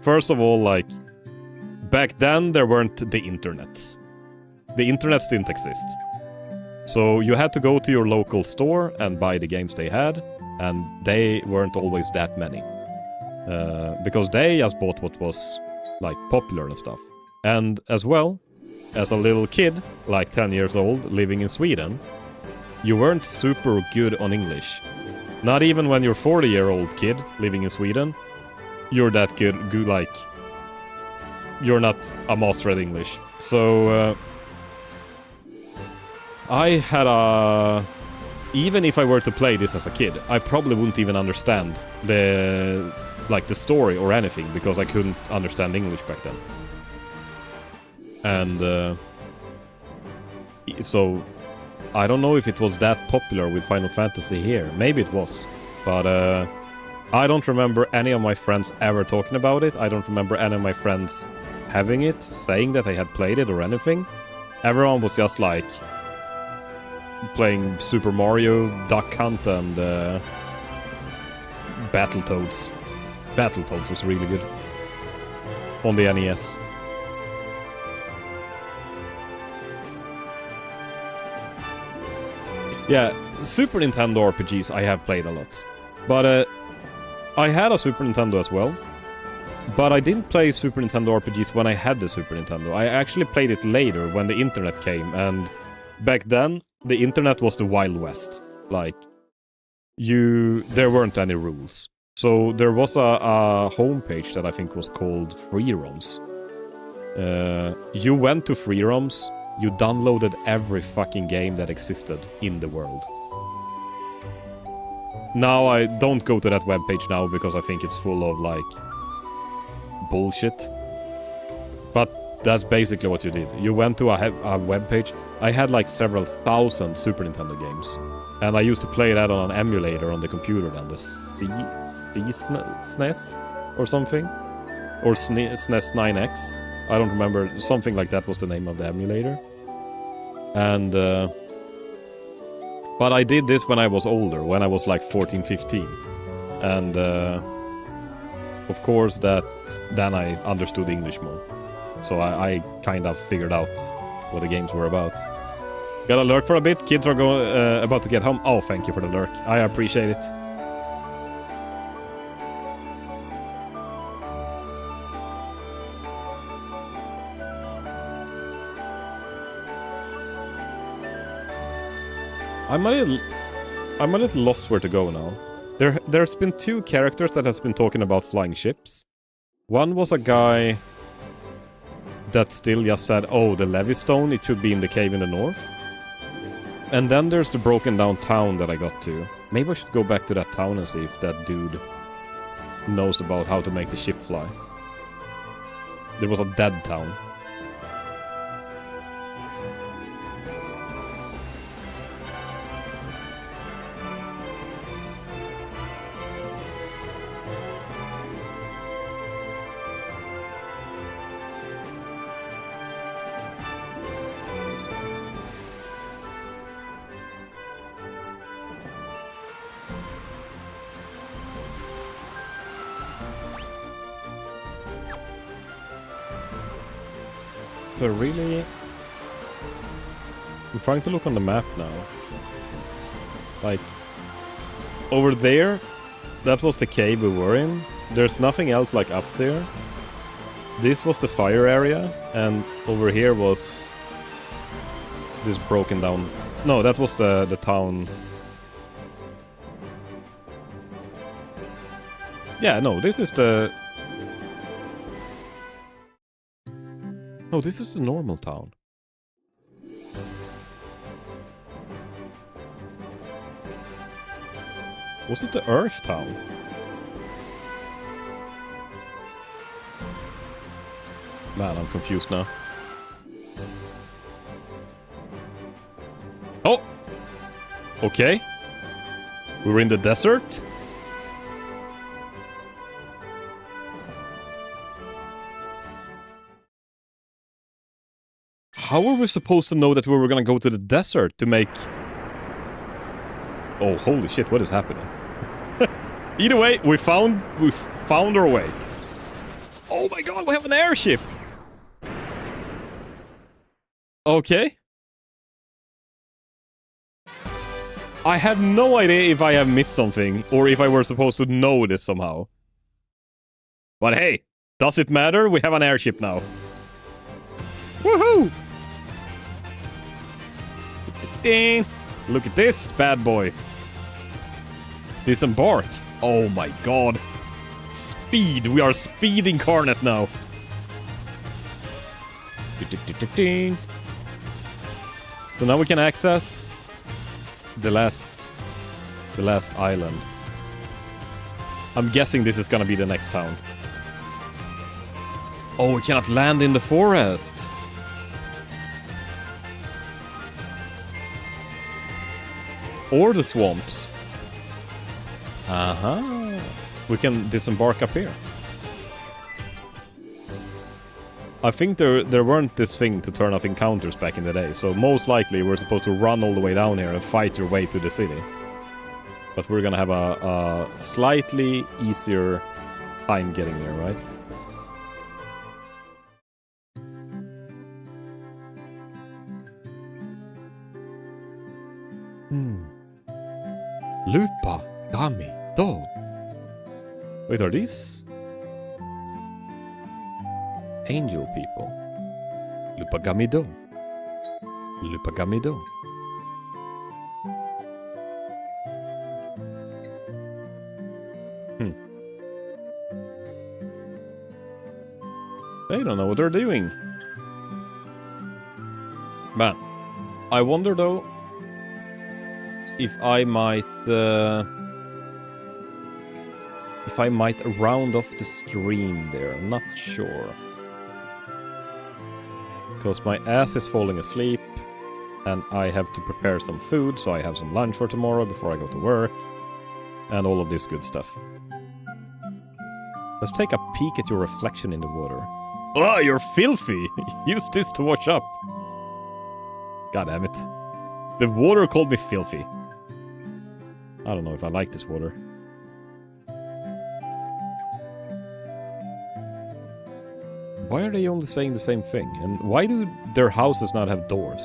first of all, like, back then there weren't the internets. The internets didn't exist. So you had to go to your local store and buy the games they had, and they weren't always that many. Because they just bought what was, like, popular and stuff. And as well, as a little kid, like 10 years old, living in Sweden, you weren't super good on English. Not even when you're 40-year-old kid living in Sweden, you're that good, like, you're not a master at English. So, I had even if I were to play this as a kid, I probably wouldn't even understand the story or anything, because I couldn't understand English back then. And so I don't know if it was that popular with Final Fantasy here. Maybe it was, but I don't remember any of my friends ever talking about it. I don't remember any of my friends having it, saying that they had played it or anything. Everyone was just like playing Super Mario, Duck Hunt, and Battletoads. Battletoads was really good. On the NES. Yeah, Super Nintendo RPGs I have played a lot. But I had a Super Nintendo as well. But I didn't play Super Nintendo RPGs when I had the Super Nintendo. I actually played it later when the internet came, and back then the internet was the Wild West. Like, there weren't any rules. So there was a homepage that I think was called Free Roams. You went to Free Roams, you downloaded every fucking game that existed in the world. Now I don't go to that webpage now because I think it's full of like bullshit. But that's basically what you did. You went to a webpage. I had like several thousand Super Nintendo games. And I used to play that on an emulator on the computer then. The SNES or something? Or SNES 9X. I don't remember. Something like that was the name of the emulator. And but I did this when I was older, when I was like 14, 15. And of course then I understood English more. So I kind of figured out what the games were about. Gotta lurk for a bit. Kids are about to get home. Oh, thank you for the lurk. I appreciate it. I'm a little lost where to go now. There's been two characters that has been talking about flying ships. One was a guy that still just said, oh, the Levy Stone, it should be in the cave in the north. And then there's the broken down town that I got to. Maybe I should go back to that town and see if that dude knows about how to make the ship fly. There was a dead town. So really, I'm trying to look on the map now. Like, over there, that was the cave we were in. There's nothing else like up there. This was the fire area, and over here was this broken down. No, that was the town. Yeah, no, this is the. No, this is the normal town. Was it the Earth town? Man, I'm confused now. Oh! Okay. We were in the desert? How are we supposed to know that we were gonna go to the desert to make... Oh, holy shit, what is happening? Either way, we found our way. Oh my god, we have an airship! Okay. I have no idea if I have missed something, or if I were supposed to know this somehow. But hey, does it matter? We have an airship now. Woohoo! Look at this bad boy. Disembark. Oh my god. Speed. We are speed incarnate now. So now we can access the last island. I'm guessing this is gonna be the next town. Oh, we cannot land in the forest. Or the swamps. Uh-huh. We can disembark up here. I think there weren't this thing to turn off encounters back in the day, so most likely we're supposed to run all the way down here and fight your way to the city. But we're gonna have a slightly easier time getting there, right? Lupa Gami Do. Wait, are these angel people? Lupa Gami Do. Lupa Gami Do. They don't know what they're doing. Man, I wonder though if I might round off the stream there. I'm not sure. Because my ass is falling asleep and I have to prepare some food, so I have some lunch for tomorrow before I go to work and all of this good stuff. Let's take a peek at your reflection in the water. Oh, you're filthy! Use this to wash up. God damn it. The water called me filthy. I don't know if I like this water. Why are they only saying the same thing? And why do their houses not have doors?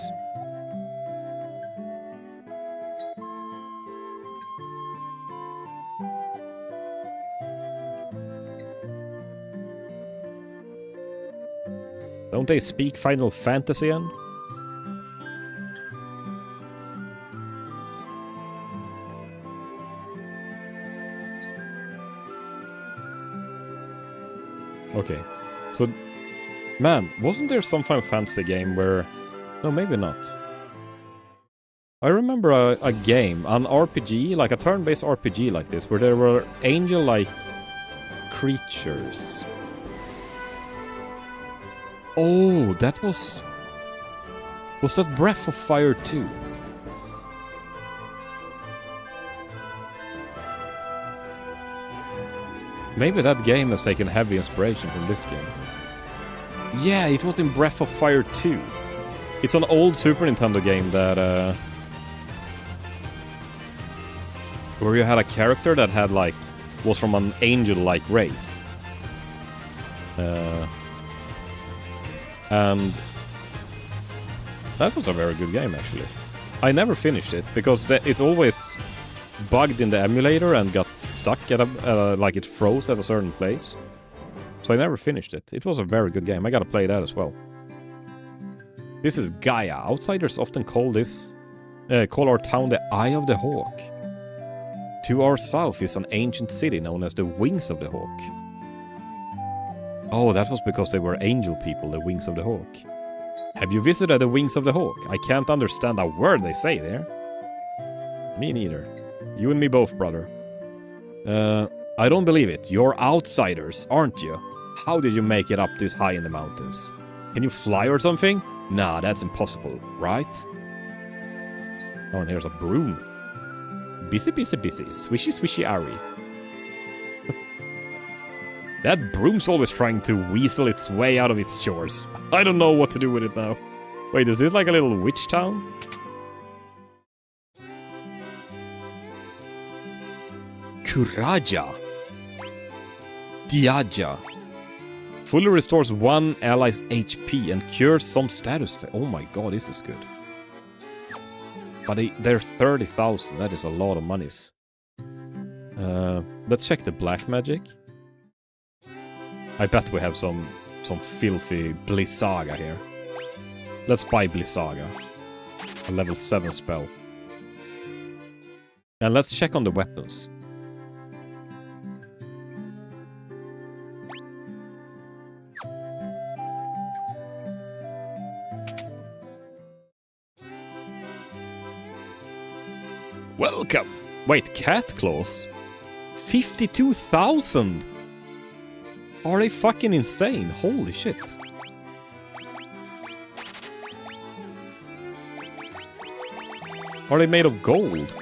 Don't they speak Final Fantasy in? Okay, so, man, wasn't there some Final Fantasy game where... No, maybe not. I remember a game, an RPG, like a turn-based RPG like this, where there were angel-like creatures. Oh, that was... Was that Breath of Fire 2? Maybe that game has taken heavy inspiration from this game. Yeah, it was in Breath of Fire 2. It's an old Super Nintendo game that, where you had a character that had, like, was from an angel-like race. And that was a very good game, actually. I never finished it, because it always bugged in the emulator and got stuck at a, like it froze at a certain place. So I never finished it. It was a very good game. I gotta play that as well. This is Gaia. Outsiders often call our town the Eye of the Hawk. To our south is an ancient city known as the Wings of the Hawk. Oh, that was because they were angel people, the Wings of the Hawk. Have you visited the Wings of the Hawk? I can't understand a word they say there. Me neither. You and me both, brother. I don't believe it. You're outsiders, aren't you? How did you make it up this high in the mountains? Can you fly or something? Nah, that's impossible, right? Oh, and here's a broom. Busy, busy, busy. Swishy, swishy, Ari. That broom's always trying to weasel its way out of its chores. I don't know what to do with it now. Wait, is this like a little witch town? Kuraja. Diaja. Fully restores one ally's HP and cures some status. Oh my god, this is good. But they're 30,000. That is a lot of monies. Let's check the black magic. I bet we have some filthy Blizzaga here. Let's buy Blizzaga. A level 7 spell. And let's check on the weapons. Welcome! Wait, cat claws? 52,000! Are they fucking insane? Holy shit. Are they made of gold?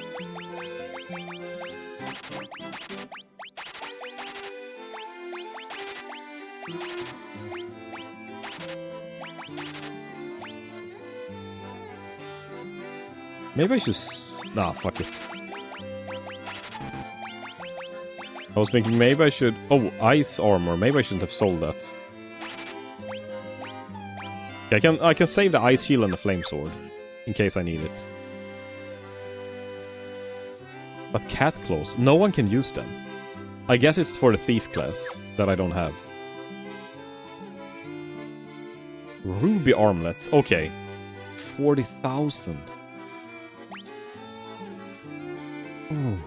Maybe I should... Nah, fuck it. I was thinking maybe I should... Oh, ice armor. Maybe I shouldn't have sold that. I can save the ice shield and the flame sword. In case I need it. But cat claws, no one can use them. I guess it's for the thief class that I don't have. Ruby armlets, okay. 40,000. Oh.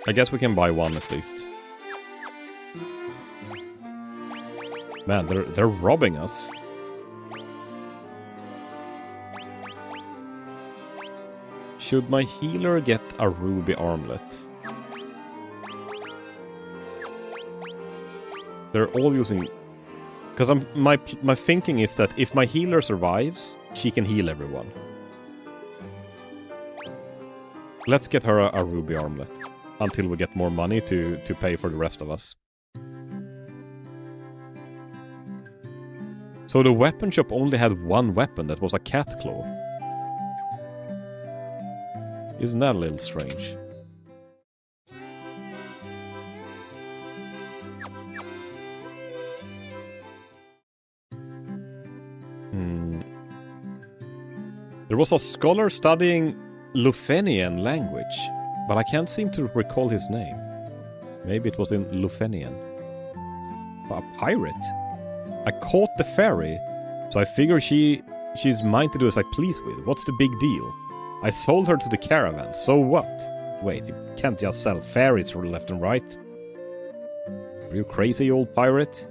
I guess we can buy one at least. Man, they're robbing us. Should my healer get a ruby armlet? They're all using... Because my thinking is that if my healer survives, she can heal everyone. Let's get her a ruby armlet. Until we get more money to pay for the rest of us. So the weapon shop only had one weapon that was a cat claw. Isn't that a little strange? There was a scholar studying Lufenian language, but I can't seem to recall his name. Maybe it was in Lufenian. A pirate? I caught the fairy, so I figure she's mine to do as I please with. What's the big deal? I sold her to the caravan, so what? Wait, you can't just sell fairies for left and right. Are you crazy, old pirate?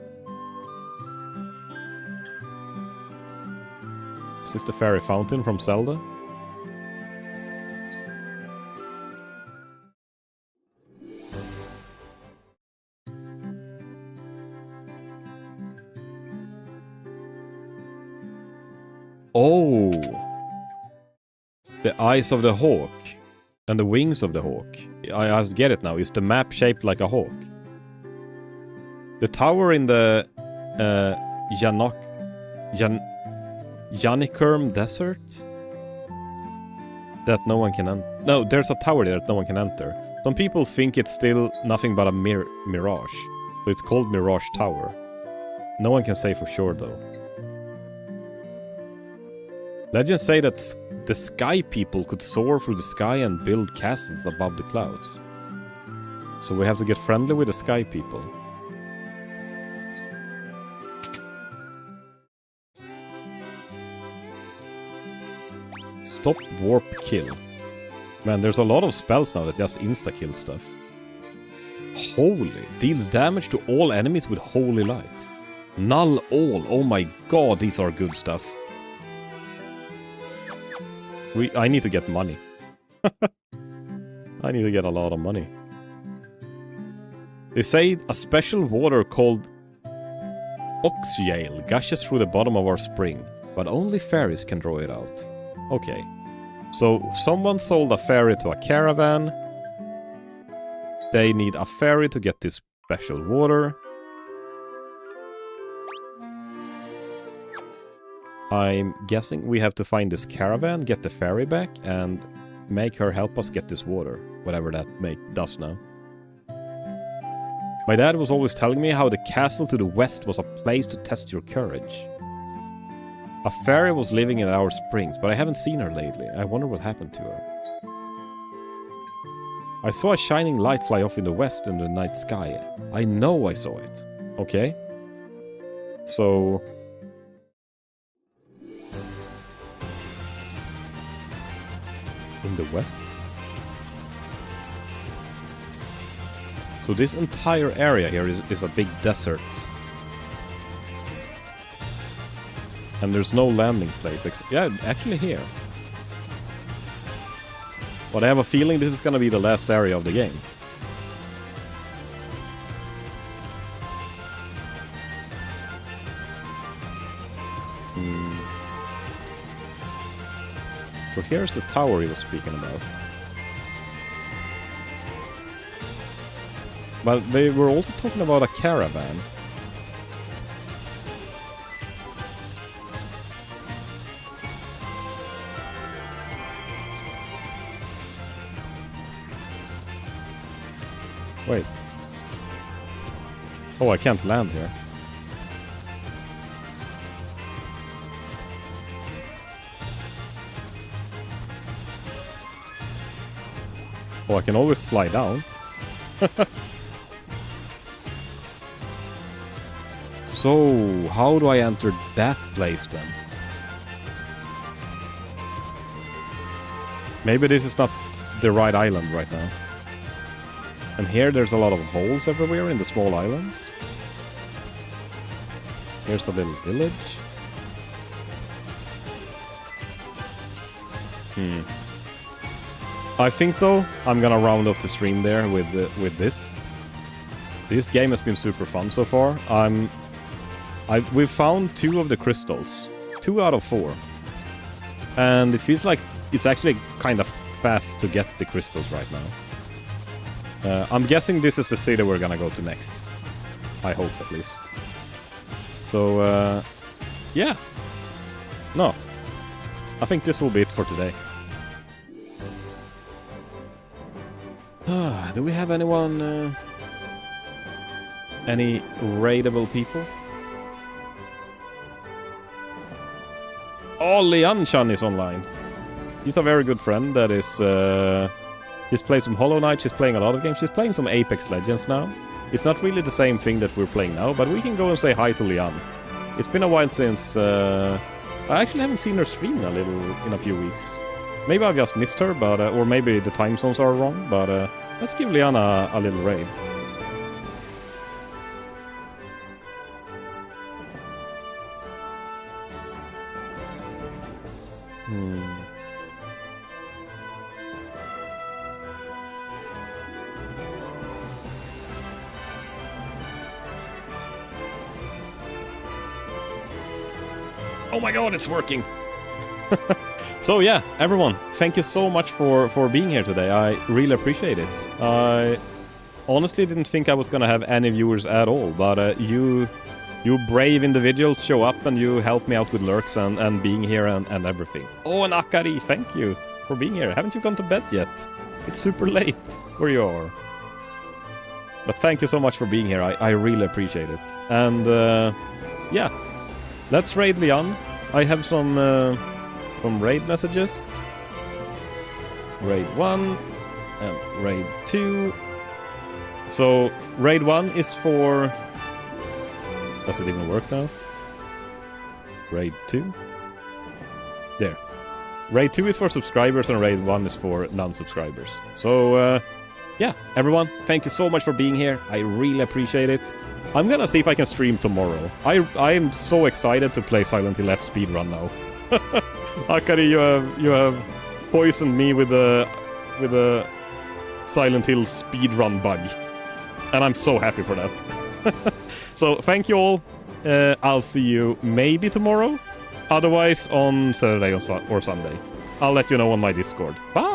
Is this the fairy fountain from Zelda? Oh! The eyes of the hawk. And the wings of the hawk. I just get it now. Is the map shaped like a hawk? The tower in the... Yanikurm Desert? That no one can enter. No, there's a tower there that no one can enter. Some people think it's still nothing but a mirage. So it's called Mirage Tower. No one can say for sure though. Legends say that the sky people could soar through the sky and build castles above the clouds. So we have to get friendly with the sky people. Stop warp kill. Man, there's a lot of spells now that just insta-kill stuff. Holy. Deals damage to all enemies with holy light. Null all. Oh my god, these are good stuff. I need to get money. I need to get a lot of money. They say a special water called Oxyale gushes through the bottom of our spring, but only fairies can draw it out. Okay. So, if someone sold a fairy to a caravan. They need a fairy to get this special water. I'm guessing we have to find this caravan, get the fairy back, and make her help us get this water. Whatever that does now. My dad was always telling me how the castle to the west was a place to test your courage. A fairy was living in our springs, but I haven't seen her lately. I wonder what happened to her. I saw a shining light fly off in the west in the night sky. I know I saw it. Okay. So... in the west? So this entire area here is a big desert. And there's no landing place. Yeah, actually here. But I have a feeling this is gonna be the last area of the game. So here's the tower he was speaking about. But they were also talking about a caravan. Wait. Oh, I can't land here. Oh, I can always fly down. So, how do I enter that place then? Maybe this is not the right island right now. And here there's a lot of holes everywhere in the small islands. Here's a little village. I think though I'm gonna round off the stream there with this. This game has been super fun so far. We've found 2 of the crystals, 2 out of 4, and it feels like it's actually kind of fast to get the crystals right now. I'm guessing this is the city we're gonna go to next. I hope at least. So yeah. No, I think this will be it for today. Do we have anyone? Any raidable people? Oh, Lianchan is online. He's a very good friend that is... he's played some Hollow Knight, she's playing a lot of games. She's playing some Apex Legends now. It's not really the same thing that we're playing now, but we can go and say hi to Lian. It's been a while since... I actually haven't seen her stream in a few weeks. Maybe I've just missed her, but or maybe the time zones are wrong, but let's give Lian a little raid. Oh my god, it's working! So yeah, everyone, thank you so much for being here today. I really appreciate it. I honestly didn't think I was gonna have any viewers at all, but you brave individuals show up and you help me out with lurks and being here and everything. Oh, and Akari, thank you for being here. Haven't you gone to bed yet? It's super late where you are. But thank you so much for being here. I really appreciate it. And yeah, let's raid Lian. I have some raid messages. Raid 1 and raid 2. So raid 1 is for... Does it even work now? Raid 2? There. Raid 2 is for subscribers and raid 1 is for non-subscribers. So yeah, everyone, thank you so much for being here. I really appreciate it. I'm gonna see if I can stream tomorrow. I am so excited to play Silent Hill F speedrun now. Akari, you have poisoned me with a Silent Hill speedrun bug. And I'm so happy for that. So thank you all. I'll see you maybe tomorrow. Otherwise on Saturday or Sunday. I'll let you know on my Discord. Bye!